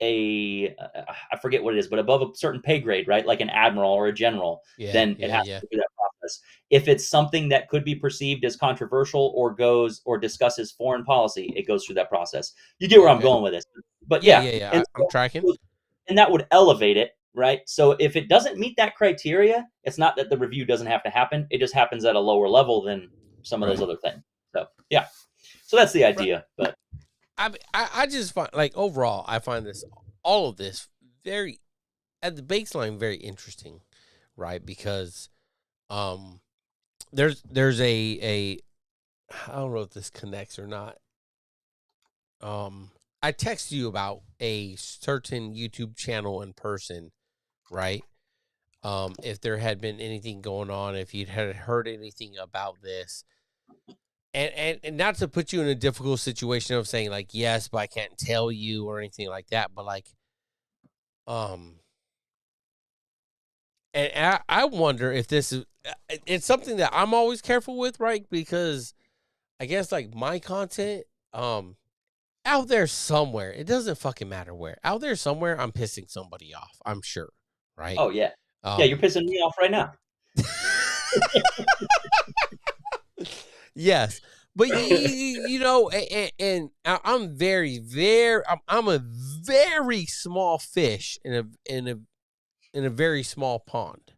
I forget what it is, but above a certain pay grade, right? Like an admiral or a general, then it has to go through that process. If it's something that could be perceived as controversial or discusses foreign policy, it goes through that process. You get where I'm going with this. But yeah. And I'm tracking. And that would elevate it, right? So if it doesn't meet that criteria, it's not that the review doesn't have to happen. It just happens at a lower level than some of those other things. So, yeah. So that's the idea. But I just find, like, overall, I find all of this very, at the baseline, very interesting, right? Because there's a I don't know if this connects or not. I text you about a certain YouTube channel in person, right? If there had been anything going on, if you'd had heard anything about this, and not to put you in a difficult situation of saying like, yes, but I can't tell you or anything like that, but like, and I wonder if this is, it's something that I'm always careful with, right? Because I guess like my content, out there somewhere, it doesn't fucking matter where, out there somewhere, I'm pissing somebody off, I'm sure, right? Oh yeah. Yeah, you're pissing me off right now. Yes, but you know, and I'm very, I'm a very small fish in a very small pond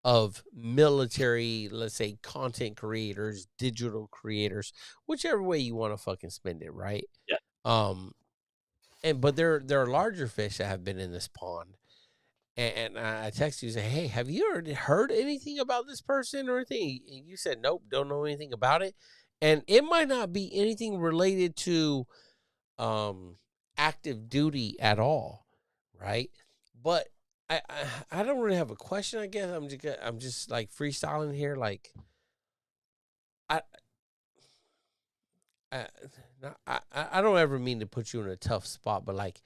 of military, let's say, content creators, digital creators, whichever way you want to fucking spend it, right? Yeah. But there are larger fish that have been in this pond. And I text you and say, hey, have you already heard anything about this person or anything? And you said, nope, don't know anything about it. And it might not be anything related to active duty at all, right? But I don't really have a question, I guess. I'm just like freestyling here. Like, I don't ever mean to put you in a tough spot, but like,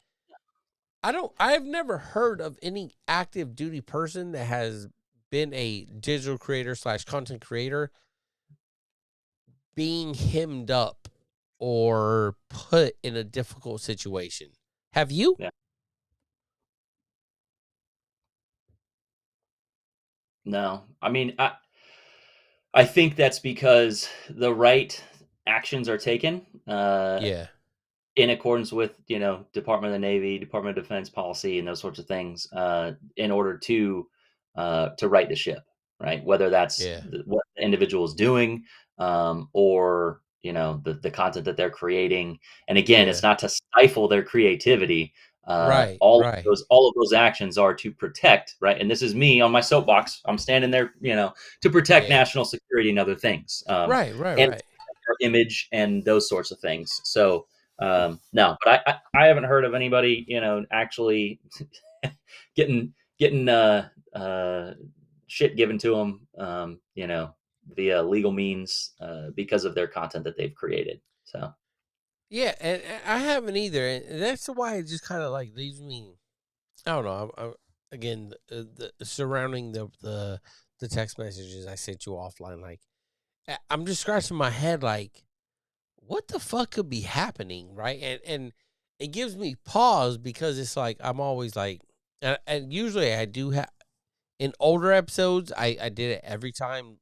I've never heard of any active duty person that has been a digital creator / content creator being hemmed up or put in a difficult situation. Have you? Yeah. No. I mean, I think that's because the right actions are taken. Yeah. In accordance with, Department of the Navy, Department of Defense policy, and those sorts of things, in order to right the ship, right? Whether that's what the individual is doing, or the content that they're creating. And again, it's not to stifle their creativity. Right. All of those actions are to protect, right? And this is me on my soapbox. I'm standing there, to protect national security and other things. Right. And our image and those sorts of things. So. No, but I haven't heard of anybody, actually getting shit given to them, via legal means, because of their content that they've created. So. Yeah, and I haven't either, and that's why it just kind of like leaves me. I don't know. Again, the surrounding the text messages I sent you offline, like I'm just scratching my head, like, what the fuck could be happening, right? And it gives me pause because it's like I'm always like, and usually I do have in older episodes, I did it every time.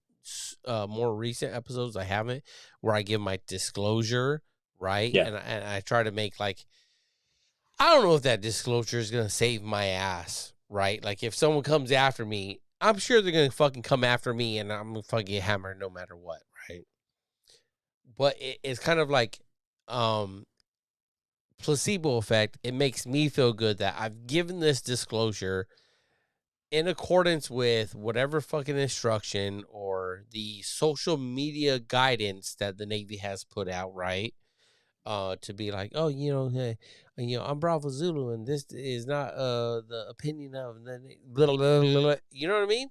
More recent episodes I haven't, where I give my disclosure, right? Yeah. And I try to make like, I don't know if that disclosure is gonna save my ass, right? Like if someone comes after me, I'm sure they're gonna fucking come after me, and I'm gonna fucking get hammered no matter what, right? But it's kind of like placebo effect. It makes me feel good that I've given this disclosure in accordance with whatever fucking instruction or the social media guidance that the Navy has put out, right? To be like, oh, hey, I'm Bravo Zulu, and this is not the opinion of the blah, blah, blah, blah. You know what I mean?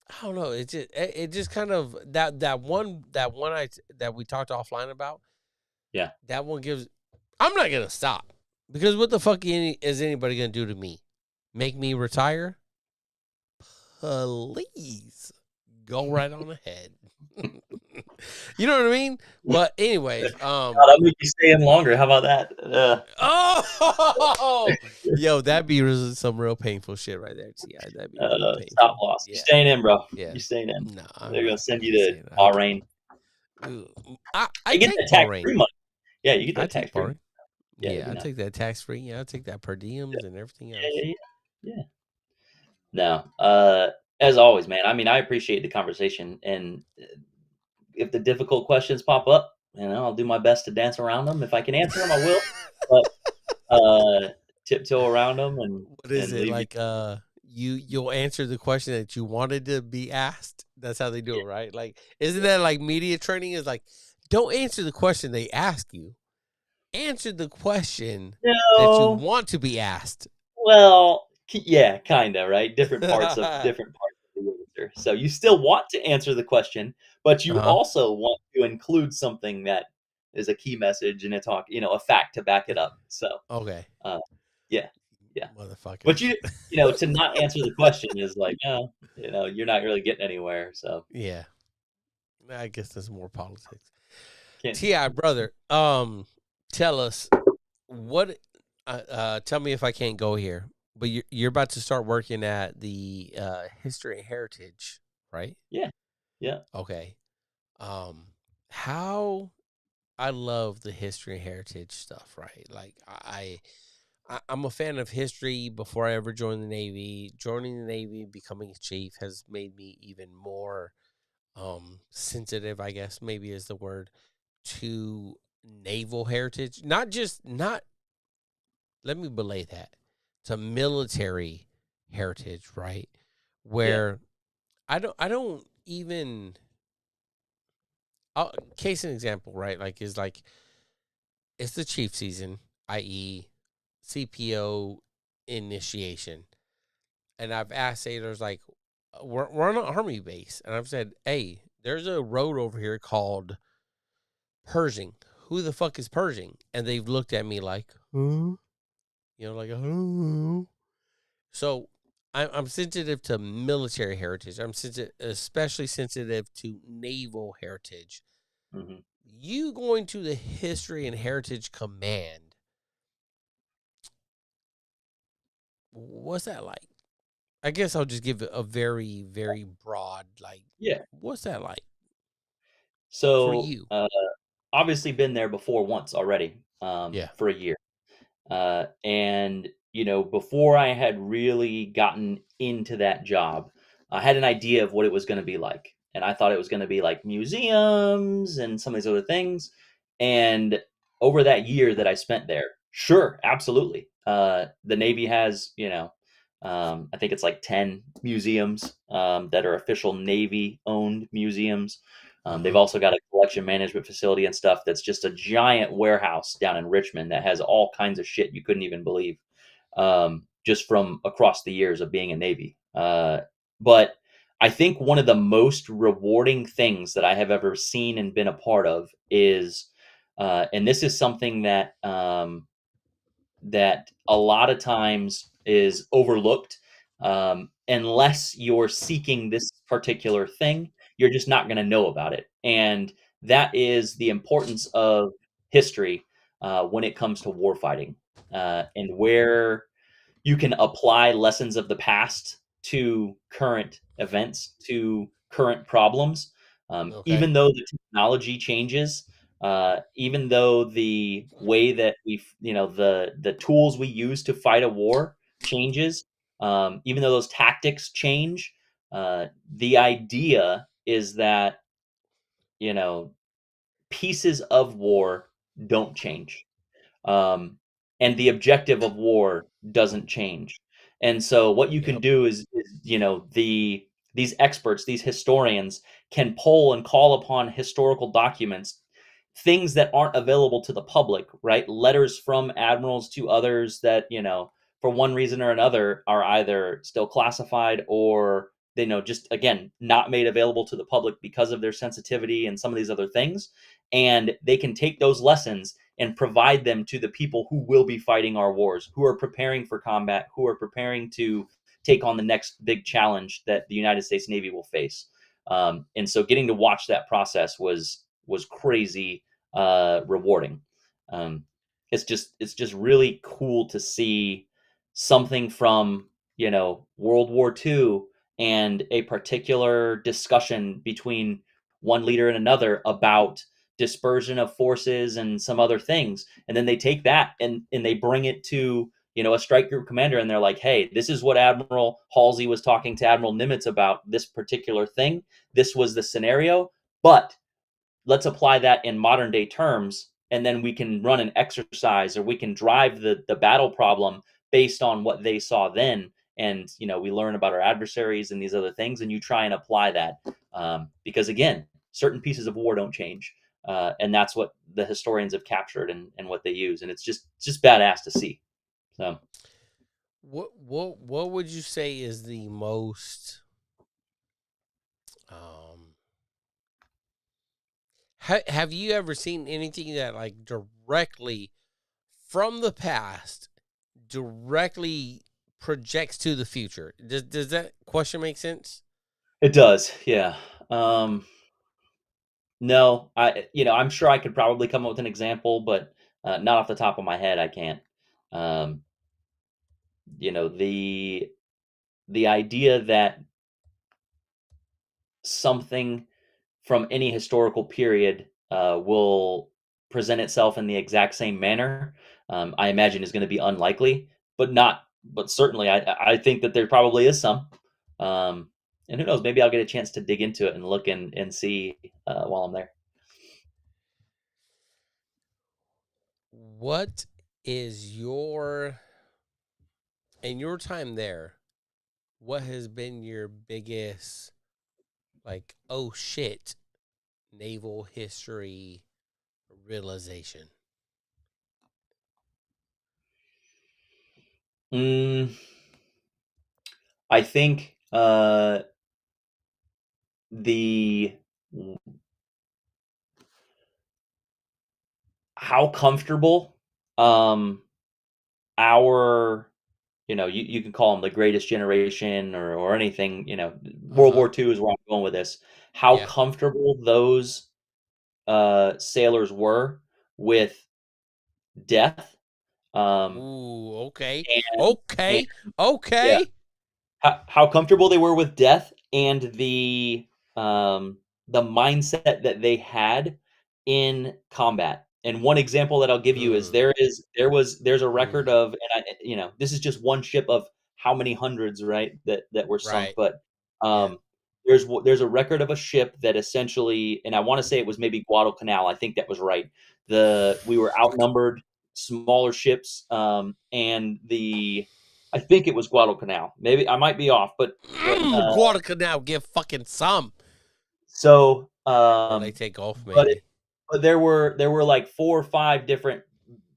I don't know. It just kind of that one that we talked offline about. Yeah. That one gives. I'm not gonna stop because what the fuck is anybody gonna do to me? Make me retire? Please go right on ahead. You know what I mean? But anyways, I'll make you stay in longer. How about that? oh, yo, that'd be some real painful shit right there, Ti. That'd be real painful. Stop loss. Yeah. You're staying in, bro. Yeah. You're staying in. Nah, They're gonna send you I'm to saying Bahrain. I You get take that tax free Bahrain. money. Yeah, you get I that take tax free. Bahrain. Yeah, I take that tax free. Yeah, I take that per diems and everything else. Yeah. No. As always, man. I mean, I appreciate the conversation, and if the difficult questions pop up, I'll do my best to dance around them. If I can answer them, I will. But tiptoe around them and What is it leave like? You'll answer the question that you wanted to be asked. That's how they do it, right? Like, isn't that like media training? Is like, don't answer the question they ask you. Answer the question that you No. want to be asked. Well, yeah, kind of, right? Different parts of the answer. So you still want to answer the question, but you also want to include something that is a key message in a talk, a fact to back it up. So, Okay. yeah, Motherfucker. but to not answer the question is like, you're not really getting anywhere. So yeah, I guess there's more politics. Can't- Ti, brother, tell us what. Tell me if I can't go here, but you're about to start working at the History and Heritage, right? Yeah. Okay. How I love the history and heritage stuff, right? Like I'm a fan of history before I ever joined the Navy. Joining the Navy, becoming a chief has made me even more sensitive, I guess maybe is the word, to naval heritage. Let me belay that. To military heritage, right? Where I don't even case an example, right? Like is like it's the chief season, i.e. CPO initiation. And I've asked sailors like we're on an army base, and I've said, "Hey, there's a road over here called Pershing. Who the fuck is Pershing?" And they've looked at me like, "Huh?" Like, "Oh." So I'm sensitive to military heritage. I'm especially sensitive to naval heritage. Mm-hmm. You going to the History and Heritage Command, what's that like? I guess I'll just give it a very, very broad, like, what's that like? So for you? Obviously been there before once already, for a year. And, before I had really gotten into that job, I had an idea of what it was going to be like. And I thought it was going to be like museums and some of these other things. And over that year that I spent there, sure, absolutely. The Navy has, I think it's like 10 museums that are official Navy owned museums. They've also got a collection management facility and stuff that's just a giant warehouse down in Richmond that has all kinds of shit you couldn't even believe, just from across the years of being a Navy. But I think one of the most rewarding things that I have ever seen and been a part of is, and this is something that that a lot of times is overlooked. Unless you're seeking this particular thing, you're just not going to know about it. And that is the importance of history when it comes to warfighting, and where you can apply lessons of the past to current events, to current problems. Even though the technology changes, even though the way that the tools we use to fight a war changes, even though those tactics change, the idea is that pieces of war don't change, um, and the objective of war doesn't change. And so, what you can do is these experts, these historians, can pull and call upon historical documents, things that aren't available to the public, right? Letters from admirals to others that, for one reason or another, are either still classified or just again not made available to the public because of their sensitivity and some of these other things. And they can take those lessons and provide them to the people who will be fighting our wars, who are preparing for combat, who are preparing to take on the next big challenge that the United States Navy will face. And so getting to watch that process was crazy rewarding. It's just really cool to see something from World War II and a particular discussion between one leader and another about dispersion of forces and some other things, and then they take that and they bring it to a strike group commander, and they're like, hey, this is what Admiral Halsey was talking to Admiral Nimitz about, this particular thing. This was the scenario, but let's apply that in modern day terms, and then we can run an exercise, or we can drive the battle problem based on what they saw then. And we learn about our adversaries and these other things, and you try and apply that, because again, certain pieces of war don't change, and that's what the historians have captured and what they use, and it's just badass to see. So what would you say is the most have you ever seen anything that like directly from the past directly projects to the future? Does that question make sense? it does, yeah. No, I'm sure I could probably come up with an example, but not off the top of my head, I can't. Um, the idea that something from any historical period will present itself in the exact same manner, I imagine is going to be unlikely, but certainly I think that there probably is some. And who knows, maybe I'll get a chance to dig into it and look and see while I'm there. What is in your time there, what has been your biggest, like, oh shit, naval history realization? I think the how comfortable our you can call them the greatest generation or anything, World War II is where I'm going with this. How comfortable those sailors were with death. Ooh, okay. And yeah, how comfortable they were with death, and the mindset that they had in combat. And one example that I'll give you is there's a record of, and this is just one ship of how many hundreds, right, that were sunk, Right. but Yeah. there's a record of a ship that essentially, and I want to say it was maybe Guadalcanal, I think that was right. We were outnumbered, smaller ships, and I think it was Guadalcanal. Maybe I might be off, but Guadalcanal, give fucking some. so Or they take off, maybe. but there were like 4 or 5 different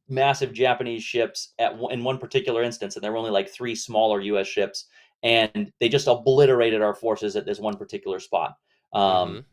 massive Japanese ships in one particular instance, and there were only like 3 smaller U.S. ships, and they just obliterated our forces at this one particular spot. And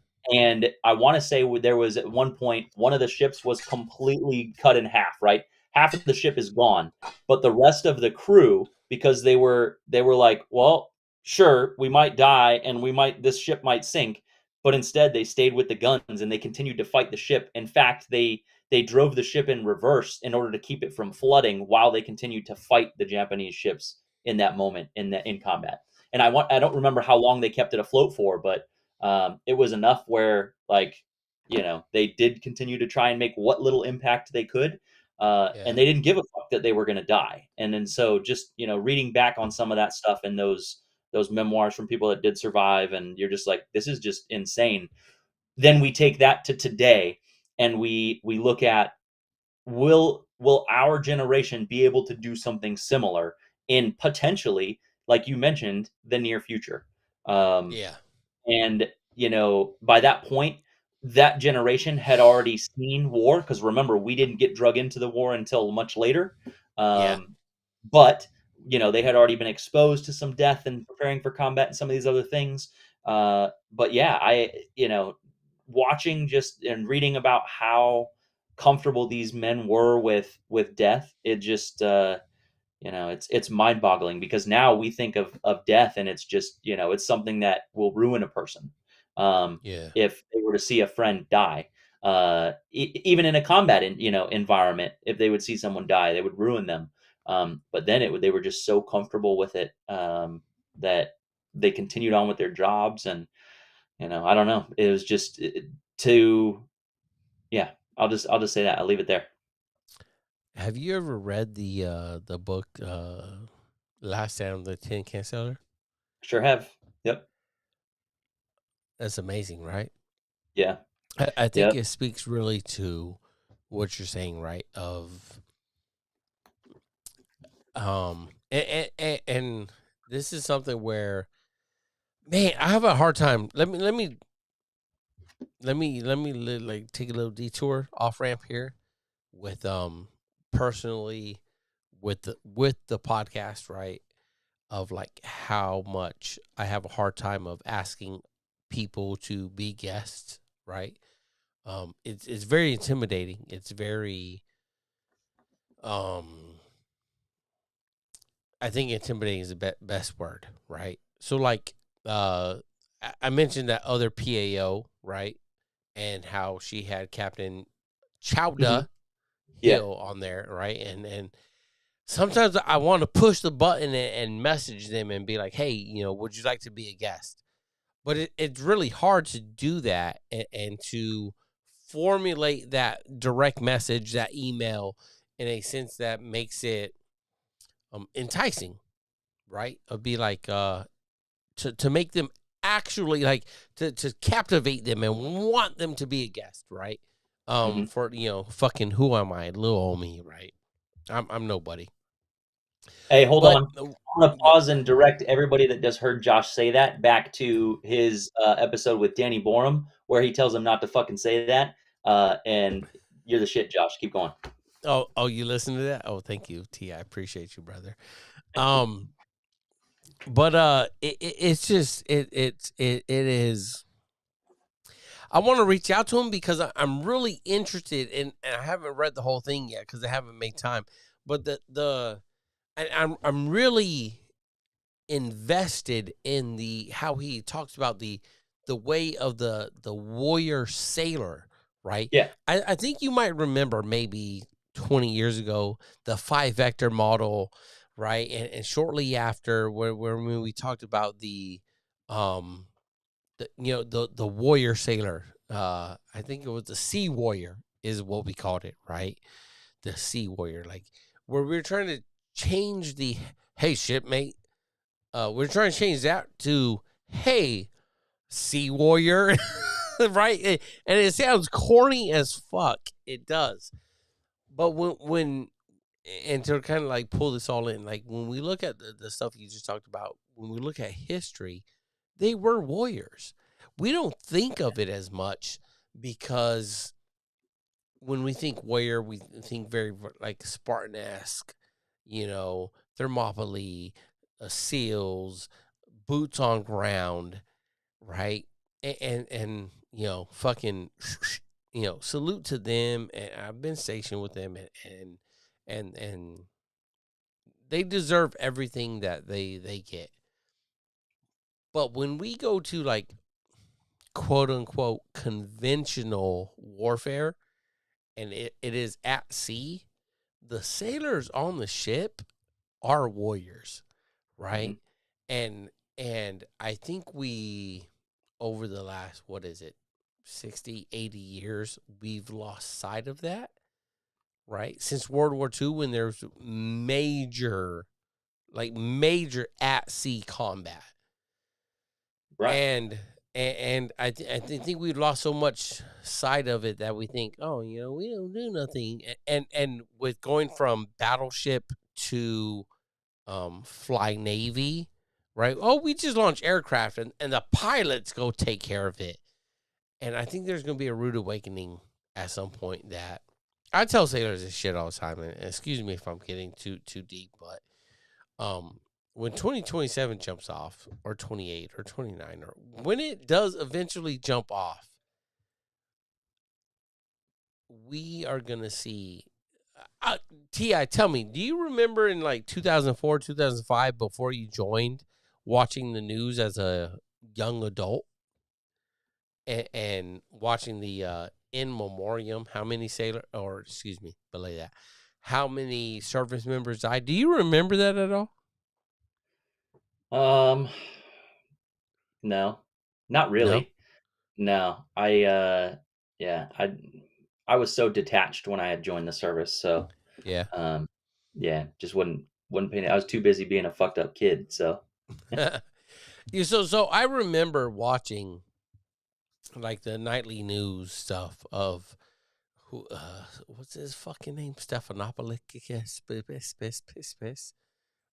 I want to say there was at one point one of the ships was completely cut in half. Right, half of the ship is gone, but the rest of the crew, because they were like, well, sure, we might die, and this ship might sink, but instead they stayed with the guns and they continued to fight the ship. In fact, they drove the ship in reverse in order to keep it from flooding while they continued to fight the Japanese ships in that moment in combat. And I don't remember how long they kept it afloat for, but it was enough where, like, they did continue to try and make what little impact they could, and they didn't give a fuck that they were going to die. And then so just reading back on some of that stuff in those memoirs from people that did survive, and you're just like, this is just insane. Then we take that to today, and we look at, will our generation be able to do something similar in potentially, like you mentioned, the near future? And by that point, that generation had already seen war, because remember, we didn't get drug into the war until much later. But they had already been exposed to some death and preparing for combat and some of these other things. But yeah, watching just and reading about how comfortable these men were with death, it just it's mind-boggling, because now we think of death, and it's just, it's something that will ruin a person. Yeah. If they were to see a friend die, even in a combat environment, if they would see someone die, they would ruin them. But then they were just so comfortable with it, that they continued on with their jobs. And I don't know, it was just yeah, I'll just say that. I'll leave it there. Have you ever read the book Last Stand of the Tin Can Seller? Sure have. Yep. That's amazing, right? Yeah. I think Yep. it speaks really to what you're saying, right? Of and this is something where, man, I have a hard time. Let me like take a little detour off ramp here with personally with the podcast, right? Of like how much I have a hard time of asking people to be guests, right? It's very intimidating. It's very I think intimidating is the best word, right? So like I mentioned that other PAO, right? And how she had Captain Chowda Yeah. Hill on there, right? And sometimes I want to push the button and message them and be like, hey, would you like to be a guest? But it's really hard to do that and to formulate that direct message, that email, in a sense that makes it enticing, right? It'd be like to make them actually like to captivate them and want them to be a guest, right? Mhm. For fucking who am I, little old me, right? I'm nobody. Hey, hold But on. I'm gonna pause and direct everybody that just heard Josh say that back to his episode with Danny Borum, where he tells him not to fucking say that. And you're the shit, Josh. Keep going. oh, you listen to that? Oh, thank you, T. I appreciate you, brother. But it's just it is. I want to reach out to him because I'm really interested in, and I haven't read the whole thing yet because I haven't made time. But I'm really invested in the how he talks about the way of the warrior sailor, right? Yeah. I think you might remember maybe 20 years ago the 5-vector model, right? And shortly after when we talked about the the warrior sailor, I think it was the sea warrior is what we called it, right? The sea warrior, like where we were trying to change the hey shipmate, we're trying to change that to hey sea warrior, right? And it sounds corny as fuck. It does, but when and to kind of like pull this all in, like when we look at the stuff you just talked about, when we look at history, they were warriors. We don't think of it as much because when we think warrior, we think very like Spartan-esque, Thermopylae, seals, boots on ground, right? And fucking, salute to them. And I've been stationed with them, and they deserve everything that they get. But when we go to like quote unquote conventional warfare, and it is at sea, the sailors on the ship are warriors, right? Mhm. And I think we over the last, what is it, 60, 80 years, we've lost sight of that, right? Since World War II, when there's major at sea combat. Right. And I think we've lost so much sight of it that we think, oh, we don't do nothing. And with going from battleship to fly Navy, right? Oh, we just launch aircraft and the pilots go take care of it. And I think there's going to be a rude awakening at some point that I tell sailors this shit all the time. And excuse me if I'm getting too deep, but when 2027 jumps off, or 28 or 29, or when it does eventually jump off, we are gonna see. Ti, tell me, do you remember in like 2004, 2005, before you joined, watching the news as a young adult and watching the in memoriam, how many belay that, how many service members died? Do you remember that at all? No, not No. really. No, yeah, I was so detached when I had joined the service, so Yeah. yeah, just wouldn't pay. I was too busy being a fucked up kid. So Yeah, so I remember watching like the nightly news stuff of who what's his fucking name? Stephanopoulos,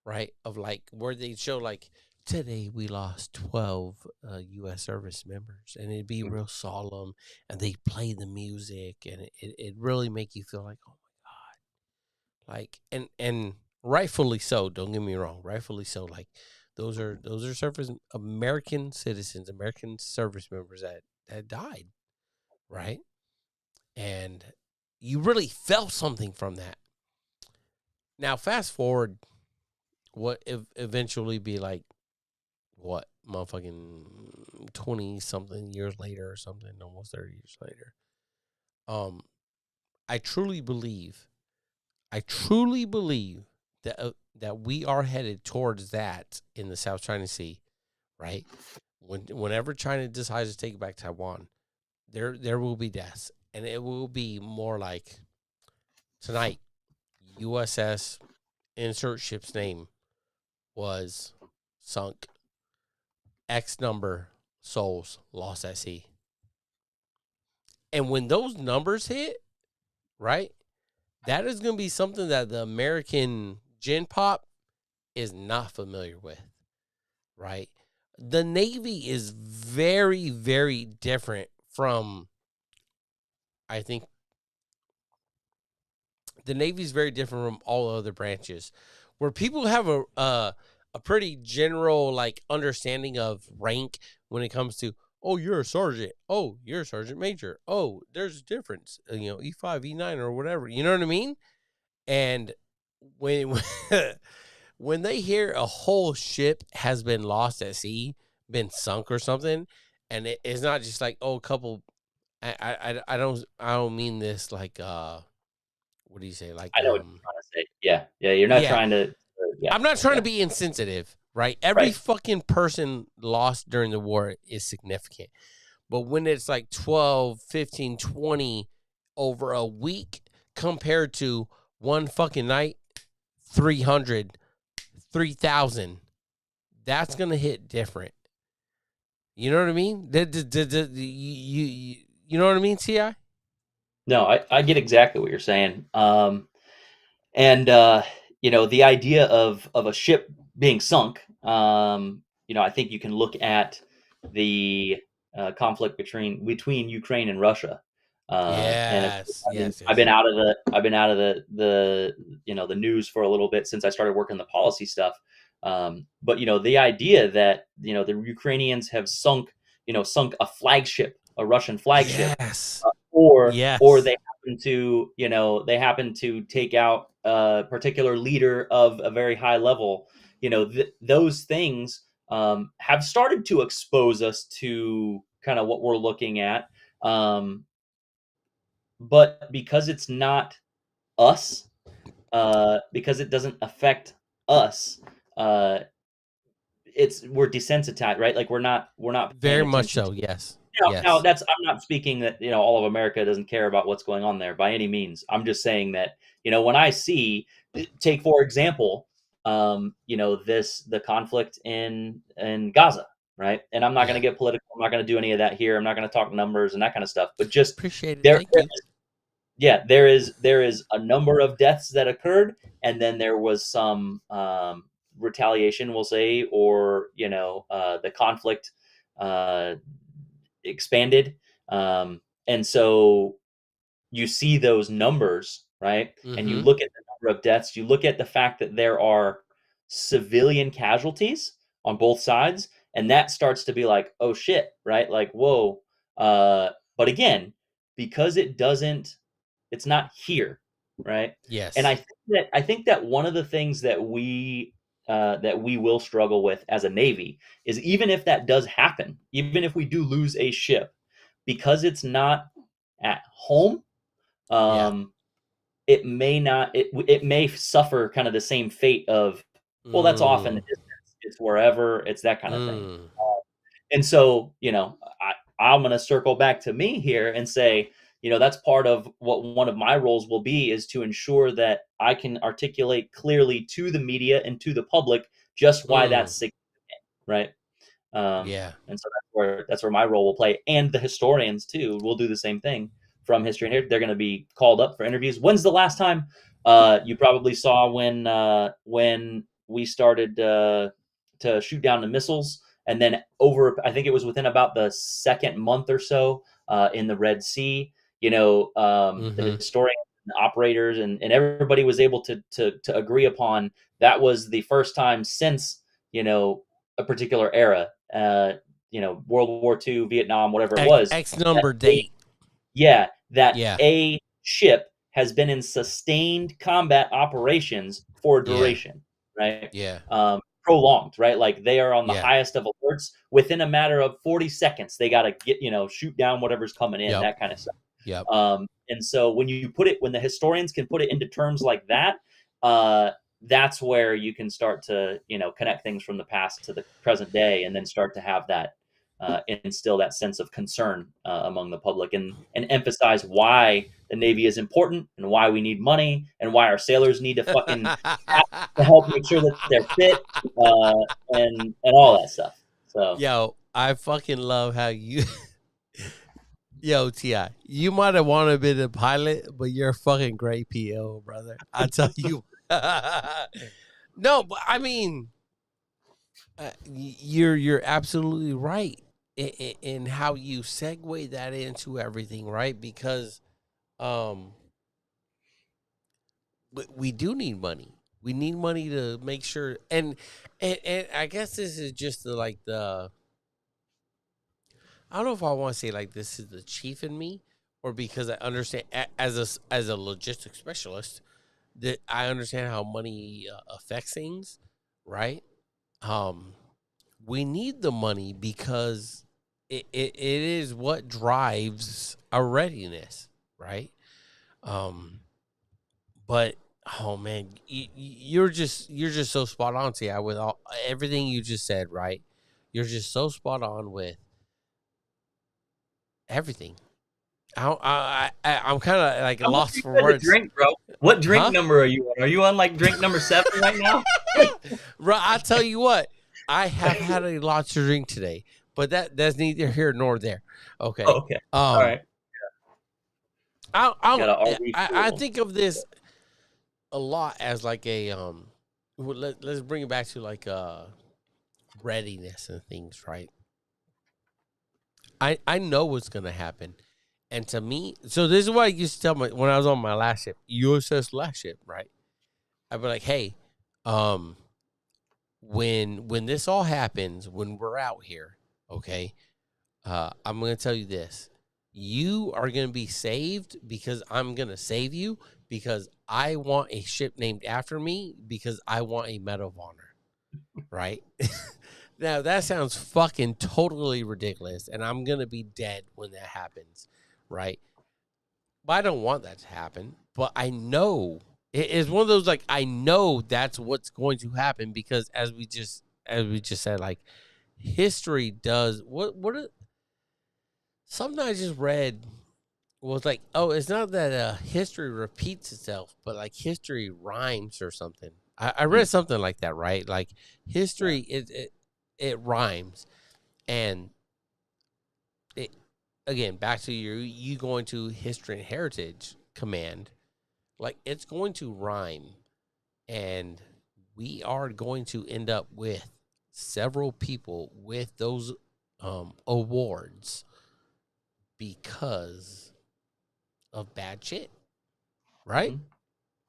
right? Of like where they show like today we lost 12 U.S. service members, and it'd be real solemn, and they play the music, and it really make you feel like, oh my god, like and rightfully so. Don't get me wrong, rightfully so. Like those are service American citizens, American service members that died, right? And you really felt something from that. Now, fast forward, what eventually be like, what, motherfucking 20 something years later or something, almost 30 years later. I truly believe that we are headed towards that in the South China Sea, right? Whenever China decides to take back Taiwan, there will be deaths, and it will be more like tonight. USS insert ship's name was sunk. X number souls lost at sea. And when those numbers hit, right, that is going to be something that the American Gen Pop is not familiar with, right? The Navy is very, very different from, I think, the Navy is very different from all other branches, where people have a pretty general like understanding of rank when it comes to, oh, you're a sergeant, oh, you're a sergeant major, oh, there's a difference, E5, E9, or whatever, you know what I mean? And when when they hear a whole ship has been lost at sea, been sunk or something, and it's not just like, oh, a couple. I don't mean this like what do you say? Like, I know what you're trying to say. Yeah, yeah, you're not yeah, trying to. Yeah, I'm not trying yeah, to be insensitive, right? Every right. fucking person lost during the war is significant. But when it's like 12, 15, 20 over a week compared to one fucking night, 300, 3,000, that's going to hit different. You know what I mean? You know what I mean, T.I.? No, I get exactly what you're saying. And the idea of a ship being sunk, I think you can look at the conflict between Ukraine and Russia. And Yes, yes, I've yes. been out of the news for a little bit since I started working the policy stuff. But the idea that the Ukrainians have sunk a flagship, a Russian flagship, Yes. or Yes. they happen to take out a particular leader of a very high level. Those things have started to expose us to kind of what we're looking at. But because it's not us, because it doesn't affect us, uh, we're desensitized, right? Like we're not paying Very much attention so. to. Yes. Now Yes. that's I'm not speaking that all of America doesn't care about what's going on there by any means. I'm just saying that when I see, take for example, the conflict in Gaza, right? And I'm not going Yeah. to get political. I'm not going to do any of that here. I'm not going to talk numbers and that kind of stuff. But just Appreciate it. there, Thank you. there is a number of deaths that occurred, and then there was some retaliation, we'll say, or the conflict uh, expanded. And so you see those numbers, right? And you Mm-hmm. look at the number of deaths, you look at the fact that there are civilian casualties on both sides, and that starts to be like, oh shit, right? Like, whoa. But again, because it doesn't It's not here, right? Yes. And I think that one of the things that we will struggle with as a Navy is, even if that does happen, even if we do lose a ship, because it's not at home, it may not, it may suffer kind of the same fate of, well, that's off in the distance, it's wherever, it's that kind of thing. And so, I'm going to circle back to me here and say, that's part of what one of my roles will be, is to ensure that I can articulate clearly to the media and to the public just why that's significant, right? And so that's where my role will play, and the historians too will do the same thing. From History and Heritage, they're going to be called up for interviews. When's the last time you probably saw when we started to shoot down the missiles, and then I think it was within about the second month or so in the Red Sea. The historians, and the operators, and everybody was able to agree upon that was the first time since a particular era, World War II, Vietnam, whatever it was. X number date. That a ship has been in sustained combat operations for a duration, right? Prolonged, right? Like they are on the highest of alerts. Within a matter of 40 seconds, they got to get, shoot down whatever's coming in, that kind of stuff. And so when the historians can put it into terms like that, that's where you can start to, connect things from the past to the present day, and then start to have that instill that sense of concern among the public, and emphasize why the Navy is important, and why we need money, and why our sailors need to fucking to help make sure that they're fit, and all that stuff. So, yo, I fucking love how you. Yo, T.I., you might have wanted to be the pilot, but you're a fucking great PO, brother. I tell you. No, but I mean, you're absolutely right in how you segue that into everything, right? Because we do need money. We need money to make sure, and I guess this is just the I don't know if I want to say like this is the chief in me, or because I understand as a logistics specialist that I understand how money affects things, right? We need the money because it is what drives our readiness, right? But oh man, you're just so spot on, T.I., with everything you just said, right? You're just so spot on with everything. I'm kind of like lost for words. Drink, bro. What drink number are you on? Are you on like drink number 7 right now? Bro, I tell you what, I have had a lot to drink today, but that's neither here nor there. Okay. Oh, okay. All right. I think of this a lot as like a let's bring it back to like readiness and things, right? I know what's gonna happen. And to me, so this is what I used to tell me when I was on my last ship, USS last ship, right? I'd be like, hey, when this all happens, when we're out here, okay, I'm gonna tell you this. You are gonna be saved because I'm gonna save you, because I want a ship named after me, because I want a Medal of Honor. Right? Now that sounds fucking totally ridiculous, and I'm gonna be dead when that happens. Right? But I don't want that to happen. But I know it is one of those, like, I know that's what's going to happen, because as we just said, like, history does something I just read was like, oh, it's not that history repeats itself, but like history rhymes or something. I read something like that, right? Like history it rhymes, and again, back to you going to History and Heritage Command, like it's going to rhyme, and we are going to end up with several people with those awards because of bad shit, right?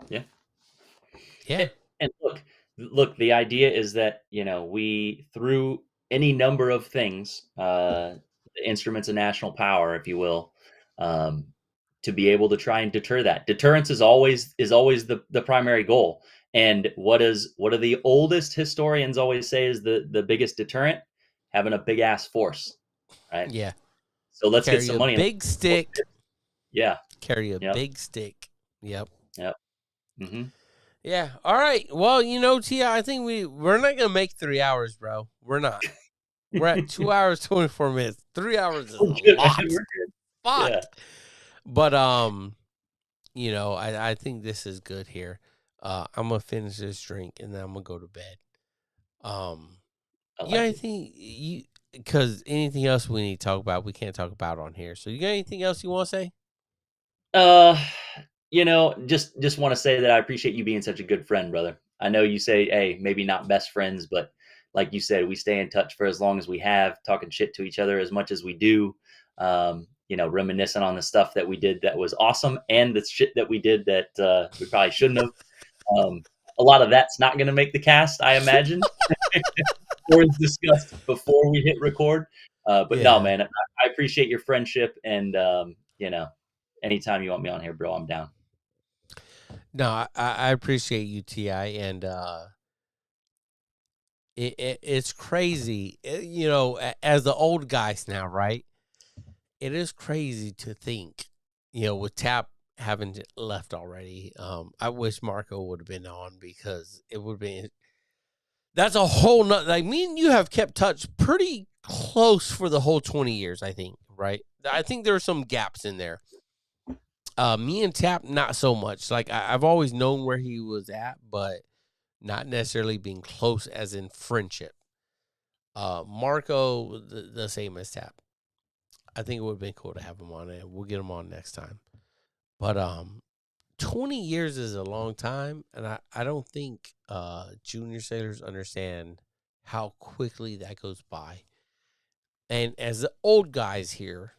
Yeah. Yeah. And look, the idea is that, we, through any number of things, the instruments of national power, if you will, to be able to try and deter that. Deterrence is always the primary goal. And what do the oldest historians always say is the biggest deterrent? Having a big ass force, right? Yeah. So let's get Carry some a money. big stick. Yeah. Carry a Yep. big stick. Yep. Yep. Mm-hmm. Yeah. All right. Well, Tia, I think we're not gonna make 3 hours, bro. We're not. We're at 2 hours 24 minutes. 3 hours is a lot. We're good. Fuck. Yeah. But I think this is good here. I'm gonna finish this drink and then I'm gonna go to bed. Because anything else we need to talk about, we can't talk about on here. So you got anything else you want to say? Just want to say that I appreciate you being such a good friend, brother. I know you say, hey, maybe not best friends, but like you said, we stay in touch for as long as we have, talking shit to each other as much as we do. Reminiscing on the stuff that we did that was awesome, and the shit that we did that we probably shouldn't have. A lot of that's not going to make the cast, I imagine, or is discussed before we hit record. But no, man, I appreciate your friendship, and anytime you want me on here, bro, I'm down. No, I appreciate you, T.I., and it's crazy, as the old guys now, right? It is crazy to think, with Tap having left already. I wish Marco would have been on because it would have been. That's a whole nother. Like, me and you have kept touch pretty close for the whole 20 years, I think, right? I think there are some gaps in there. Me and Tap, not so much. Like, I've always known where he was at, but not necessarily being close as in friendship. Marco, the same as Tap. I think it would have been cool to have him on, and we'll get him on next time. But 20 years is a long time, and I don't think junior sailors understand how quickly that goes by. And as the old guys here,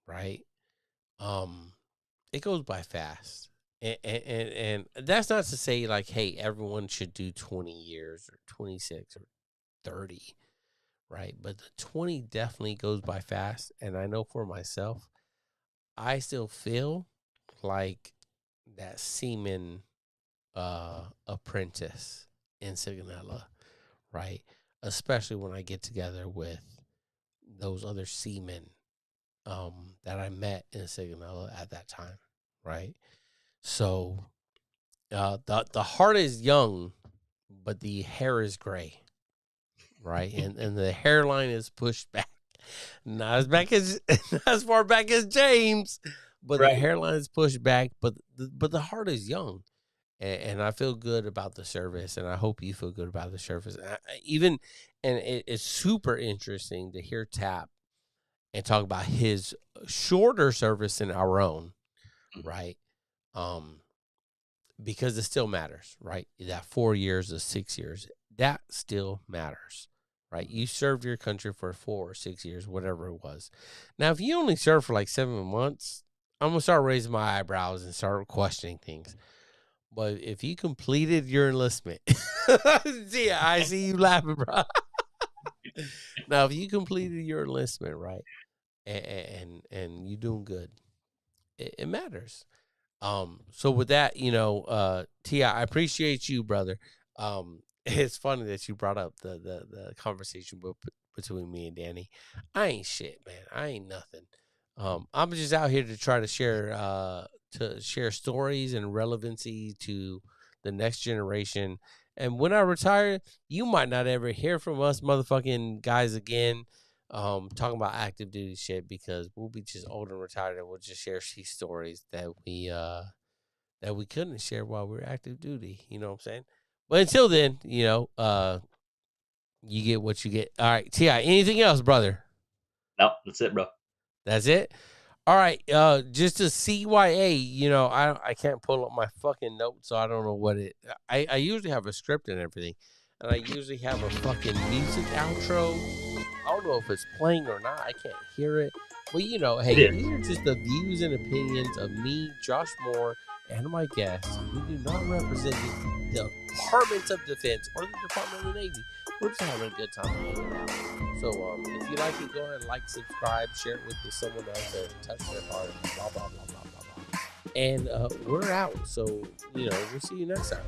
right, it goes by fast. And that's not to say, like, hey, everyone should do 20 years or 26 or 30, right? But the 20 definitely goes by fast. And I know for myself, I still feel like that seaman apprentice in Sigonella, right? Especially when I get together with those other seamen that I met in Sigonella at that time, right? So the heart is young, but the hair is gray, right? And the hairline is pushed back. Not as far back as James, but Right. The hairline is pushed back. But the heart is young, and I feel good about the service, and I hope you feel good about the service. It's super interesting to hear Tap and talk about his shorter service than our own, right? Because it still matters, right? That 4 years or 6 years, that still matters. Right, you served your country for 4 or 6 years, whatever it was. Now, if you only served for like 7 months, I'm gonna start raising my eyebrows and start questioning things. But if you completed your enlistment, see, I see you laughing, bro. Now, if you completed your enlistment, right, and you're doing good, it matters. So with that, T.I., I appreciate you, brother. It's funny that you brought up the conversation between me and Danny. I ain't shit, man. I ain't nothing. I'm just out here to try to share stories and relevancy to the next generation. And when I retire, you might not ever hear from us motherfucking guys again, talking about active duty shit, because we'll be just old and retired, and we'll just share these stories that we couldn't share while we were active duty. You know what I'm saying? But until then, you get what you get. All right, T.I., anything else, brother? No, that's it, bro. That's it? All right, just a CYA, I can't pull up my fucking notes, so I don't know what it... I usually have a script and everything, and I usually have a fucking music outro. I don't know if it's playing or not. I can't hear it. But, hey, these are just the views and opinions of me, Josh Moore, and my guests. We do not represent the Department of Defense or the Department of the Navy. We're just having a good time hanging out. So, if you like it, go ahead and like, subscribe, share it with someone else that touched their heart, blah, blah, blah, blah, blah, blah. And we're out. So, we'll see you next time.